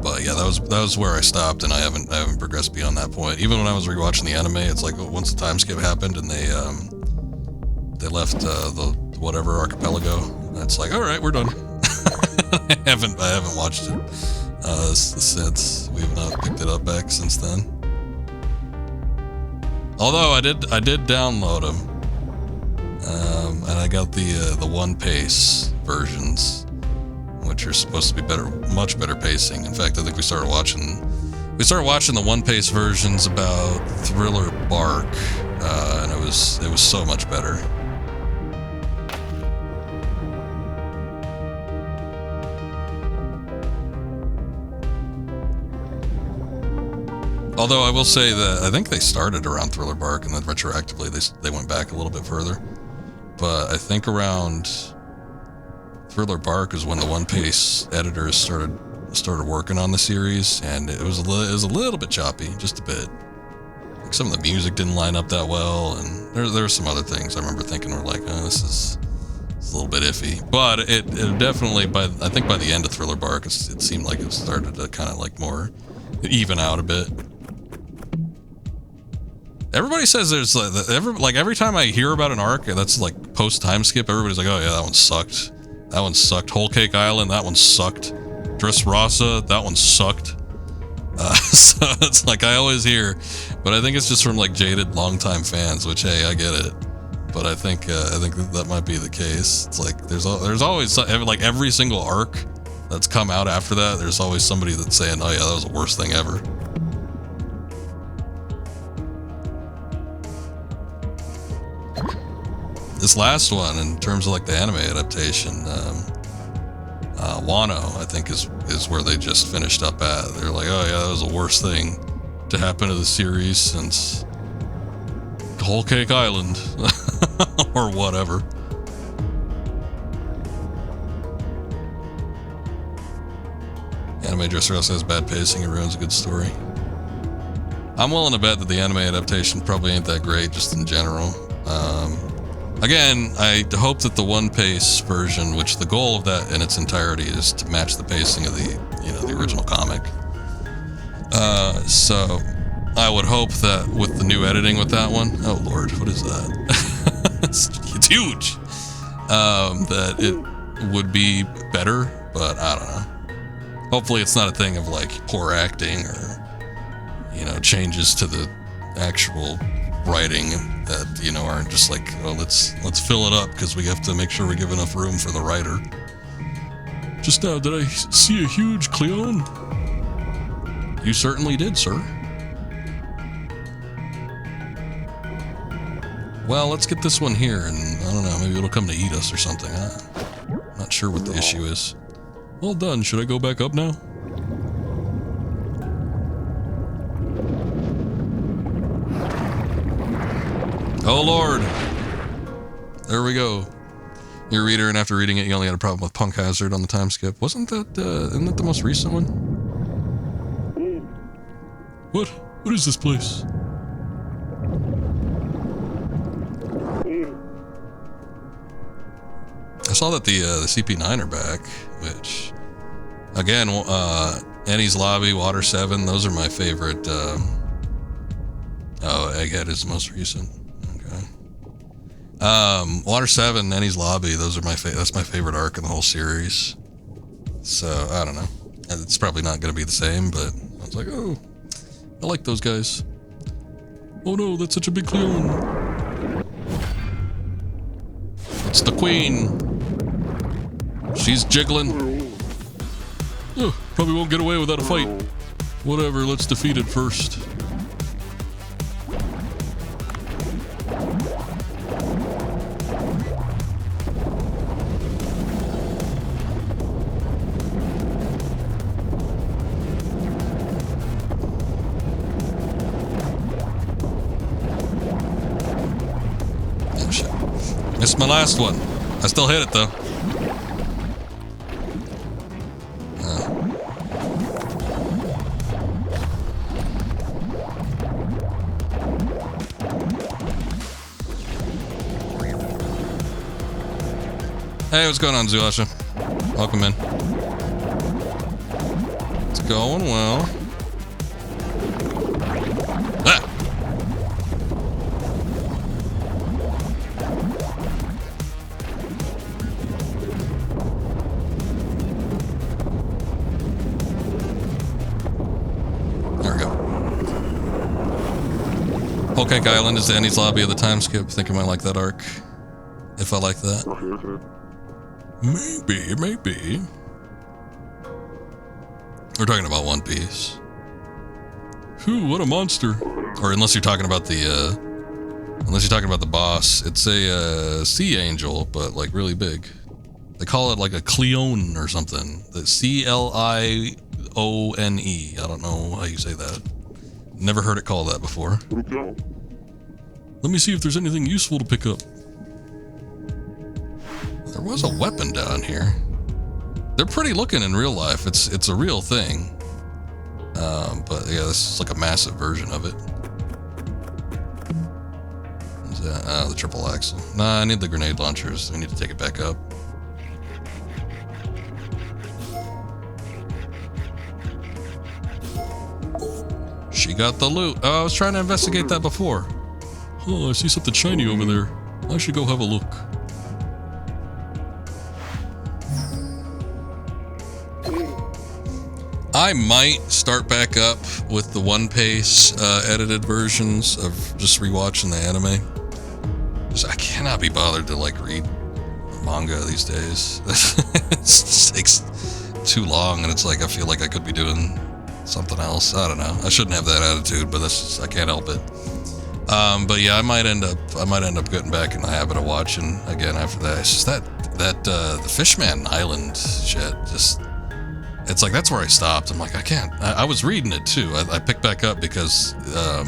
But yeah, that was where I stopped, and I haven't progressed beyond that point. Even when I was rewatching the anime, it's like once the time skip happened and they left the whatever archipelago, it's like, all right, we're done. I haven't watched it since. We've not picked it up back since then. Although I did download them, and I got the One Pace versions, which are supposed to be better, much better pacing. In fact, I think we started watching the One Pace versions about Thriller Bark, and it was so much better. Although I will say that I think they started around Thriller Bark, and then retroactively they went back a little bit further. But I think around Thriller Bark is when the One Piece editors started working on the series, and it was a little bit choppy, just a bit. Like some of the music didn't line up that well, and there were some other things I remember thinking were like, oh, this is a little bit iffy. But it definitely, I think by the end of Thriller Bark, it seemed like it started to kind of like more even out a bit. Everybody says there's every time I hear about an arc that's like post time skip, everybody's like, oh yeah, that one sucked. That one sucked. Whole Cake Island, that one sucked. Dressrosa, that one sucked. So it's like I always hear, but I think it's just from like jaded longtime fans, which, hey, I get it. But I think that might be the case. It's like there's always like every single arc that's come out after that, there's always somebody that's saying, oh yeah, that was the worst thing ever. This last one, in terms of like the anime adaptation, Wano, I think is where they just finished up at. They're like, oh yeah, that was the worst thing to happen to the series since Whole Cake Island, or whatever. Anime Dressrosa has bad pacing and ruins a good story. I'm willing to bet that the anime adaptation probably ain't that great, just in general. Again, I hope that the One Pace version, which the goal of that in its entirety is to match the pacing of the original comic. So I would hope that with the new editing with that one, oh lord, what is that? it's huge. That it would be better, but I don't know. Hopefully it's not a thing of like poor acting or, changes to the actual writing that, aren't just like, oh, let's fill it up because we have to make sure we give enough room for the writer. Just now, did I see a huge Cleon? You certainly did, sir. Well, let's get this one here, and I don't know, maybe it'll come to eat us or something. I'm not sure what the issue is. Well done. Should I go back up now? Oh Lord. There we go. Your reader, and after reading it, you only had a problem with Punk Hazard on the time skip. Wasn't that, isn't that the most recent one? What? What is this place? I saw that the CP9 are back, which, again, Annie's Lobby, Water 7, those are my favorite. Oh, Egghead is the most recent. Okay. Water 7, Annie's Lobby, those are that's my favorite arc in the whole series. So, I don't know. It's probably not going to be the same, but I was like, oh, I like those guys. Oh no, that's such a big clone. It's the queen. She's jiggling. Oh, probably won't get away without a fight. Whatever, let's defeat it first. Oh shit. Missed my last one. I still hit it though. Hey, what's going on, Zuasha? Welcome in. It's going well. Ah! There we go. Polecake Island is Annie's Lobby of the time skip. Think I might like that arc. If I like that. Maybe. We're talking about One Piece. Whew, what a monster. Or unless you're talking about the, boss. It's a, sea angel, but, like, really big. They call it, like, a Cleone or something. The C-L-I-O-N-E. I don't know how you say that. Never heard it called that before. Let me see if there's anything useful to pick up. There was a weapon down here. They're pretty looking in real life. It's a real thing. But yeah, this is like a massive version of it. What's that? Oh, the triple axle. Nah, I need the grenade launchers. We need to take it back up. She got the loot. Oh, I was trying to investigate that before. Oh, I see something shiny over there. I should go have a look. I might start back up with the One Piece edited versions of just rewatching the anime. I cannot be bothered to like read manga these days. It just takes too long, and it's like I feel like I could be doing something else. I don't know. I shouldn't have that attitude, but that's just, I can't help it. But yeah, I might end up getting back in the habit of watching again after that. It's just that the Fishman Island shit just. It's like, that's where I stopped. I'm like, I can't. I was reading it too. I picked back up because the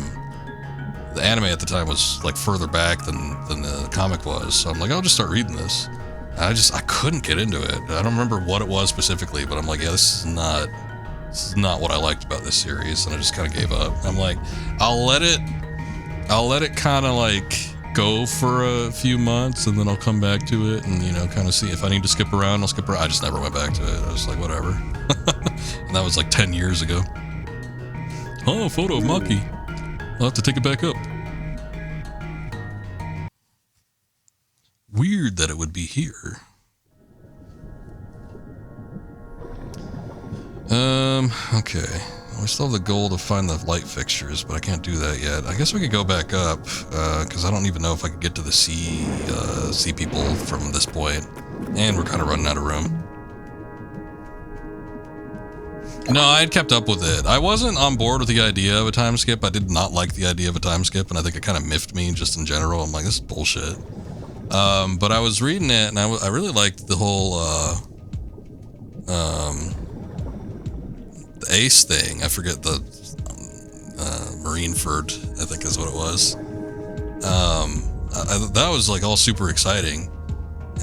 anime at the time was like further back than the comic was. So I'm like, I'll just start reading this. And I couldn't get into it. I don't remember what it was specifically, but I'm like, yeah, this is not what I liked about this series. And I just kind of gave up. I'm like, I'll let it kind of like go for a few months, and then I'll come back to it and, you know, kind of see if I need to skip around, I'll skip around. I just never went back to it. I was like, whatever. And that was like 10 years ago. Oh, a photo of Maki. I'll have to take it back up. Weird that it would be here. Okay. We still have the goal to find the light fixtures, but I can't do that yet. I guess we could go back up, because I don't even know if I could get to the sea people from this point. And we're kind of running out of room. No, I had kept up with it. I wasn't on board with the idea of a time skip. I did not like the idea of a time skip, and I think it kind of miffed me just in general. I'm like, this is bullshit. But I was reading it, and I really liked the whole, the Ace thing. I forget the, Marineford, I think is what it was. That was like all super exciting.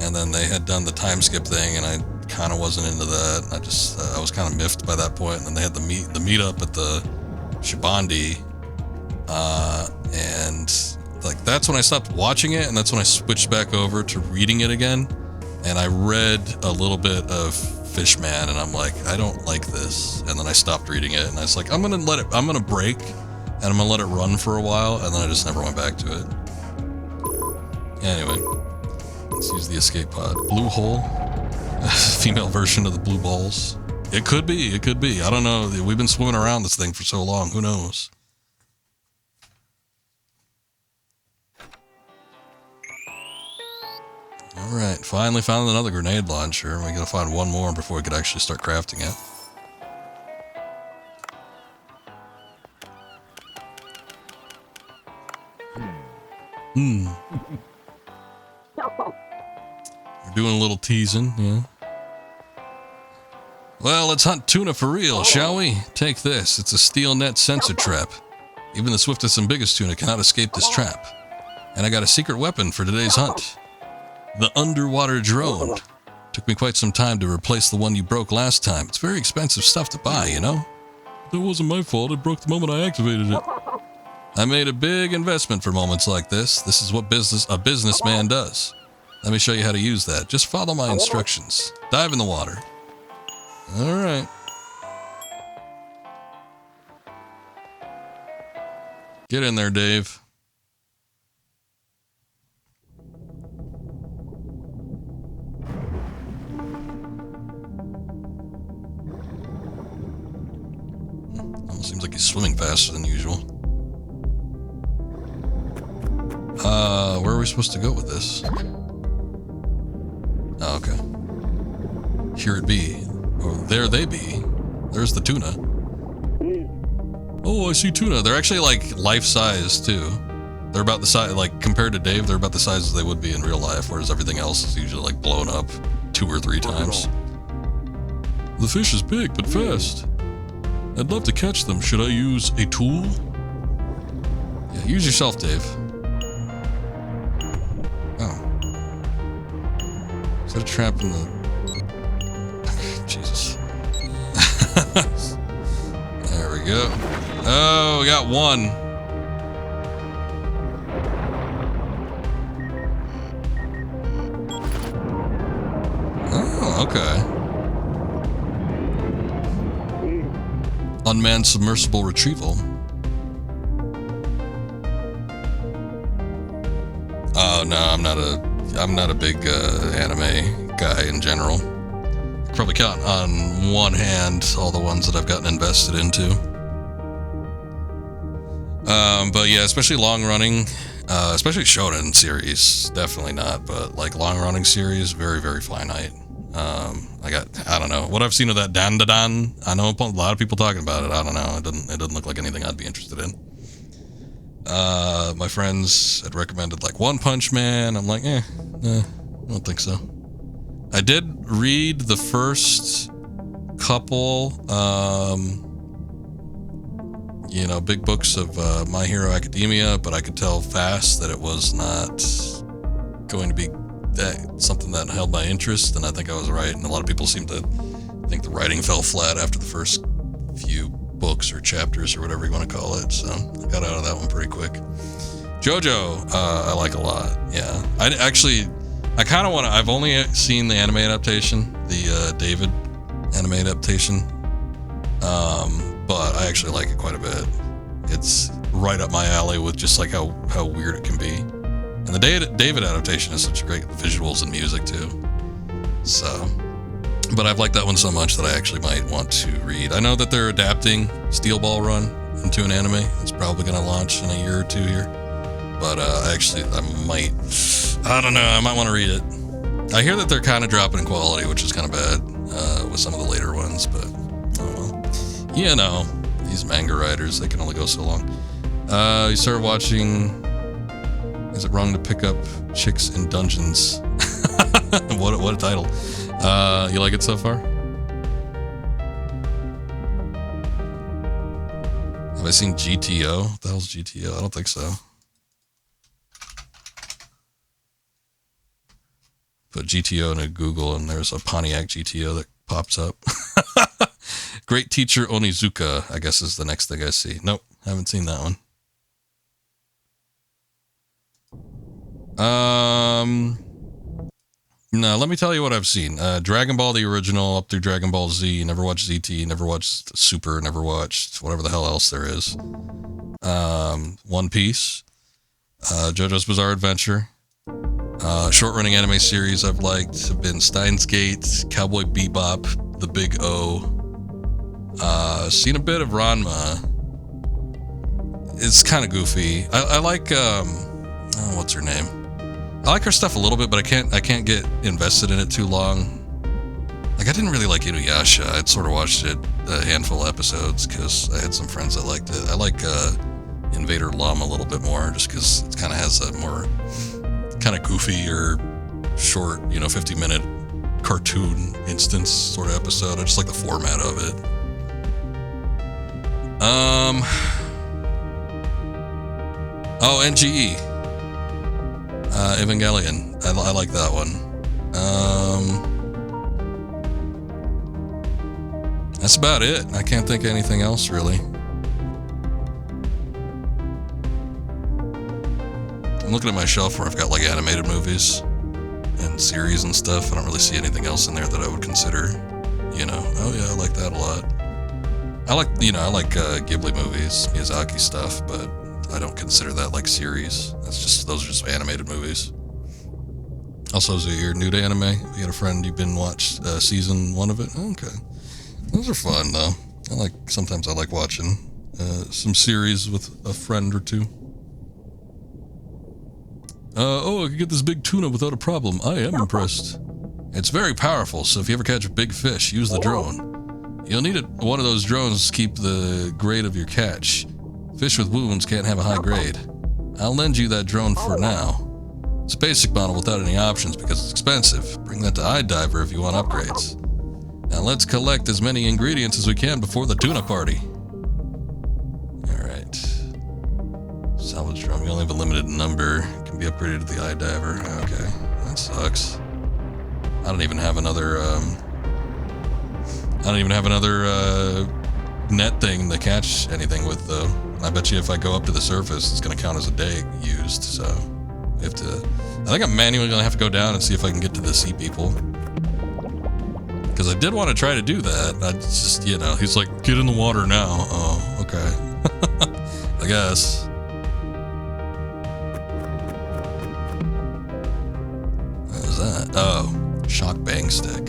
And then they had done the time skip thing, and I kind of wasn't into that. I was kind of miffed by that point. And then they had the meetup at the Shabandi, and like that's when I stopped watching it, and that's when I switched back over to reading it again. And I read a little bit of Fishman, and I'm like, I don't like this. And then I stopped reading it, and I was like, I'm gonna break, and I'm gonna let it run for a while, and then I just never went back to it. Anyway, let's use the escape pod. Blue hole, female version of the blue balls. It could be. I don't know. We've been swimming around this thing for so long. Who knows? All right, finally found another grenade launcher. We gotta find one more before we could actually start crafting it. We're doing a little teasing, yeah. Well, let's hunt tuna for real, shall we? Take this. It's a steel net sensor trap. Even the swiftest and biggest tuna cannot escape this trap. And I got a secret weapon for today's hunt. The underwater drone. Took me quite some time to replace the one you broke last time. It's very expensive stuff to buy, you know? That wasn't my fault. It broke the moment I activated it. I made a big investment for moments like this. This is what a businessman does. Let me show you how to use that. Just follow my instructions. Dive in the water. All right. Get in there, Dave. Seems like he's swimming faster than usual. Where are we supposed to go with this? Oh, okay. Here it be. Oh, there they be. There's the tuna. Oh, I see tuna. They're actually like life-size too. They're about the size, like compared to Dave, they're about the size as they would be in real life, whereas everything else is usually like blown up 2 or 3 times. The fish is big but fast. I'd love to catch them. Should I use a tool? Yeah, use yourself, Dave. Oh. Is that a trap in the... Jesus. There we go. Oh, we got one. Oh, okay. Unmanned submersible retrieval. Oh no, I'm not a big anime guy in general. Probably count on one hand all the ones that I've gotten invested into. But yeah, especially long running, especially shonen series, definitely not. But like long running series, very very finite. I don't know what I've seen of that Dan. I know a lot of people talking about it. I don't know. It doesn't look like anything I'd be interested in. My friends had recommended like One Punch Man. I'm like, I don't think so. I did read the first couple, big books of My Hero Academia, but I could tell fast that it was not going to be something that held my interest, and I think I was right. And a lot of people seem to think the writing fell flat after the first few books or chapters or whatever you want to call it. So I got out of that one pretty quick. JoJo, I like a lot. Yeah, I kind of want to. I've only seen the anime adaptation, the David anime adaptation, but I actually like it quite a bit. It's right up my alley with just like how weird it can be. And the David adaptation is such great visuals and music too. So, but I've liked that one so much that I actually might want to read. I know that they're adapting Steel Ball Run into an anime. It's probably going to launch in a year or 2 here. But I might want to read it. I hear that they're kind of dropping in quality, which is kind of bad with some of the later ones. But these manga writers, they can only go so long. You started watching. Is it wrong to pick up chicks in dungeons? What a title. You like it so far? Have I seen GTO? What the hell's GTO? I don't think so. Put GTO into Google and there's a Pontiac GTO that pops up. Great Teacher Onizuka, I guess, is the next thing I see. Nope, haven't seen that one. No, let me tell you what I've seen. Dragon Ball, the original, up through Dragon Ball Z. Never watched ZT, never watched Super, never watched whatever the hell else there is. One Piece, JoJo's Bizarre Adventure. Short-running anime series I've liked have been Steins Gate, Cowboy Bebop, The Big O. Seen a bit of Ranma. It's kind of goofy. I like, what's her name? I like her stuff a little bit, but I can't get invested in it too long. Like, I didn't really like Inuyasha. I'd sort of watched it a handful of episodes because I had some friends that liked it. I like Invader Lum a little bit more just because it kind of has a more kind of goofy or short, 50-minute cartoon instance sort of episode. I just like the format of it. NGE. Evangelion. I like that one. That's about it. I can't think of anything else, really. I'm looking at my shelf where I've got, like, animated movies and series and stuff. I don't really see anything else in there that I would consider, oh yeah, I like that a lot. I like Ghibli movies, Miyazaki stuff, but I don't consider that like series. Those are just animated movies. Also, is it your new to anime? You got a friend you've been watched season 1 of it? Okay, those are fun though. Sometimes I like watching some series with a friend or two. I can get this big tuna without a problem. I am impressed. It's very powerful, so if you ever catch a big fish, use the drone. You'll need one of those drones to keep the grade of your catch. Fish with wounds can't have a high grade. I'll lend you that drone for now. It's a basic model without any options because it's expensive. Bring that to iDiver if you want upgrades. Now let's collect as many ingredients as we can before the tuna party. Alright. Salvage drone. You only have a limited number. It can be upgraded to the iDiver. Okay. That sucks. I don't even have another net thing to catch anything with, though. I bet you if I go up to the surface, it's going to count as a day used, so I think I'm manually going to have to go down and see if I can get to the sea people. Because I did want to try to do that. I just, he's like, get in the water now. Oh, okay. I guess. What is that? Oh, shock bang stick.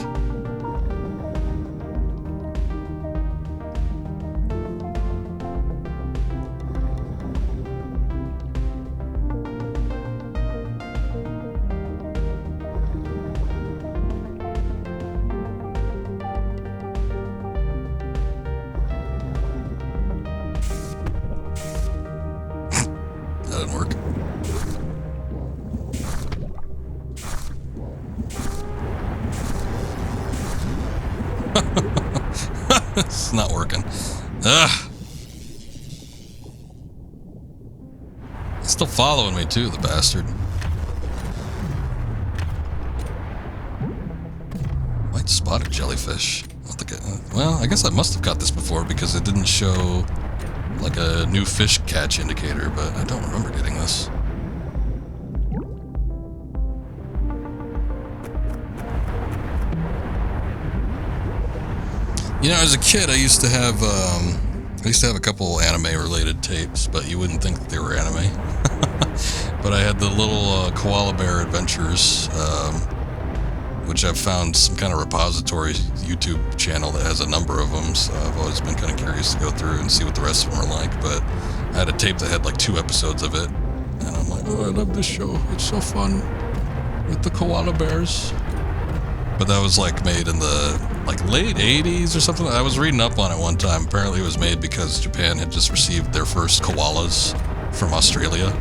It's not working. Ugh. He's still following me too, the bastard. White spotted jellyfish. Well, I guess I must have got this before because it didn't show like a new fish catch indicator, but I don't remember getting this. As a kid, I used to have a couple anime-related tapes, but you wouldn't think that they were anime. But I had the little koala bear adventures, which I've found some kind of repository YouTube channel that has a number of them. So I've always been kind of curious to go through and see what the rest of them are like. But I had a tape that had like 2 episodes of it, and I'm like, oh, I love this show. It's so fun with the koala bears. But that was like made in the late 80s or something. I was reading up on it one time. Apparently it was made because Japan had just received their first koalas from Australia,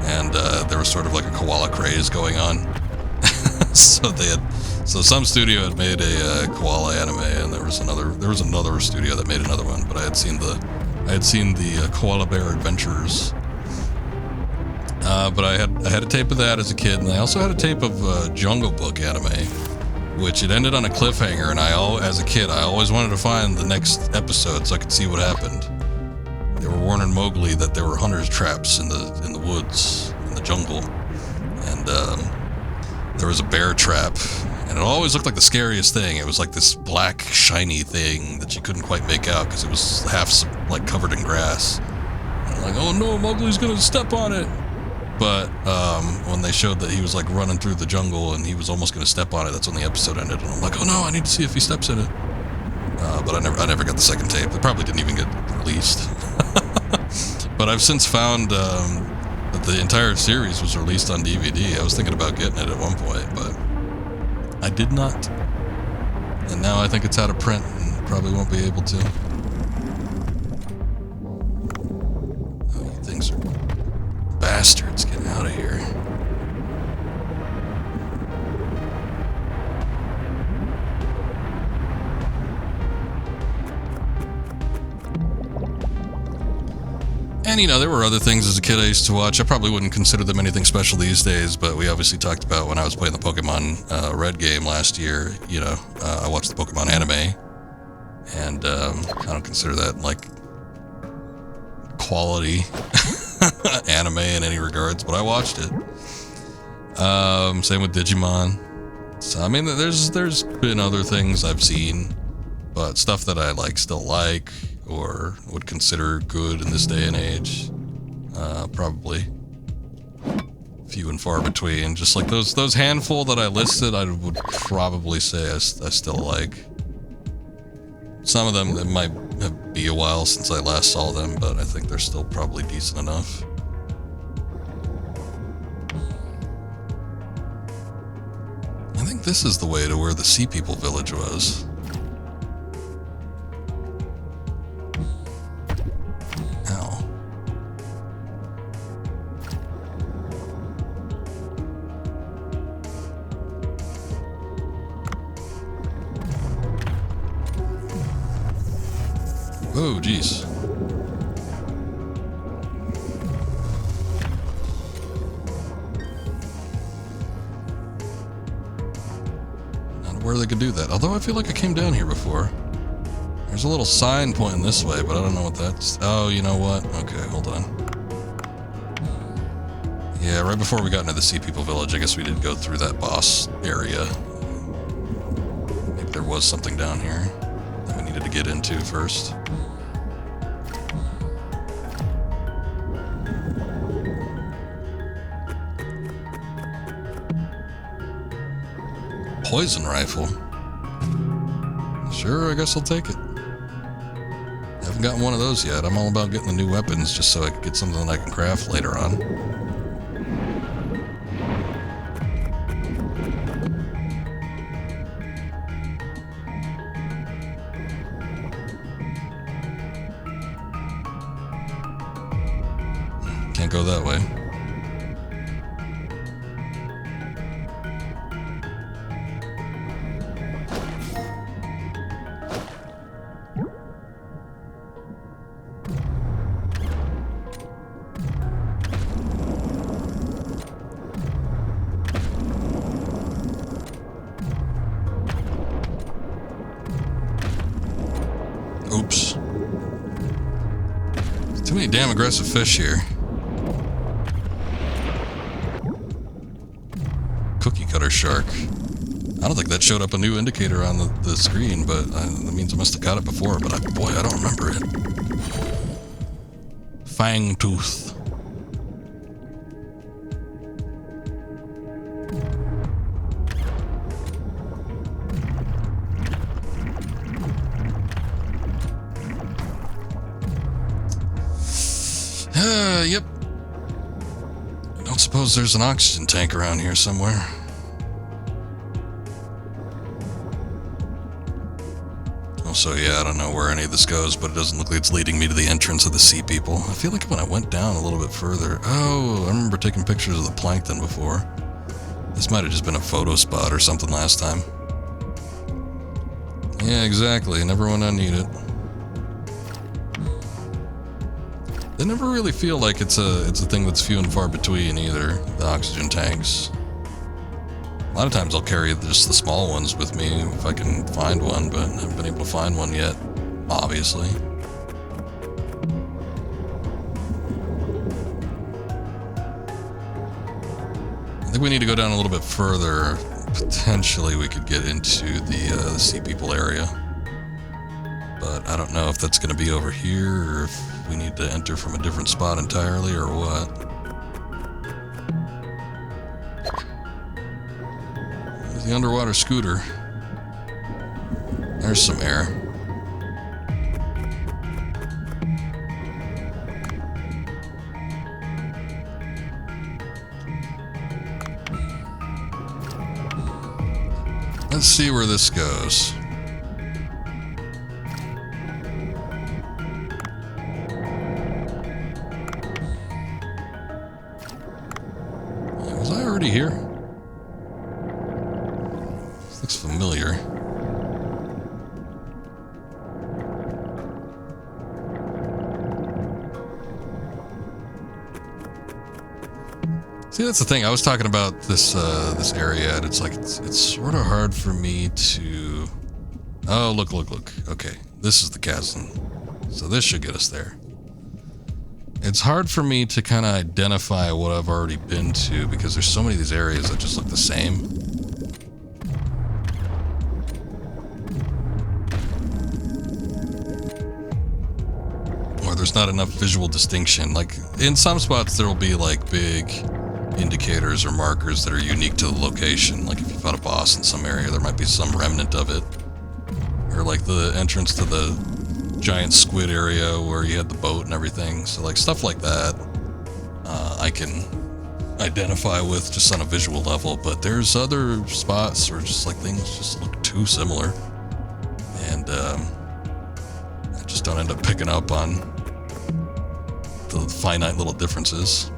and there was sort of like a koala craze going on. So some studio had made a koala anime, and there was another studio that made another one. But I had seen the koala bear adventures, But I had a tape of that as a kid, and I also had a tape of Jungle Book anime, which it ended on a cliffhanger. And as a kid, I always wanted to find the next episode so I could see what happened. They were warning Mowgli that there were hunters' traps in the woods, in the jungle, and there was a bear trap, and it always looked like the scariest thing. It was like this black, shiny thing that you couldn't quite make out because it was half like covered in grass. And I'm like, oh no, Mowgli's gonna step on it. But when they showed that he was like running through the jungle and he was almost gonna step on it, that's when the episode ended. And I'm like, oh no, I need to see if he steps in it. But I never got the second tape. It probably didn't even get released. But I've since found that the entire series was released on DVD. I was thinking about getting it at one point, but I did not. And now I think it's out of print and probably won't be able to. Oh, you things are bastards. Getting out of here. And, you know, there were other things as a kid I used to watch. I probably wouldn't consider them anything special these days, but we obviously talked about when I was playing the Pokemon Red game last year. You know, I watched the Pokemon anime, and I don't consider that, like, quality anime in any regards, but I watched it. Same with Digimon. So, I mean, there's been other things I've seen, but stuff that I still like or would consider good in this day and age, probably few and far between. Just like those handful that I listed, I would probably say I still like. Some of them, it might be a while since I last saw them, but I think they're still probably decent enough. I think this is the way to where the Sea People village was. Oh, jeez. Not aware they could do that. Although I feel like I came down here before. There's a little sign pointing this way, but I don't know what that's... Oh, you know what? Okay, hold on. Yeah, right before we got into the Sea People village, I guess we did go through that boss area. Maybe there was something down here that we needed to get into first. Poison rifle. Sure, I guess I'll take it. Haven't gotten one of those yet. I'm all about getting the new weapons just so I can get something that I can craft later on. Can't go that way. Oops. There's too many damn aggressive fish here. Cookie cutter shark. I don't think that showed up a new indicator on the screen, but that means I must have got it before, but boy, I don't remember it. Fang tooth. Yep. Don't suppose there's an oxygen tank around here somewhere. Also, yeah, I don't know where any of this goes, but it doesn't look like it's leading me to the entrance of the Sea People. I feel like when I went down a little bit further... Oh, I remember taking pictures of the plankton before. This might have just been a photo spot or something last time. Yeah, exactly. Never when I need it. They never really feel like it's a thing that's few and far between either, the oxygen tanks. A lot of times I'll carry just the small ones with me if I can find one, but I haven't been able to find one yet, obviously. I think we need to go down a little bit further. Potentially we could get into the Sea People area. But I don't know if that's going to be over here or if we need to enter from a different spot entirely or what. There's the underwater scooter. There's some air. Let's see where this goes. Was I already here? This looks familiar. See, that's the thing. I was talking about this this area, and it's like it's sort of hard for me to. Oh, look! Okay, this is the chasm, so this should get us there. It's hard for me to kind of identify what I've already been to because there's so many of these areas that just look the same. Or there's not enough visual distinction. Like in some spots there will be like big indicators or markers that are unique to the location. Like if you fought a boss in some area, there might be some remnant of it. Or like the entrance to the giant squid area where you had the boat and everything. So like stuff like that, I can identify with just on a visual level. But there's other spots where just like things just look too similar, and I just don't end up picking up on the finite little differences.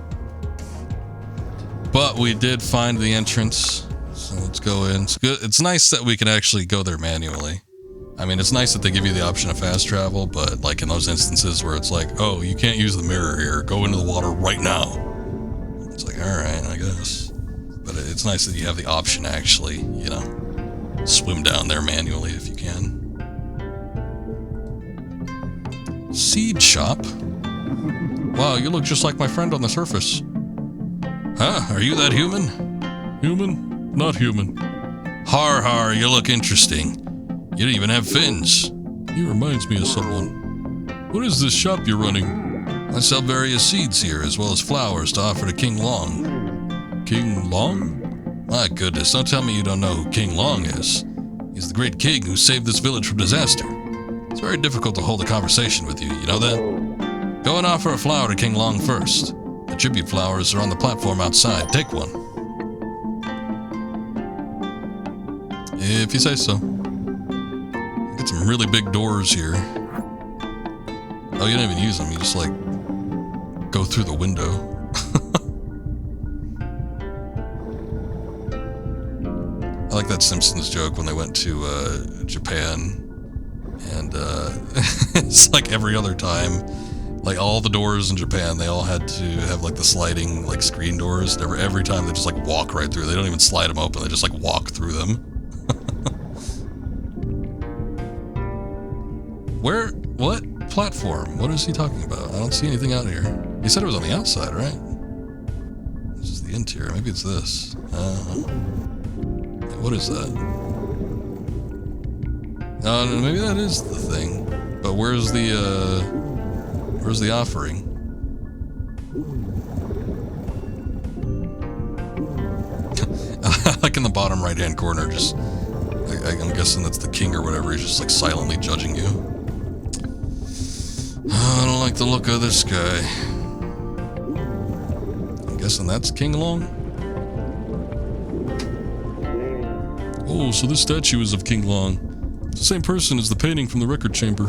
But we did find the entrance, so let's go in. It's good. It's nice that we can actually go there manually. I mean, it's nice that they give you the option of fast travel, but like in those instances where it's like, oh, you can't use the mirror here, go into the water right now. It's like, all right, I guess. But it's nice that you have the option to actually, you know, swim down there manually if you can. Seed shop? Wow, you look just like my friend on the surface. Huh? Are you that human? Human? Not human. Har har, you look interesting. You don't even have fins. He reminds me of someone. What is this shop you're running? I sell various seeds here, as well as flowers to offer to King Long. King Long? My goodness, don't tell me you don't know who King Long is. He's the great king who saved this village from disaster. It's very difficult to hold a conversation with you, you know that? Go and offer a flower to King Long first. The tribute flowers are on the platform outside. Take one. If you say so. Got some really big doors here. Oh, you don't even use them. You just, like, go through the window. I like that Simpsons joke when they went to Japan. And it's like every other time. Like, all the doors in Japan, they all had to have, like, the sliding, like, screen doors. Every time they just, like, walk right through. They don't even slide them open. They just, like, walk through them. Where? What platform? What is he talking about? I don't see anything out here. He said it was on the outside, right? This is the interior. Maybe it's this. What is that? Oh, no, maybe that is the thing. But where's the offering? Like in the bottom right-hand corner, just I'm guessing that's the king or whatever. He's just like silently judging you. Oh, I don't like the look of this guy. I'm guessing that's King Long. Oh, so this statue is of King Long. It's the same person as the painting from the record chamber.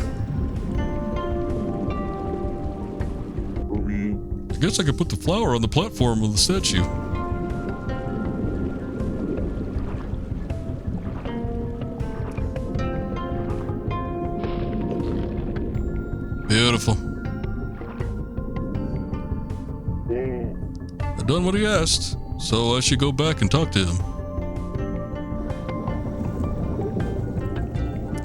I guess I could put the flower on the platform of the statue. Beautiful. I've done what he asked, so I should go back and talk to him.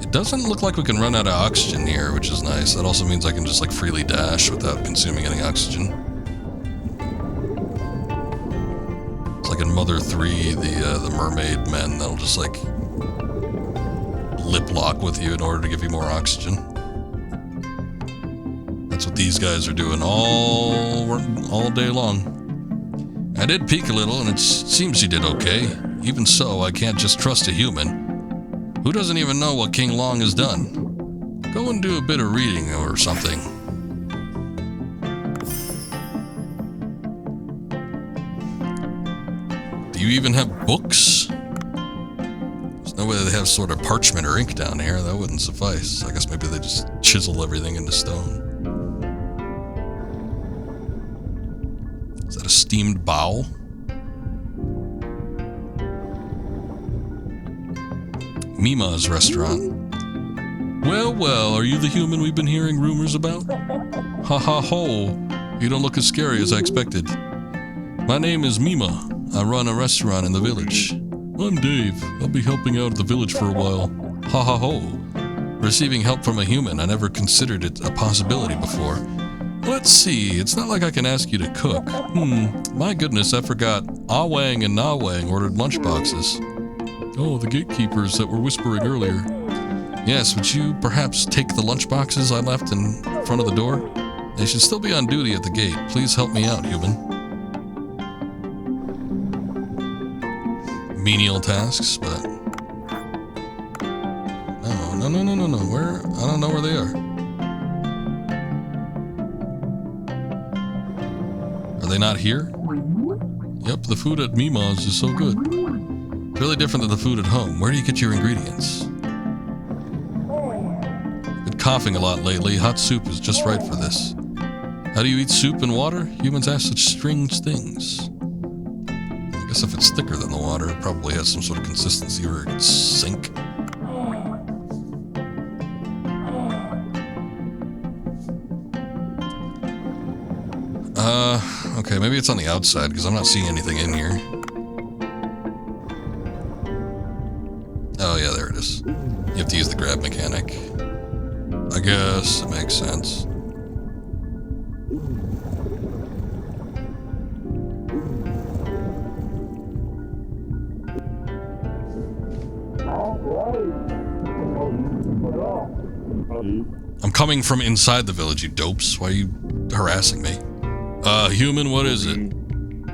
It doesn't look like we can run out of oxygen here, which is nice. That also means I can just like freely dash without consuming any oxygen. It's like in Mother 3, the mermaid men that'll just like lip lock with you in order to give you more oxygen. That's what these guys are doing all day long. I did peek a little, and it seems you did okay. Even so, I can't just trust a human who doesn't even know what King Long has done. Go and do a bit of reading or something. Do you even have books? There's no way they have sort of parchment or ink down here. That wouldn't suffice. I guess maybe they just chisel everything into stone. Is that a steamed bowl? Mima's restaurant. Well, well, are you the human we've been hearing rumors about? Ha ha ho, you don't look as scary as I expected. My name is Mima. I run a restaurant in the village. I'm Dave. I'll be helping out at the village for a while. Ha ha ho. Receiving help from a human, I never considered it a possibility before. Let's see, it's not like I can ask you to cook. My goodness, I forgot. Ah Wang and Na Wang ordered lunchboxes. Oh, the gatekeepers that were whispering earlier. Yes, would you perhaps take the lunchboxes I left in front of the door? They should still be on duty at the gate. Please help me out, human. Menial tasks, but... No. Where? I don't know where they are. Are they not here? Yep, the food at Mima's is so good. It's really different than the food at home. Where do you get your ingredients? Been coughing a lot lately. Hot soup is just right for this. How do you eat soup and water? Humans ask such strange things. I guess if it's thicker than the water, it probably has some sort of consistency where it can sink. Okay, maybe it's on the outside, because I'm not seeing anything in here. Oh yeah, there it is. You have to use the grab mechanic. I guess it makes sense. I'm coming from inside the village, you dopes. Why are you harassing me? Human, what is it?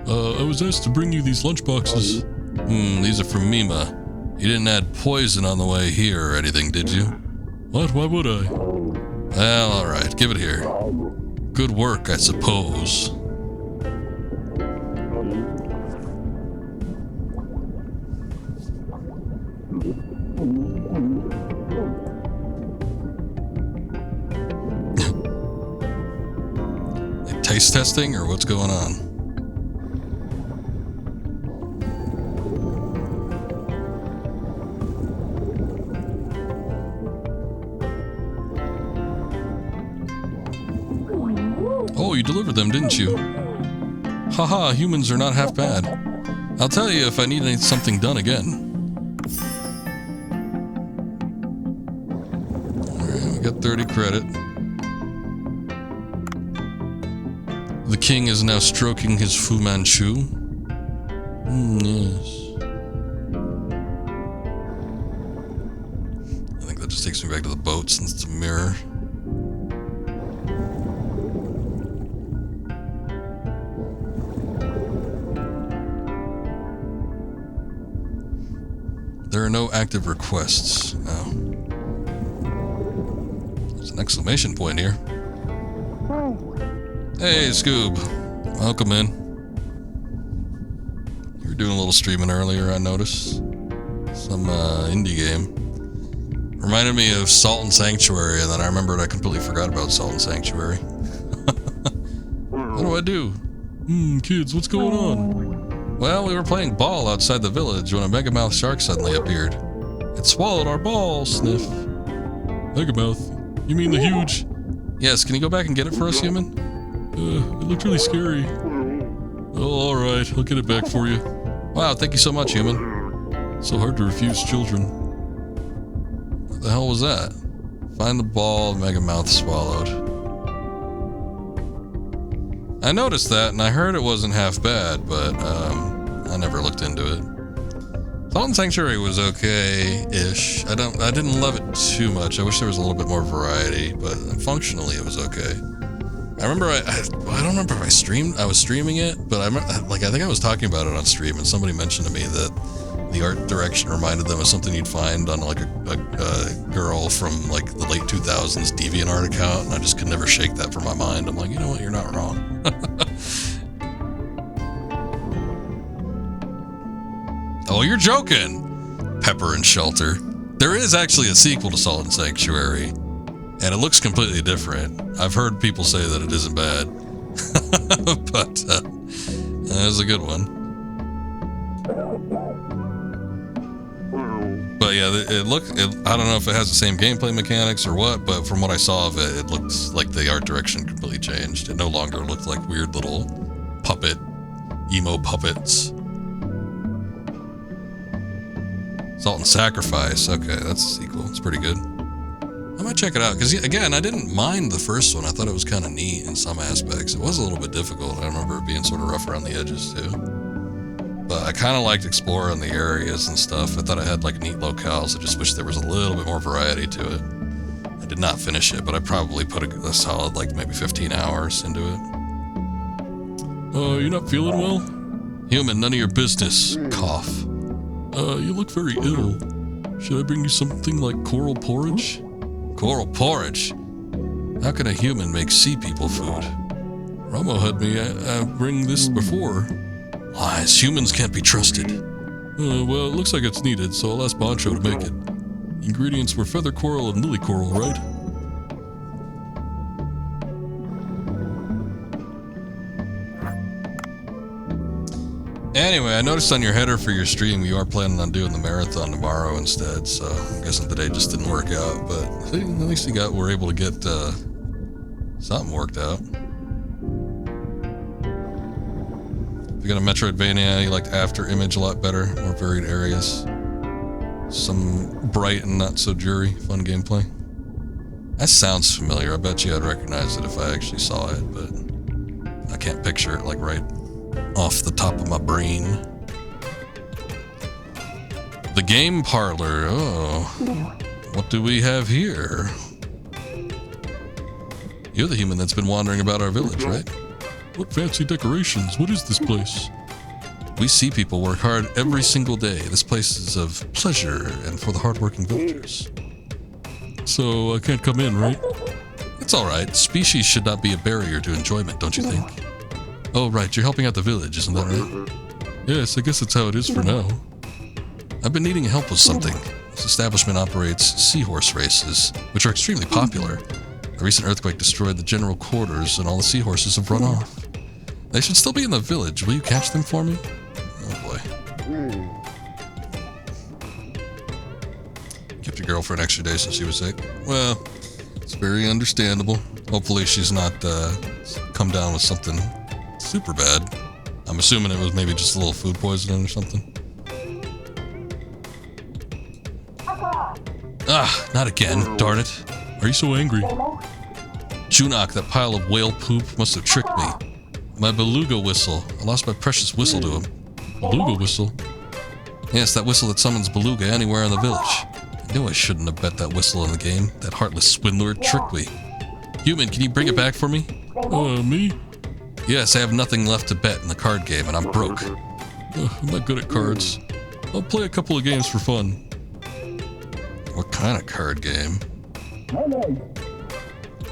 I was asked to bring you these lunchboxes. These are from Mima. You didn't add poison on the way here or anything, did you? What? Why would I? Well, alright, give it here. Good work, I suppose. Taste testing, or what's going on? Oh, you delivered them, didn't you? Haha, humans are not half bad. I'll tell you if I need something done again. Alright, we got 30 credit. The king is now stroking his Fu Manchu. Yes. I think that just takes me back to the boat since it's a mirror. There are no active requests. Oh. There's an exclamation point here. Hey, Scoob. Welcome in. You were doing a little streaming earlier, I noticed. Some indie game. Reminded me of Salt and Sanctuary, and then I remembered I completely forgot about Salt and Sanctuary. What do I do? Kids, what's going on? Well, we were playing ball outside the village when a megamouth shark suddenly appeared. It swallowed our ball, sniff. Megamouth? You mean the huge... Yes, can you go back and get it for us, human? It looked really scary. Oh, alright, I'll get it back for you. Wow, thank you so much, human. So hard to refuse children. What the hell was that? Find the ball, mega mouth swallowed. I noticed that, and I heard it wasn't half bad, but I never looked into it. Salt and Sanctuary was okay-ish. I didn't love it too much. I wish there was a little bit more variety, but functionally it was okay. I remember I don't remember if I was streaming it, but I think I was talking about it on stream, and somebody mentioned to me that the art direction reminded them of something you'd find on like a girl from like the late 2000s DeviantArt account, and I just could never shake that from my mind. I'm like, you know what, you're not wrong. Oh, you're joking! Pepper and Shelter. There is actually a sequel to Salt and Sanctuary, and it looks completely different. I've heard people say that it isn't bad, but that was a good one. But yeah, I don't know if it has the same gameplay mechanics or what, but from what I saw of it, it looks like the art direction completely changed. It no longer looked like weird little emo puppets. Salt and Sacrifice. Okay, that's a sequel. It's pretty good. I might check it out, because again, I didn't mind the first one. I thought it was kind of neat in some aspects. It was a little bit difficult. I remember it being sort of rough around the edges too. But I kind of liked exploring the areas and stuff. I thought it had like neat locales. I just wish there was a little bit more variety to it. I did not finish it, but I probably put a solid like maybe 15 hours into it. You're not feeling well? Human, none of your business. Cough. You look very ill. Should I bring you something like coral porridge? Coral porridge? How can a human make sea people food? Ramo had me bring this before. Lies, humans can't be trusted. Well, it looks like it's needed, so I'll ask Boncho to make it. Ingredients were feather coral and lily coral, right? Anyway, I noticed on your header for your stream you are planning on doing the marathon tomorrow instead, so I'm guessing today just didn't work out, but see, at least we're able to get something worked out. If you got a Metroidvania, you liked After Image a lot better, more varied areas. Some bright and not so jury, fun gameplay. That sounds familiar. I bet you I'd recognize it if I actually saw it, but I can't picture it like right off the top of my brain. The game parlor. Oh, what do we have here? You're the human that's been wandering about our village, right? What fancy decorations. What is this place? We sea people work hard every single day. This place is of pleasure and for the hardworking villagers. So I can't come in, right? It's alright. Species should not be a barrier to enjoyment, don't you think? Oh, right. You're helping out the village, isn't that right? Yes, I guess that's how it is for now. I've been needing help with something. This establishment operates seahorse races, which are extremely popular. A recent earthquake destroyed the general quarters, and all the seahorses have run off. They should still be in the village. Will you catch them for me? Oh, boy. Kept your girl for an extra day since she was sick. Well, it's very understandable. Hopefully she's not come down with something super bad. I'm assuming it was maybe just a little food poisoning or something. Ah, not again, darn it. Are you so angry? Junak, that pile of whale poop, must have tricked me. My beluga whistle. I lost my precious whistle to him. Beluga whistle? Yes, that whistle that summons beluga anywhere in the village. I knew I shouldn't have bet that whistle in the game. That heartless swindler tricked me. Human, can you bring it back for me? Me? Yes, I have nothing left to bet in the card game, and I'm broke. I'm not good at cards. I'll play a couple of games for fun. What kind of card game?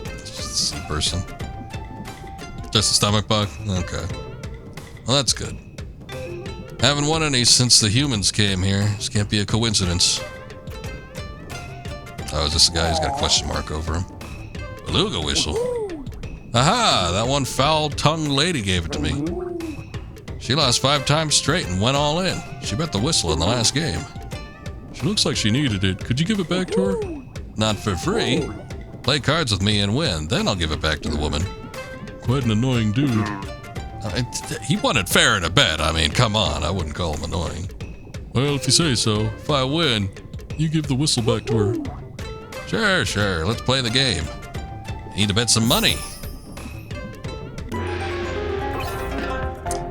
It's just a sea person. Just a stomach bug? Okay. Well, that's good. Haven't won any since the humans came here. This can't be a coincidence. Oh, is this the guy who's got a question mark over him? Beluga whistle. Aha! That one foul-tongued lady gave it to me. She lost 5 times straight and went all in. She bet the whistle in the last game. She looks like she needed it. Could you give it back to her? Not for free. Play cards with me and win, then I'll give it back to the woman. Quite an annoying dude. He wanted fair in a bet. I mean, come on. I wouldn't call him annoying. Well, if you say so. If I win, you give the whistle back to her. Sure. Let's play the game. Need to bet some money.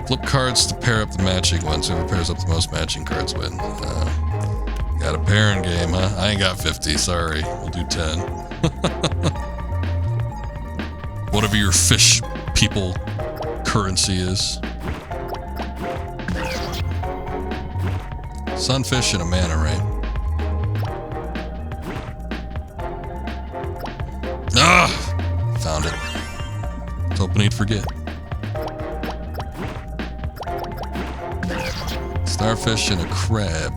Flip cards to pair up the matching ones. Whoever pairs up the most matching cards win. Got a pairing game, huh? I ain't got 50, sorry. We'll do 10. Whatever your fish people currency is. Sunfish and a mana ray. Ah! Found it. I was hoping he'd forget. Starfish and a crab.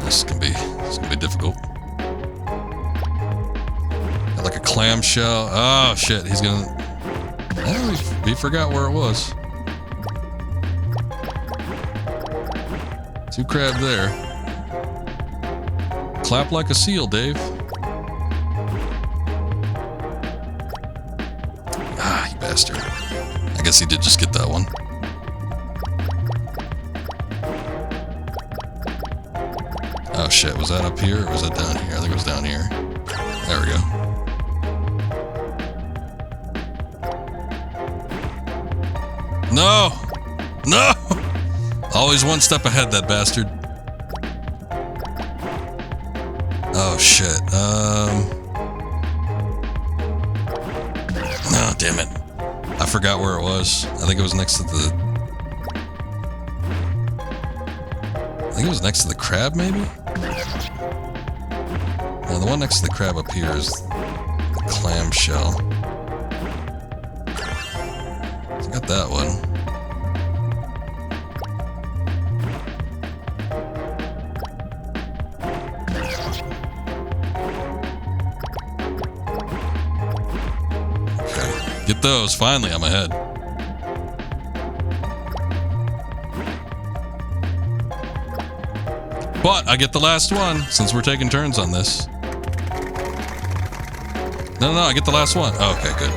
This can be difficult. Got like a clamshell. Oh shit, he's gonna. Oh, he forgot where it was. 2 crab there. Clap like a seal, Dave. Ah, you bastard. I guess he did just get that one. Oh shit, was that up here or was that down here? I think it was down here. There we go. No! No! Always one step ahead, that bastard. Oh shit. No, damn it. I forgot where it was. I think it was next to the... I think it was next to the crab, maybe? No, the one next to the crab up here is the clamshell. So I got that one. Get those. Finally, I'm ahead. But I get the last one, since we're taking turns on this. No, I get the last one. Oh, okay, good.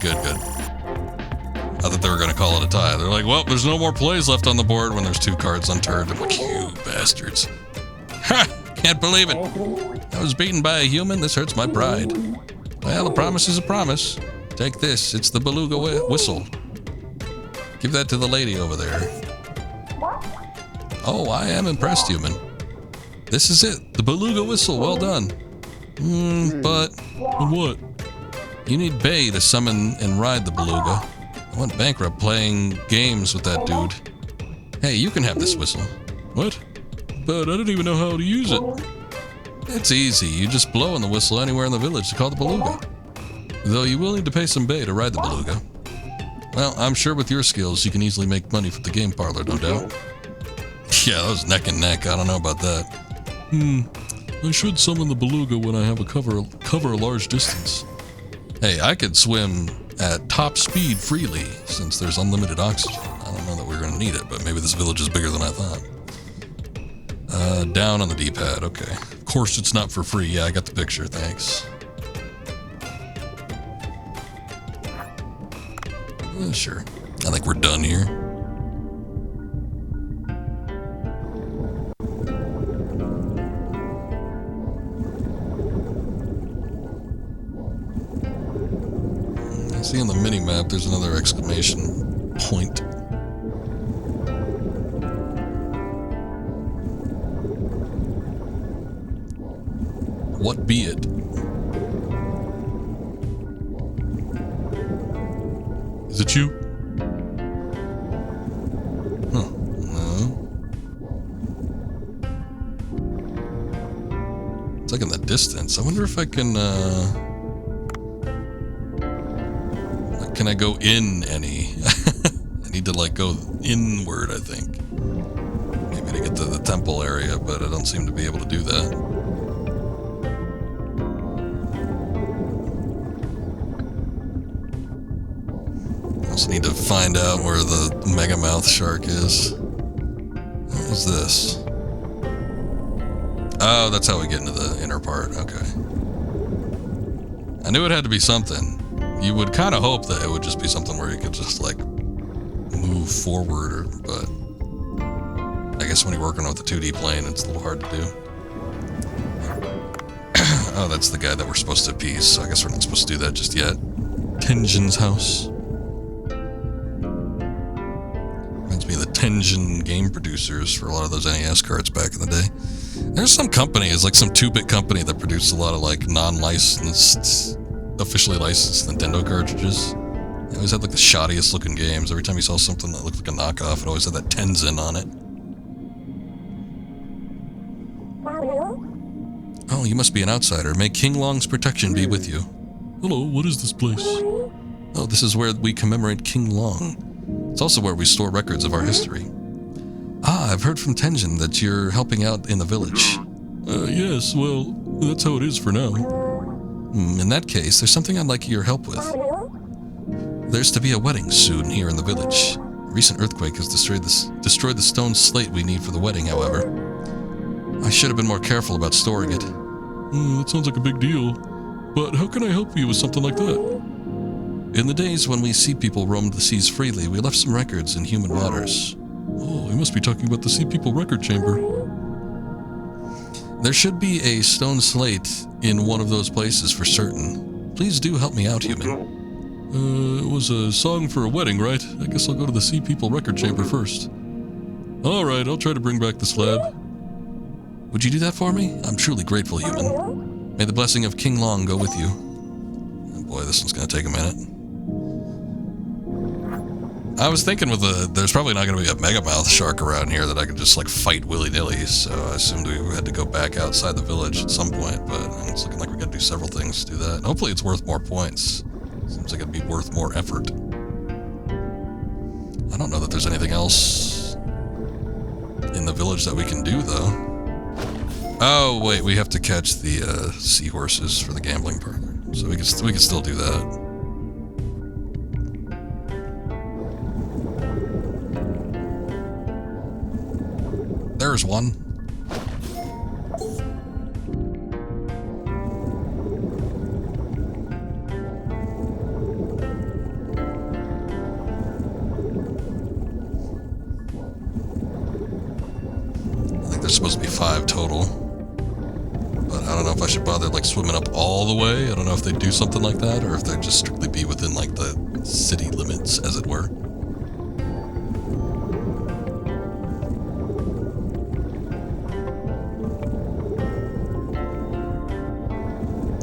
good. I thought they were going to call it a tie. They're like, well, there's no more plays left on the board when there's 2 cards unturned. I'm like, you bastards. Ha! Can't believe it. I was beaten by a human. This hurts my pride. Well, a promise is a promise. Take this. It's the beluga whistle. Give that to the lady over there. Oh, I am impressed, human. This is it. The beluga whistle. Well done. But what? You need Bay to summon and ride the beluga. I went bankrupt playing games with that dude. Hey, you can have this whistle. What? But I don't even know how to use it. It's easy. You just blow on the whistle anywhere in the village to call the beluga. Though you will need to pay some Bay to ride the beluga. Well, I'm sure with your skills you can easily make money from the game parlor, no doubt. Yeah, that was neck and neck. I don't know about that. I should summon the beluga when I have a cover a large distance. Hey, I could swim at top speed freely since there's unlimited oxygen. I don't know that we're going to need it, but maybe this village is bigger than I thought. Down on the D-pad, okay. Of course it's not for free. Yeah, I got the picture, thanks. Sure. I think we're done here. I see on the mini-map there's another exclamation point. What be it? Is it you? Huh. No. It's like in the distance. I wonder if I can, can I go in any? I need to, like, go inward, I think. Maybe to get to the temple area, but I don't seem to be able to do that. Just need to find out where the Megamouth shark is. What is this? Oh, that's how we get into the inner part. Okay. I knew it had to be something. You would kind of hope that it would just be something where you could just, like, move forward, but I guess when you're working with the 2D plane, it's a little hard to do. Oh, that's the guy that we're supposed to appease, so I guess we're not supposed to do that just yet. Tenjin's house. Reminds me of the Tenjin game producers for a lot of those NES cards back in the day. There's some company, it's like some 2-bit company that produced a lot of like non-licensed, officially licensed Nintendo cartridges. They always had like the shoddiest looking games. Every time you saw something that looked like a knockoff, it always had that Tenzin on it. Oh, you must be an outsider. May King Long's protection be with you. Hello, what is this place? Oh, this is where we commemorate King Long. It's also where we store records of our history. Ah, I've heard from Tenjin that you're helping out in the village. Yes, well, that's how it is for now. In that case, there's something I'd like your help with. There's to be a wedding soon here in the village. A recent earthquake has destroyed the stone slate we need for the wedding, however. I should have been more careful about storing it. That sounds like a big deal. But how can I help you with something like that? In the days when we sea people roamed the seas freely, we left some records in human waters. Oh, you must be talking about the Sea People record chamber. There should be a stone slate in one of those places for certain. Please do help me out, human. It was a song for a wedding, right? I guess I'll go to the Sea People record chamber first. Alright, I'll try to bring back the slab. Would you do that for me? I'm truly grateful, human. May the blessing of King Long go with you. Oh boy, this one's gonna take a minute. I was thinking there's probably not going to be a Megamouth shark around here that I could just, like, fight willy-nilly, so I assumed we had to go back outside the village at some point, but it's looking like we got to do several things to do that. Hopefully it's worth more points. Seems like it'd be worth more effort. I don't know that there's anything else in the village that we can do, though. Oh, wait, we have to catch the seahorses for the gambling parlor, so we can still do that. There's one. I think there's supposed to be 5 total. But I don't know if I should bother, like, swimming up all the way. I don't know if they do something like that, or if they'd just strictly be within, like, the city limits, as it were.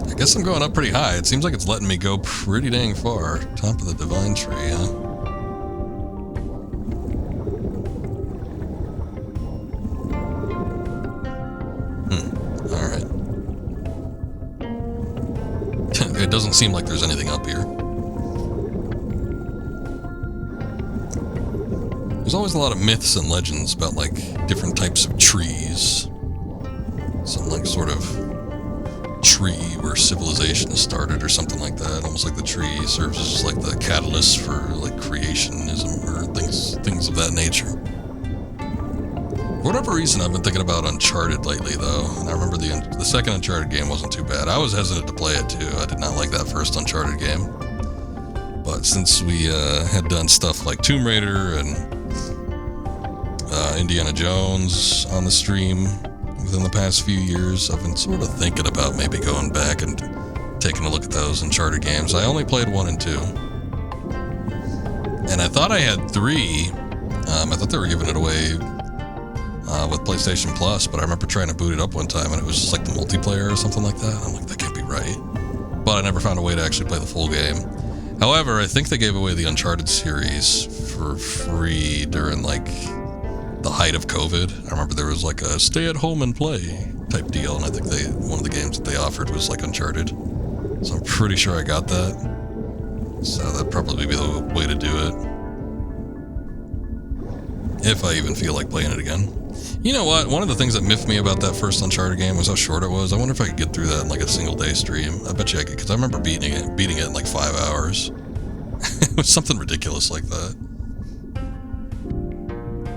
I guess I'm going up pretty high. It seems like it's letting me go pretty dang far. Top of the divine tree, huh? Alright. It doesn't seem like there's anything up here. There's always a lot of myths and legends about, like, different types of trees. Some, like, sort of tree where civilization started or something like that. Almost like the tree serves as like the catalyst for like creationism or things of that nature. For whatever reason, I've been thinking about Uncharted lately, though, and I remember the second Uncharted game wasn't too bad. I was hesitant to play it too. I did not like that first Uncharted game, but since we had done stuff like Tomb Raider and Indiana Jones on the stream within the past few years, I've been sort of thinking about maybe going back and taking a look at those Uncharted games. I only played 1 and 2. And I thought I had 3. I thought they were giving it away with PlayStation Plus, but I remember trying to boot it up one time and it was just like the multiplayer or something like that. I'm like, that can't be right. But I never found a way to actually play the full game. However, I think they gave away the Uncharted series for free during like the height of COVID. I remember there was like a stay at home and play type deal, and I think one of the games that they offered was like Uncharted. So I'm pretty sure I got that. So that'd probably be the way to do it. If I even feel like playing it again. You know what? One of the things that miffed me about that first Uncharted game was how short it was. I wonder if I could get through that in like a single day stream. I bet you I could, because I remember beating it in like 5 hours. It was something ridiculous like that.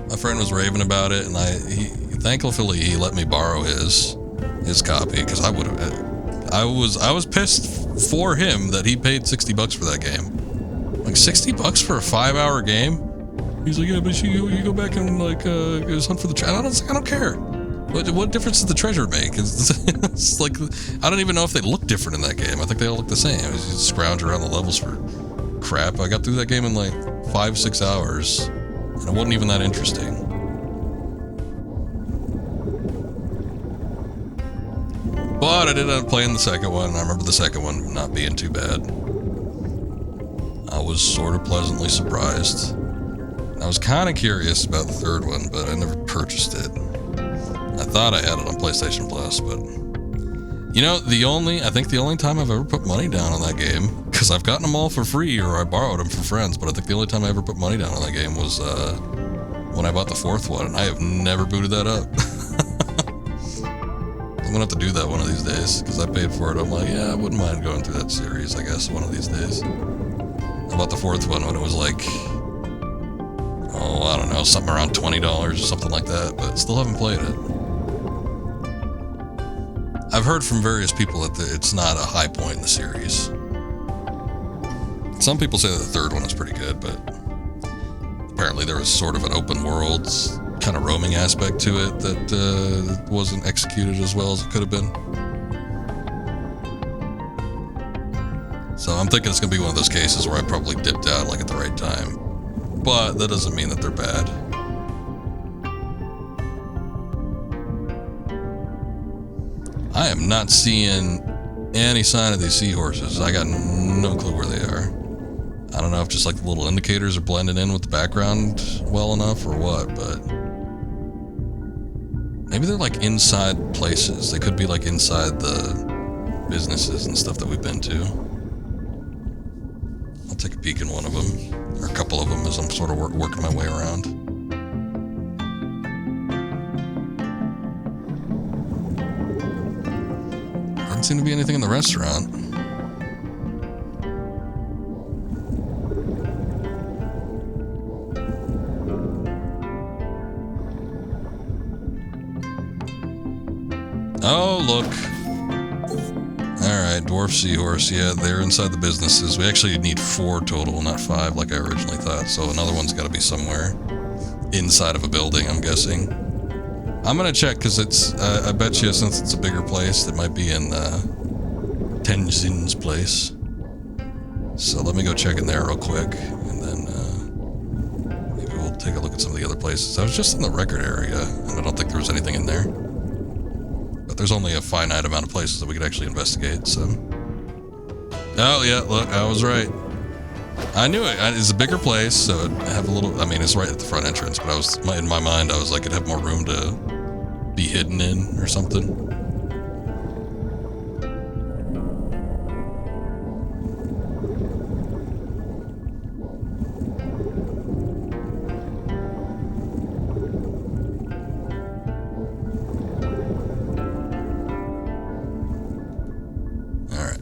My friend was raving about it, and thankfully he let me borrow his copy, because I would have. I was pissed for him that he paid $60 for that game. Like $60 for a 5-hour game? He's like, yeah, but you go back and like hunt for the treasure. I don't care. What difference does the treasure make? It's like, I don't even know if they look different in that game. I think they all look the same. You just scrounge around the levels for crap. I got through that game in like 5-6 hours, and it wasn't even that interesting. But I did end up playing the second one, and I remember the second one not being too bad. I was sort of pleasantly surprised. I was kind of curious about the third one, but I never purchased it. I thought I had it on PlayStation Plus, but you know, I think the only time I've ever put money down on that game, because I've gotten them all for free or I borrowed them from friends, but I think the only time I ever put money down on that game was when I bought the fourth one, and I have never booted that up. I'm gonna have to do that one of these days, because I paid for it. I'm like, yeah, I wouldn't mind going through that series, I guess, one of these days. I bought the fourth one when it was like, I don't know, something around $20 or something like that, but still haven't played it. I've heard from various people that it's not a high point in the series. Some people say that the third one is pretty good, but apparently there was sort of an open world kind of roaming aspect to it that wasn't executed as well as it could have been. So I'm thinking it's going to be one of those cases where I probably dipped out like at the right time. But that doesn't mean that they're bad. I am not seeing any sign of these seahorses. I got no clue where they are. I don't know if just like the little indicators are blending in with the background well enough or what, but maybe they're like inside places. They could be like inside the businesses and stuff that we've been to. I'll take a peek in one of them, or a couple of them, as I'm sort of working my way around. Doesn't seem to be anything in the restaurant. Oh, look. Alright, dwarf seahorse. Yeah, they're inside the businesses. We actually need 4 total, not 5 like I originally thought. So another one's got to be somewhere inside of a building, I'm guessing. I'm going to check, because it's, I bet you since it's a bigger place, it might be in Tenzin's place. So let me go check in there real quick, and then maybe we'll take a look at some of the other places. I was just in the record area, and I don't think there was anything in there. But there's only a finite amount of places that we could actually investigate, so... Oh, yeah, look, I was right. I knew it. It's a bigger place, so it'd have a little... I mean, it's right at the front entrance, but in my mind, I was like, it'd have more room to be hidden in or something. Alright.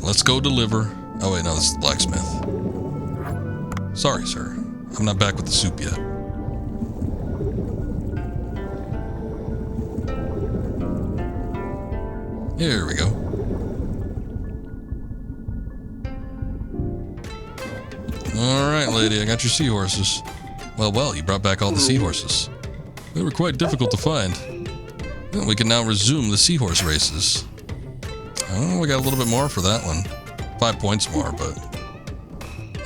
Let's go deliver... Oh wait, no, this is the blacksmith. Sorry, sir. I'm not back with the soup yet. Here we go. Alright, lady, I got your seahorses. Well, you brought back all the seahorses. They were quite difficult to find. Well, we can now resume the seahorse races. Oh, we got a little bit more for that one. 5 points more, but...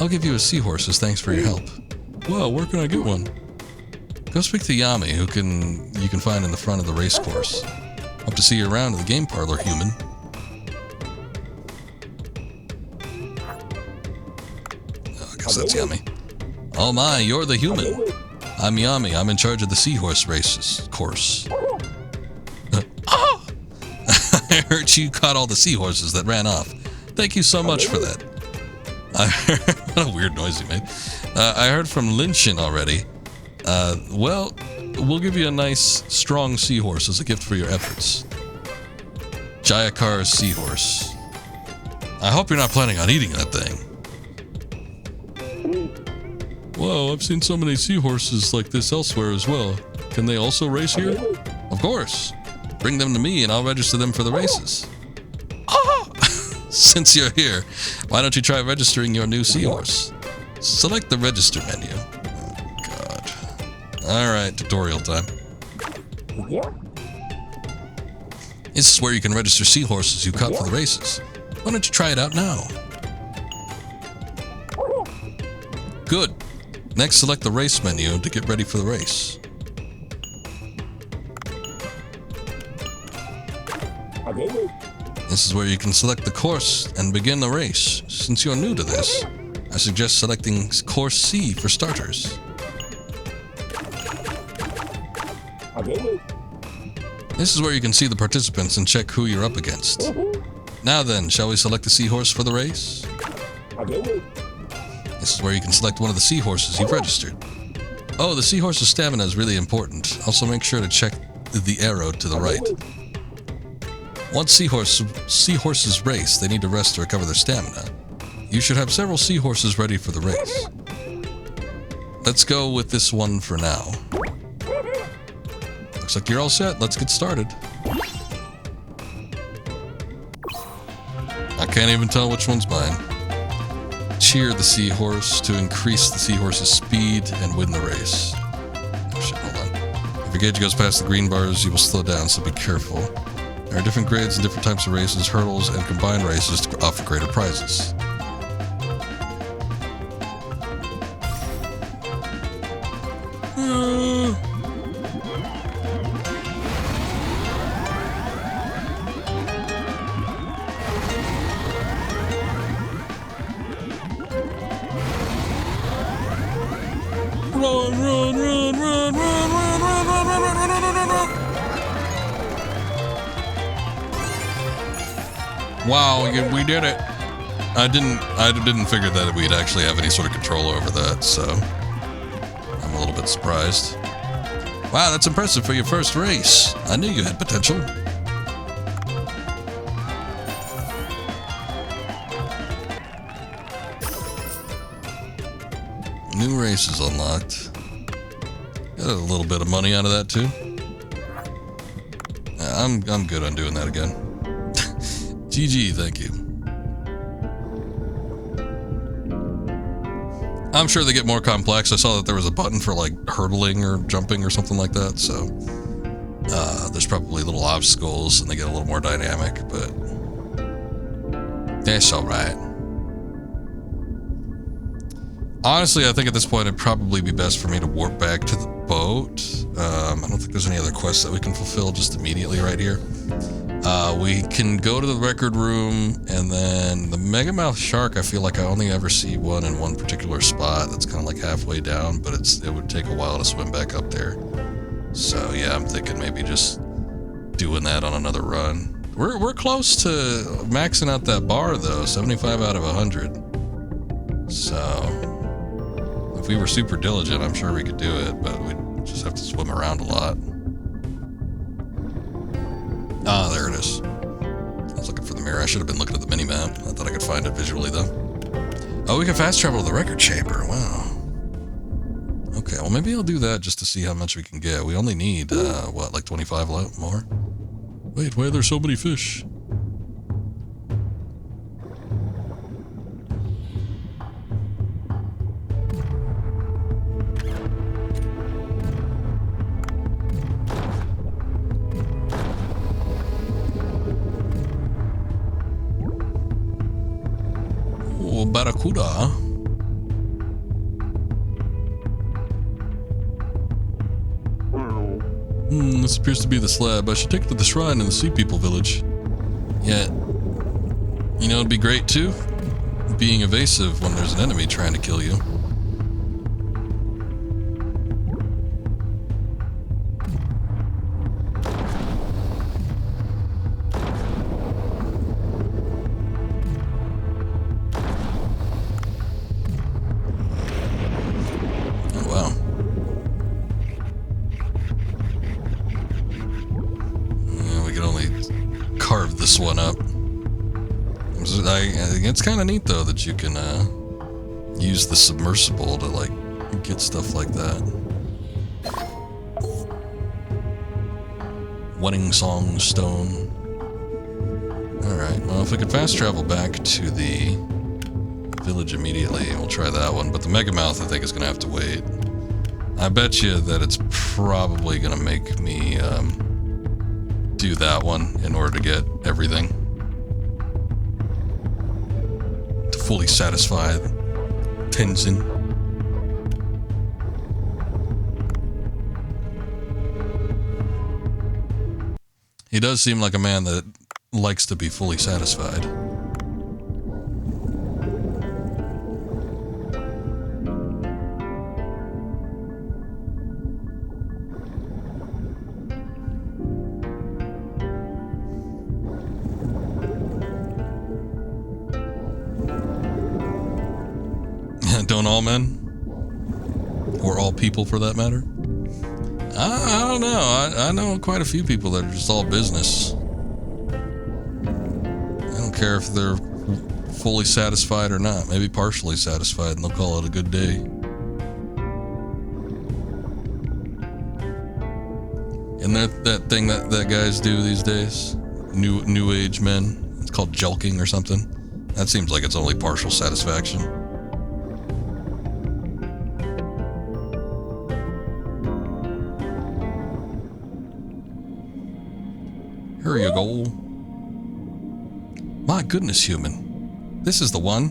I'll give you a seahorse as thanks for your help. Well, where can I get one? Go speak to Yami, who you can find in the front of the race course. Hope to see you around in the game parlor, human. Oh, I guess that's Yami. Oh my, you're the human. I'm Yami. I'm in charge of the seahorse races course. Oh! I heard you caught all the seahorses that ran off. Thank you so much for that. What a weird noise he made. I heard from Linchin already. Well, we'll give you a nice, strong seahorse as a gift for your efforts. Jayakar's seahorse. I hope you're not planning on eating that thing. Whoa, I've seen so many seahorses like this elsewhere as well. Can they also race here? Of course. Bring them to me and I'll register them for the races. Ah! Since you're here, why don't you try registering your new seahorse? Select the register menu. Oh, God. Alright, tutorial time. This is where you can register seahorses you caught for the races. Why don't you try it out now? Good. Next, select the race menu to get ready for the race. This is where you can select the course and begin the race. Since you're new to this, I suggest selecting Course C for starters. This is where you can see the participants and check who you're up against. Now then, shall we select the seahorse for the race? This is where you can select one of the seahorses you've registered. Oh, the seahorse's stamina is really important. Also make sure to check the arrow to the right. Once seahorses race, they need to rest to recover their stamina. You should have several seahorses ready for the race. Let's go with this one for now. Looks like you're all set. Let's get started. I can't even tell which one's mine. Cheer the seahorse to increase the seahorse's speed and win the race. Oh shit, hold on. If your gauge goes past the green bars, you will slow down, so be careful. There are different grades and different types of races, hurdles, and combined races to offer greater prizes. Wow, we did it. I didn't figure that we'd actually have any sort of control over that, so I'm a little bit surprised. Wow, that's impressive for your first race. I knew you had potential. New race is unlocked. Got a little bit of money out of that too. I'm good on doing that again. GG, thank you. I'm sure they get more complex. I saw that there was a button for like hurdling or jumping or something like that, so there's probably little obstacles and they get a little more dynamic, but that's alright. Honestly, I think at this point it'd probably be best for me to warp back to the boat. I don't think there's any other quests that we can fulfill just immediately right here. We can go to the record room, and then the Megamouth Shark, I feel like I only ever see one in one particular spot that's kind of like halfway down, but it would take a while to swim back up there. So yeah, I'm thinking maybe just doing that on another run. We're close to maxing out that bar though, 75 out of 100. So if we were super diligent, I'm sure we could do it, but we'd just have to swim around a lot. Ah, there it is. I was looking for the mirror. I should have been looking at the mini-map. I thought I could find it visually, though. Oh, we can fast travel to the record chamber. Wow. Okay, well, maybe I'll do that just to see how much we can get. We only need, what, like 25 more? Wait, why are there so many fish? Barracuda. This appears to be the slab. I should take it to the shrine in the Sea People village. Yeah. You know, it'd be great too? Being evasive when there's an enemy trying to kill you. One up. It's kind of neat though that you can use the submersible to like get stuff like that. Wedding Song Stone. Alright, well, if we could fast travel back to the village immediately, we'll try that one. But the Megamouth, I think, is going to have to wait. I bet you that it's probably going to make me do that one in order to get everything. To fully satisfy Tenzin. He does seem like a man that likes to be fully satisfied. Don't all men? Or all people, for that matter? I don't know. I know quite a few people that are just all business. I don't care if they're fully satisfied or not. Maybe partially satisfied, and they'll call it a good day. And that thing that guys do these days, new age men, it's called jelking or something. That seems like it's only partial satisfaction. Here you go. My goodness, human. This is the one.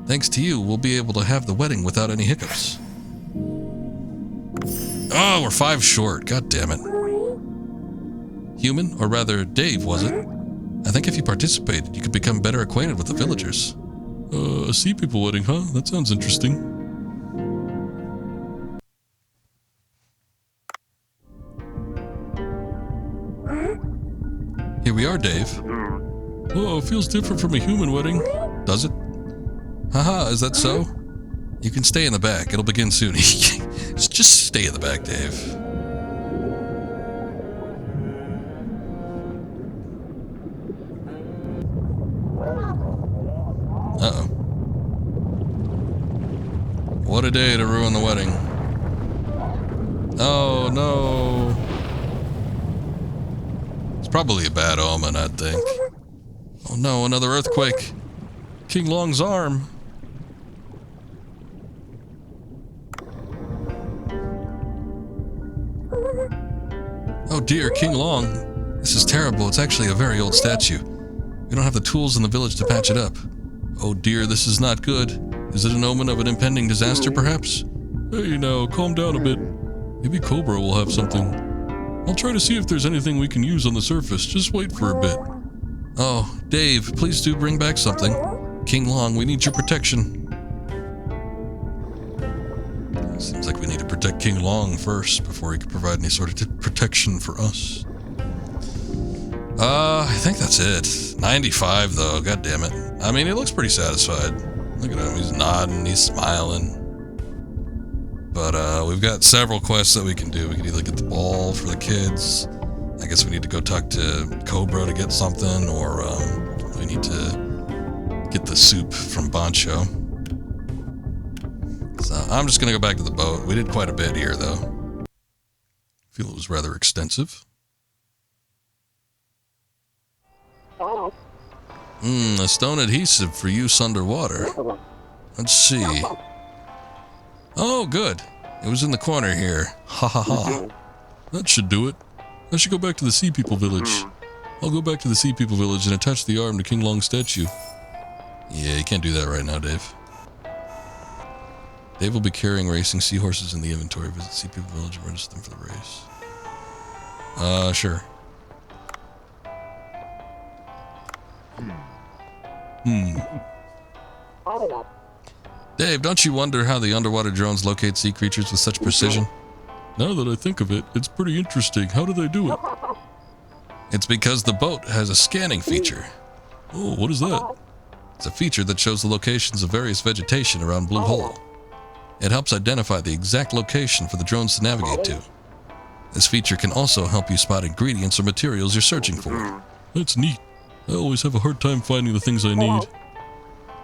Thanks to you, we'll be able to have the wedding without any hiccups. Oh, we're 5 short. God damn it. Human, or rather, Dave, was it? I think if you participated, you could become better acquainted with the villagers. A sea people wedding, huh? That sounds interesting. Here we are, Dave. Oh, it feels different from a human wedding. Does it? Haha, is that so? You can stay in the back. It'll begin soon. Just stay in the back, Dave. Uh-oh. What a day to ruin the wedding. Oh, no. Probably a bad omen, I think. Oh no, another earthquake. King Long's arm. Oh dear, King Long. This is terrible. It's actually a very old statue. We don't have the tools in the village to patch it up. Oh dear, this is not good. Is it an omen of an impending disaster, perhaps? Hey now, calm down a bit. Maybe Cobra will have something. I'll try to see if there's anything we can use on the surface. Just wait for a bit. Oh, Dave, please do bring back something. King Long, we need your protection. Seems like we need to protect King Long first before he can provide any sort of protection for us. I think that's it. 95 though, god damn it. I mean, he looks pretty satisfied. Look at him, he's nodding, he's smiling. But we've got several quests that we can do. We can either get the ball for the kids. I guess we need to go talk to Cobra to get something, or we need to get the soup from Bancho. So I'm just going to go back to the boat. We did quite a bit here, though. I feel it was rather extensive. A stone adhesive for use underwater. Let's see. Oh, good. It was in the corner here. Ha ha ha. That should do it. I should go back to the Sea People Village. I'll go back to the Sea People Village and attach the arm to King Long's statue. Yeah, you can't do that right now, Dave. Dave will be carrying racing seahorses in the inventory. Visit Sea People Village and register them for the race. Sure. Dave, don't you wonder how the underwater drones locate sea creatures with such precision? Now that I think of it, it's pretty interesting. How do they do it? It's because the boat has a scanning feature. Oh, what is that? It's a feature that shows the locations of various vegetation around Blue Hole. It helps identify the exact location for the drones to navigate to. This feature can also help you spot ingredients or materials you're searching for. That's neat. I always have a hard time finding the things I need.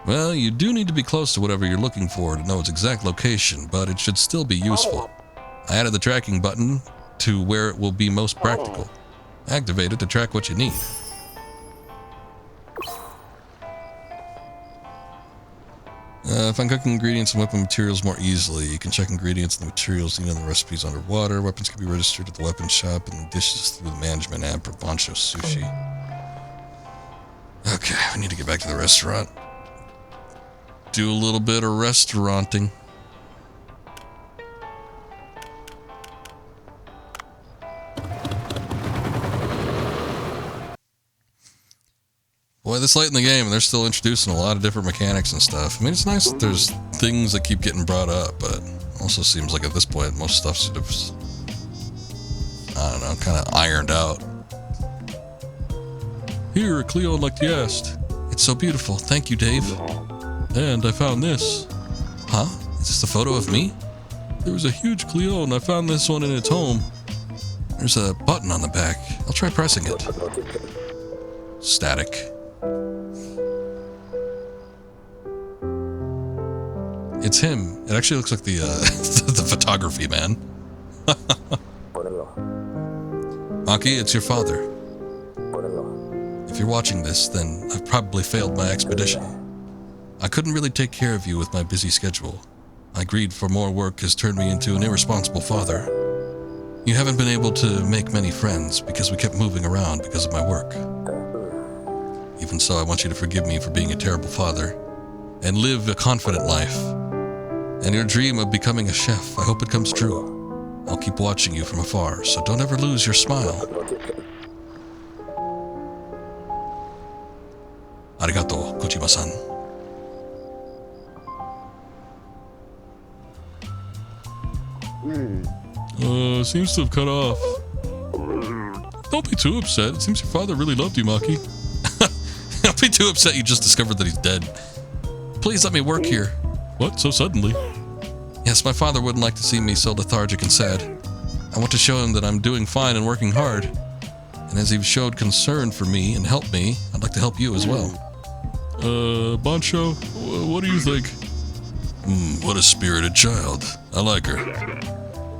Well, you do need to be close to whatever you're looking for to know its exact location, but it should still be useful. I added the tracking button to where it will be most practical. Activate it to track what you need. Find cooking ingredients and weapon materials more easily. You can check ingredients and the materials needed in the recipes underwater. Weapons can be registered at the weapon shop and the dishes through the management app for Bancho Sushi. Okay, we need to get back to the restaurant. Do a little bit of restauranting. Boy, this late in the game, and they're still introducing a lot of different mechanics and stuff. I mean, it's nice that there's things that keep getting brought up, but also seems like at this point, most stuff should have, I don't know, kind of ironed out. Here, Cleo, like you asked. It's so beautiful. Thank you, Dave. And I found this. Huh? Is this a photo of me? There was a huge Cleo, and I found this one in its home. There's a button on the back. I'll try pressing it. Static. It's him. It actually looks like the the photography man. Maki, it's your father. If you're watching this, then I've probably failed my expedition. I couldn't really take care of you with my busy schedule. My greed for more work has turned me into an irresponsible father. You haven't been able to make many friends because we kept moving around because of my work. Even so, I want you to forgive me for being a terrible father and live a confident life. And your dream of becoming a chef, I hope it comes true. I'll keep watching you from afar, so don't ever lose your smile. Arigato, Kojima-san. Seems to have cut off. Don't be too upset. It seems your father really loved you, Maki. Don't be too upset you just discovered that he's dead. Please let me work here. What, so suddenly? Yes, my father wouldn't like to see me so lethargic and sad. I want to show him that I'm doing fine and working hard. And as he showed concern for me and helped me, I'd like to help you as well. Bancho, what do you think? What a spirited child. I like her.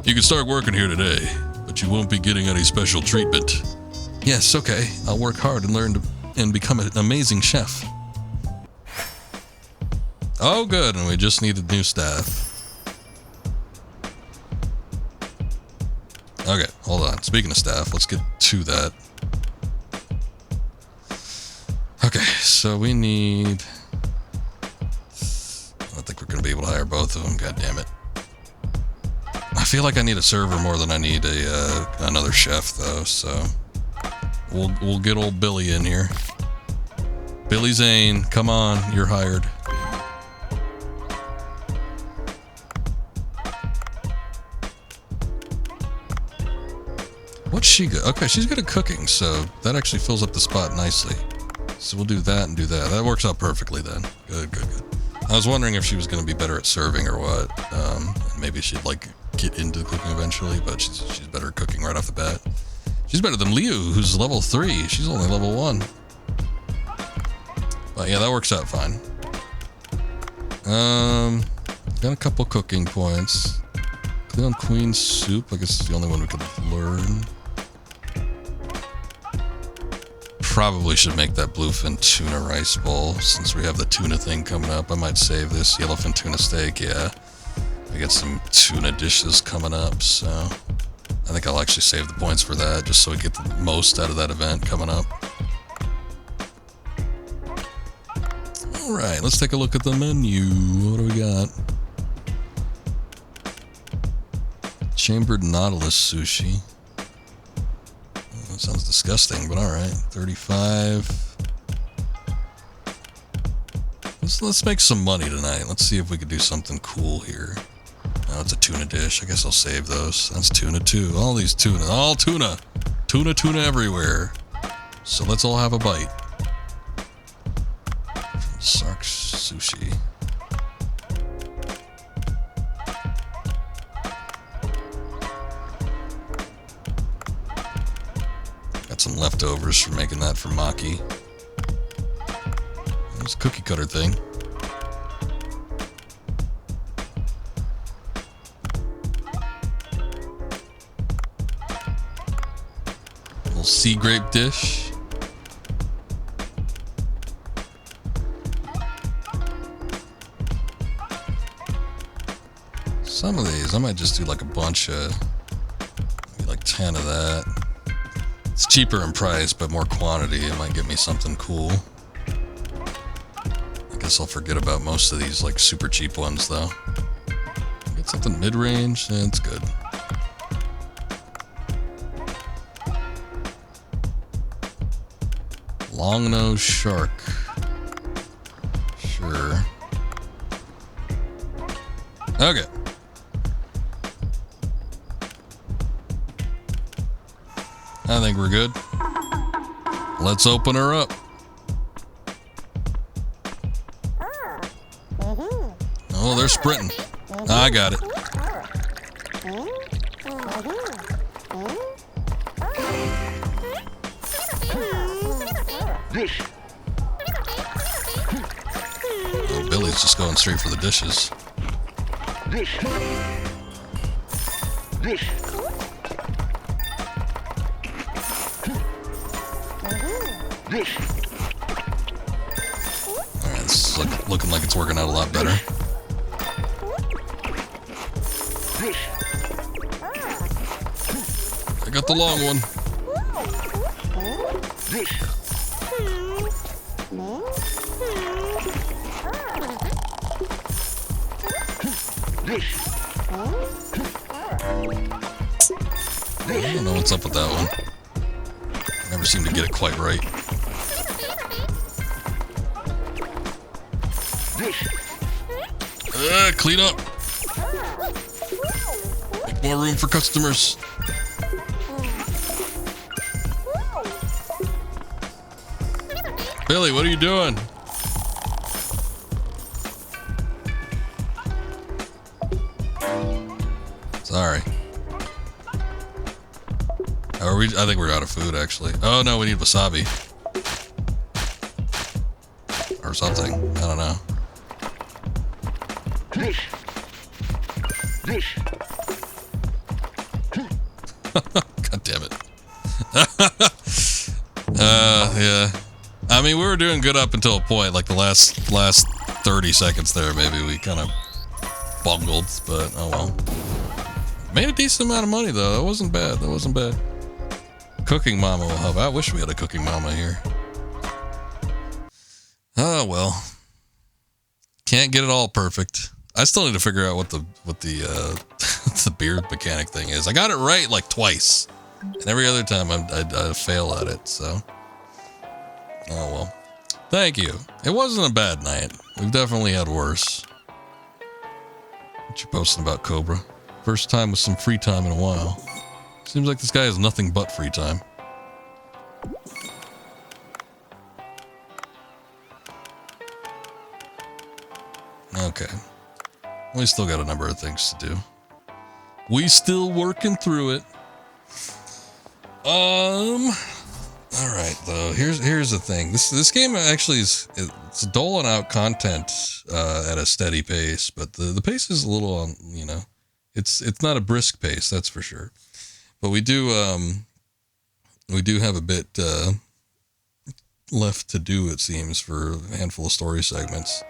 You can start working here today, but you won't be getting any special treatment. Yes, okay. I'll work hard and learn to and become an amazing chef. Oh, good, and we just needed new staff. Okay, hold on. Speaking of staff, let's get to that. Okay, so we need... I don't think we're going to be able to hire both of them, god damn it. I feel like I need a server more than I need another chef, though, so... We'll get old Billy in here. Billy Zane, come on, you're hired. What's she good? Okay, she's good at cooking, so that actually fills up the spot nicely. So we'll do that and do that. That works out perfectly then. Good, good, good. I was wondering if she was going to be better at serving or what. Maybe she'd like get into cooking eventually, but she's better at cooking right off the bat. She's better than Liu, who's level 3. She's only level 1. But yeah, that works out fine. Got a couple cooking points. Cleon Queen Soup, I guess is the only one we could learn. Probably should make that bluefin tuna rice bowl, since we have the tuna thing coming up. I might save this yellowfin tuna steak, yeah. We got some tuna dishes coming up, so... I think I'll actually save the points for that, just so we get the most out of that event coming up. Alright, let's take a look at the menu. What do we got? Chambered Nautilus Sushi. That sounds disgusting, but alright. 35. Let's make some money tonight. Let's see if we could do something cool here. Oh, it's a tuna dish. I guess I'll save those. That's tuna too. All these tuna. All tuna. Tuna everywhere. So let's all have a bite. Sark Sushi. Got some leftovers for making that for Maki. This cookie cutter thing. sea grape dish. Some of these, I might just do like a bunch of, maybe like 10 of that. It's cheaper in price, but more quantity. It might get me something cool. I guess I'll forget about most of these like super cheap ones though. Get something mid-range, that's good. Long-nosed shark. Sure. Okay. I think we're good. Let's open her up. Oh, they're sprinting. I got it. Oh, Billy's just going straight for the dishes. Alright, this is looking like it's working out a lot better. I got the long one. I don't know what's up with that one. Never seem to get it quite right. Clean up. Make more room for customers. Billy, what are you doing? Sorry. Are we? I think we're out of food, actually. Oh no, we need wasabi. Or something. I don't know. God damn it. Yeah. I mean, we were doing good up until a point, like the last 30 seconds there, maybe we kind of bungled, but oh well. Made a decent amount of money though. That wasn't bad. That wasn't bad. Cooking Mama will help. I wish we had a Cooking Mama here. Oh well. Can't get it all perfect. I still need to figure out what the the beard mechanic thing is. I got it right like twice, and every other time I fail at it. So, oh well. Thank you. It wasn't a bad night. We've definitely had worse. What you posting about, Cobra? First time with some free time in a while. Seems like this guy has nothing but free time. Okay. We still got a number of things to do. We still working through it. All right, though. Here's the thing. This game actually it's doling out content at a steady pace, but the pace is a little on, you know, it's not a brisk pace, that's for sure. But we do have a bit left to do, it seems, for a handful of story segments.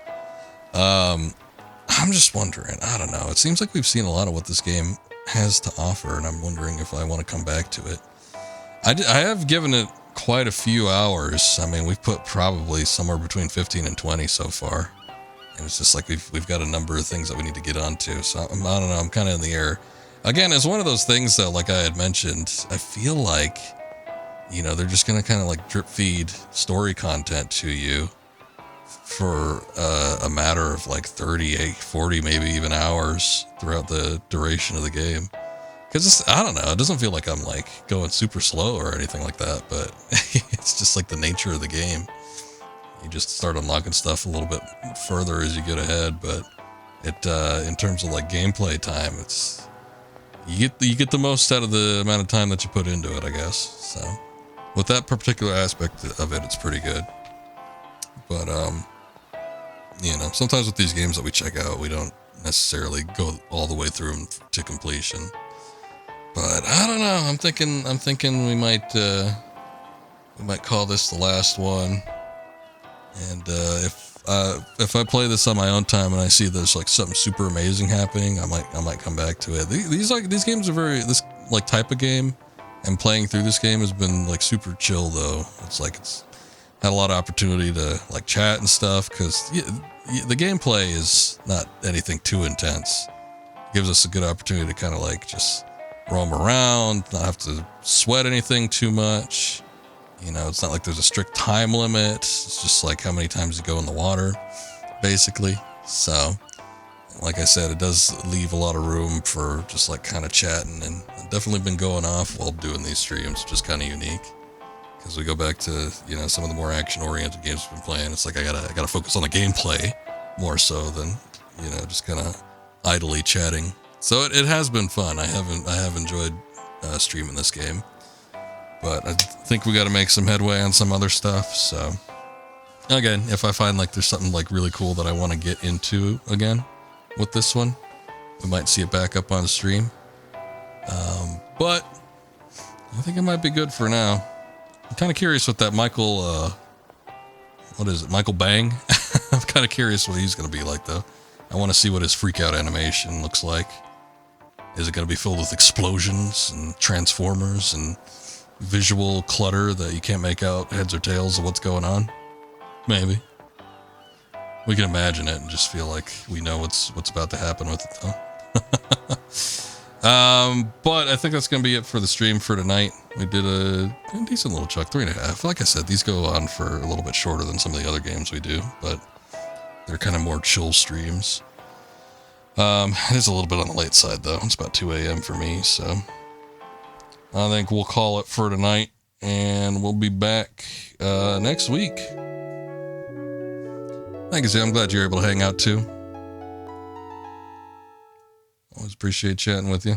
I'm just wondering, I don't know. It seems like we've seen a lot of what this game has to offer, and I'm wondering if I want to come back to it. I have given it quite a few hours. I mean, we've put probably somewhere between 15 and 20 so far. And it's just like we've got a number of things that we need to get onto. So I don't know, I'm kind of in the air. Again, it's one of those things that, like I had mentioned, I feel like, you know, they're just going to kind of like drip feed story content to you for a matter of like 38, 40, maybe even hours throughout the duration of the game. Because I don't know, it doesn't feel like I'm like going super slow or anything like that, but it's just like the nature of the game. You just start unlocking stuff a little bit further as you get ahead, but it in terms of like gameplay time, it's you get the most out of the amount of time that you put into it, I guess. So with that particular aspect of it, it's pretty good. But you know, sometimes with these games that we check out, we don't necessarily go all the way through them to completion. But I don't know. I'm thinking we might we might call this the last one. And if I play this on my own time and I see there's like something super amazing happening, I might come back to it. These games are this like type of game, and playing through this game has been like super chill though. It's had a lot of opportunity to like chat and stuff because the gameplay is not anything too intense. It gives us a good opportunity to kind of like just roam around, not have to sweat anything too much. You know, it's not like there's a strict time limit. It's just like how many times you go in the water, basically. So, like I said, it does leave a lot of room for just like kind of chatting, and I've definitely been going off while doing these streams, which is kind of unique. Because we go back to, you know, some of the more action-oriented games we've been playing. It's like I gotta focus on the gameplay more so than, you know, just kind of idly chatting. So it has been fun. I have enjoyed streaming this game. But I think we got to make some headway on some other stuff. So again, if I find like there's something like really cool that I want to get into again with this one, we might see it back up on stream. But I think it might be good for now. I'm kind of curious what that Michael, what is it? Michael Bang. I'm kind of curious what he's going to be like though. I want to see what his freak out animation looks like. Is it going to be filled with explosions and transformers and visual clutter that you can't make out heads or tails of what's going on? Maybe. We can imagine it and just feel like we know what's about to happen with it though. But I think that's going to be it for the stream for tonight. We did a decent little chunk, 3.5. Like I said, these go on for a little bit shorter than some of the other games we do, but they're kind of more chill streams. It is a little bit on the late side though. It's about 2 a.m. for me, so I think we'll call it for tonight, and we'll be back next week. Thank you, Sam. I'm glad you're able to hang out too. Always appreciate chatting with you.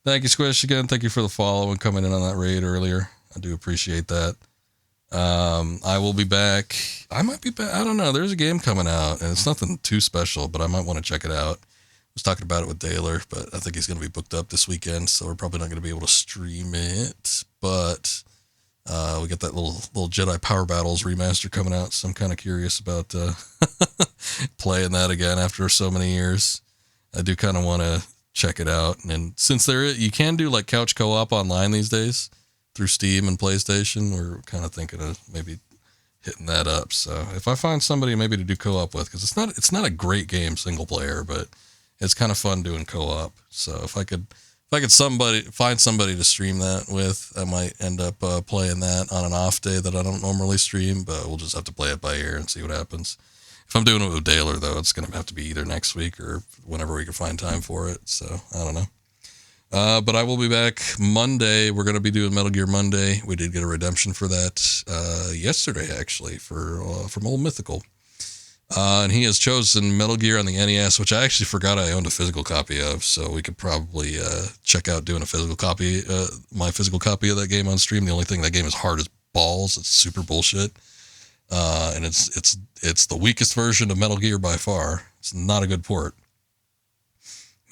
Thank you, Squish, again. Thank you for the follow and coming in on that raid earlier. I do appreciate that. I will be back. I might be back. I don't know. There's a game coming out, and it's nothing too special, but I might want to check it out. I was talking about it with Daler, but I think he's going to be booked up this weekend, so we're probably not going to be able to stream it. But we got that little Jedi Power Battles remaster coming out, so I'm kind of curious about playing that again after so many years. I do kind of want to check it out, and since you can do like couch co-op online these days through Steam and PlayStation, we're kind of thinking of maybe hitting that up. So if I find somebody maybe to do co-op with, because it's not a great game single player, but it's kind of fun doing co-op. So if I could find somebody to stream that with, I might end up playing that on an off day that I don't normally stream, but we'll just have to play it by ear and see what happens. If I'm doing it with Daler though, it's going to have to be either next week or whenever we can find time for it. So I don't know. But I will be back Monday. We're going to be doing Metal Gear Monday. We did get a redemption for that yesterday, actually, from Old Mythical. And he has chosen Metal Gear on the NES, which I actually forgot I owned a physical copy of. So we could probably check out doing a physical copy, my physical copy of that game on stream. The only thing, that game is hard as balls. It's super bullshit. And it's the weakest version of Metal Gear by far. It's not a good port.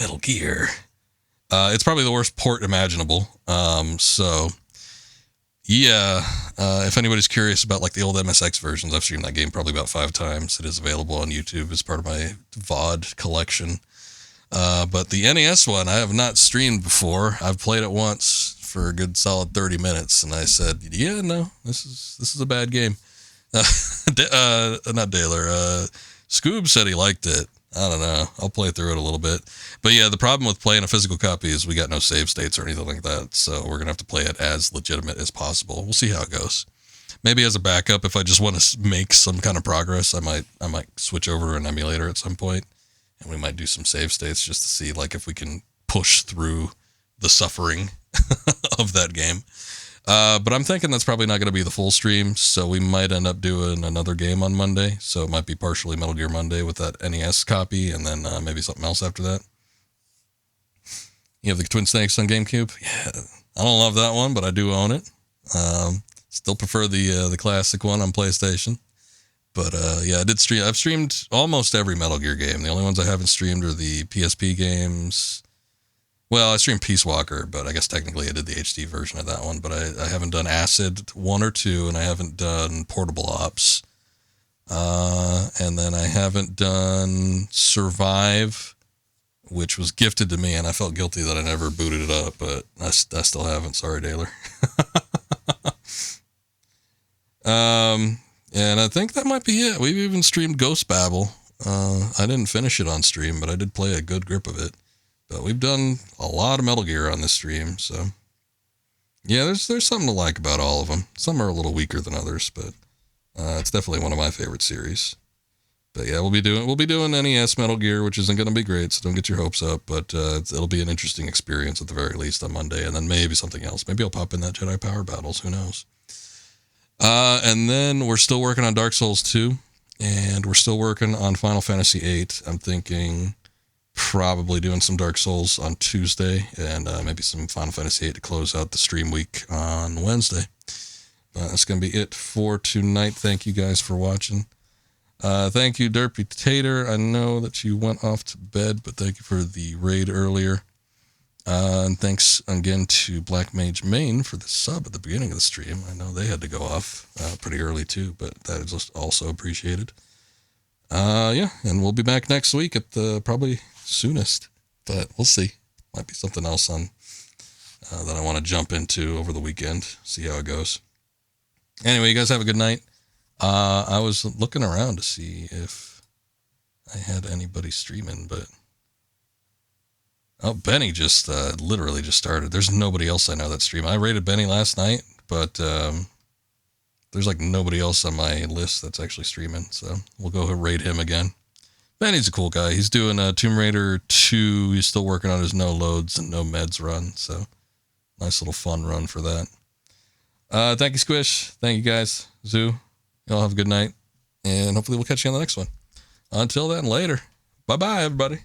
Metal Gear. It's probably the worst port imaginable. So yeah, if anybody's curious about like the old MSX versions, I've streamed that game probably about 5 times. It is available on YouTube as part of my VOD collection. But the NES one, I have not streamed before. I've played it once for a good solid 30 minutes, and I said, yeah, no, this is a bad game. Not Daler. Scoob said he liked it. I don't know. I'll play through it a little bit. But yeah, the problem with playing a physical copy is we got no save states or anything like that. So we're going to have to play it as legitimate as possible. We'll see how it goes. Maybe as a backup, if I just want to make some kind of progress, I might switch over to an emulator at some point, and we might do some save states just to see like if we can push through the suffering of that game. But I'm thinking that's probably not going to be the full stream, so we might end up doing another game on Monday. So it might be partially Metal Gear Monday with that NES copy, and then maybe something else after that. You have the Twin Snakes on GameCube? Yeah, I don't love that one, but I do own it. Still prefer the classic one on PlayStation. But yeah, I did stream. I've streamed almost every Metal Gear game. The only ones I haven't streamed are the PSP games. Well, I streamed Peace Walker, but I guess technically I did the HD version of that one. But I haven't done Acid 1 or 2, and I haven't done Portable Ops. And then I haven't done Survive, which was gifted to me, and I felt guilty that I never booted it up, but I still haven't. Sorry, Taylor. And I think that might be it. We've even streamed Ghost Babel. I didn't finish it on stream, but I did play a good grip of it. But we've done a lot of Metal Gear on this stream, so yeah, there's something to like about all of them. Some are a little weaker than others, but it's definitely one of my favorite series. But yeah, we'll be doing NES Metal Gear, which isn't going to be great, so don't get your hopes up. But it'll be an interesting experience at the very least on Monday, and then maybe something else. Maybe I'll pop in that Jedi Power Battles. Who knows? And then we're still working on Dark Souls 2, and we're still working on Final Fantasy 8. I'm thinking probably doing some Dark Souls on Tuesday, and maybe some Final Fantasy 8 to close out the stream week on Wednesday. But that's going to be it for tonight. Thank you guys for watching. Thank you, Derpy Tater. I know that you went off to bed, but thank you for the raid earlier. And thanks again to Black Mage Main for the sub at the beginning of the stream. I know they had to go off pretty early too, but that is just also appreciated. Yeah, and we'll be back next week at the probably soonest, but we'll see. Might be something else on that I want to jump into over the weekend. See how it goes. Anyway, you guys have a good night. I was looking around to see if I had anybody streaming, but oh, Benny just literally just started. There's nobody else I know that's streaming. I rated Benny last night, but there's like nobody else on my list that's actually streaming, so we'll go raid him again. Benny's a cool guy. He's doing Tomb Raider 2. He's still working on his no loads and no meds run, so nice little fun run for that. Thank you, Squish. Thank you, guys. Zoo. Y'all have a good night, and hopefully we'll catch you on the next one. Until then, later. Bye-bye, everybody.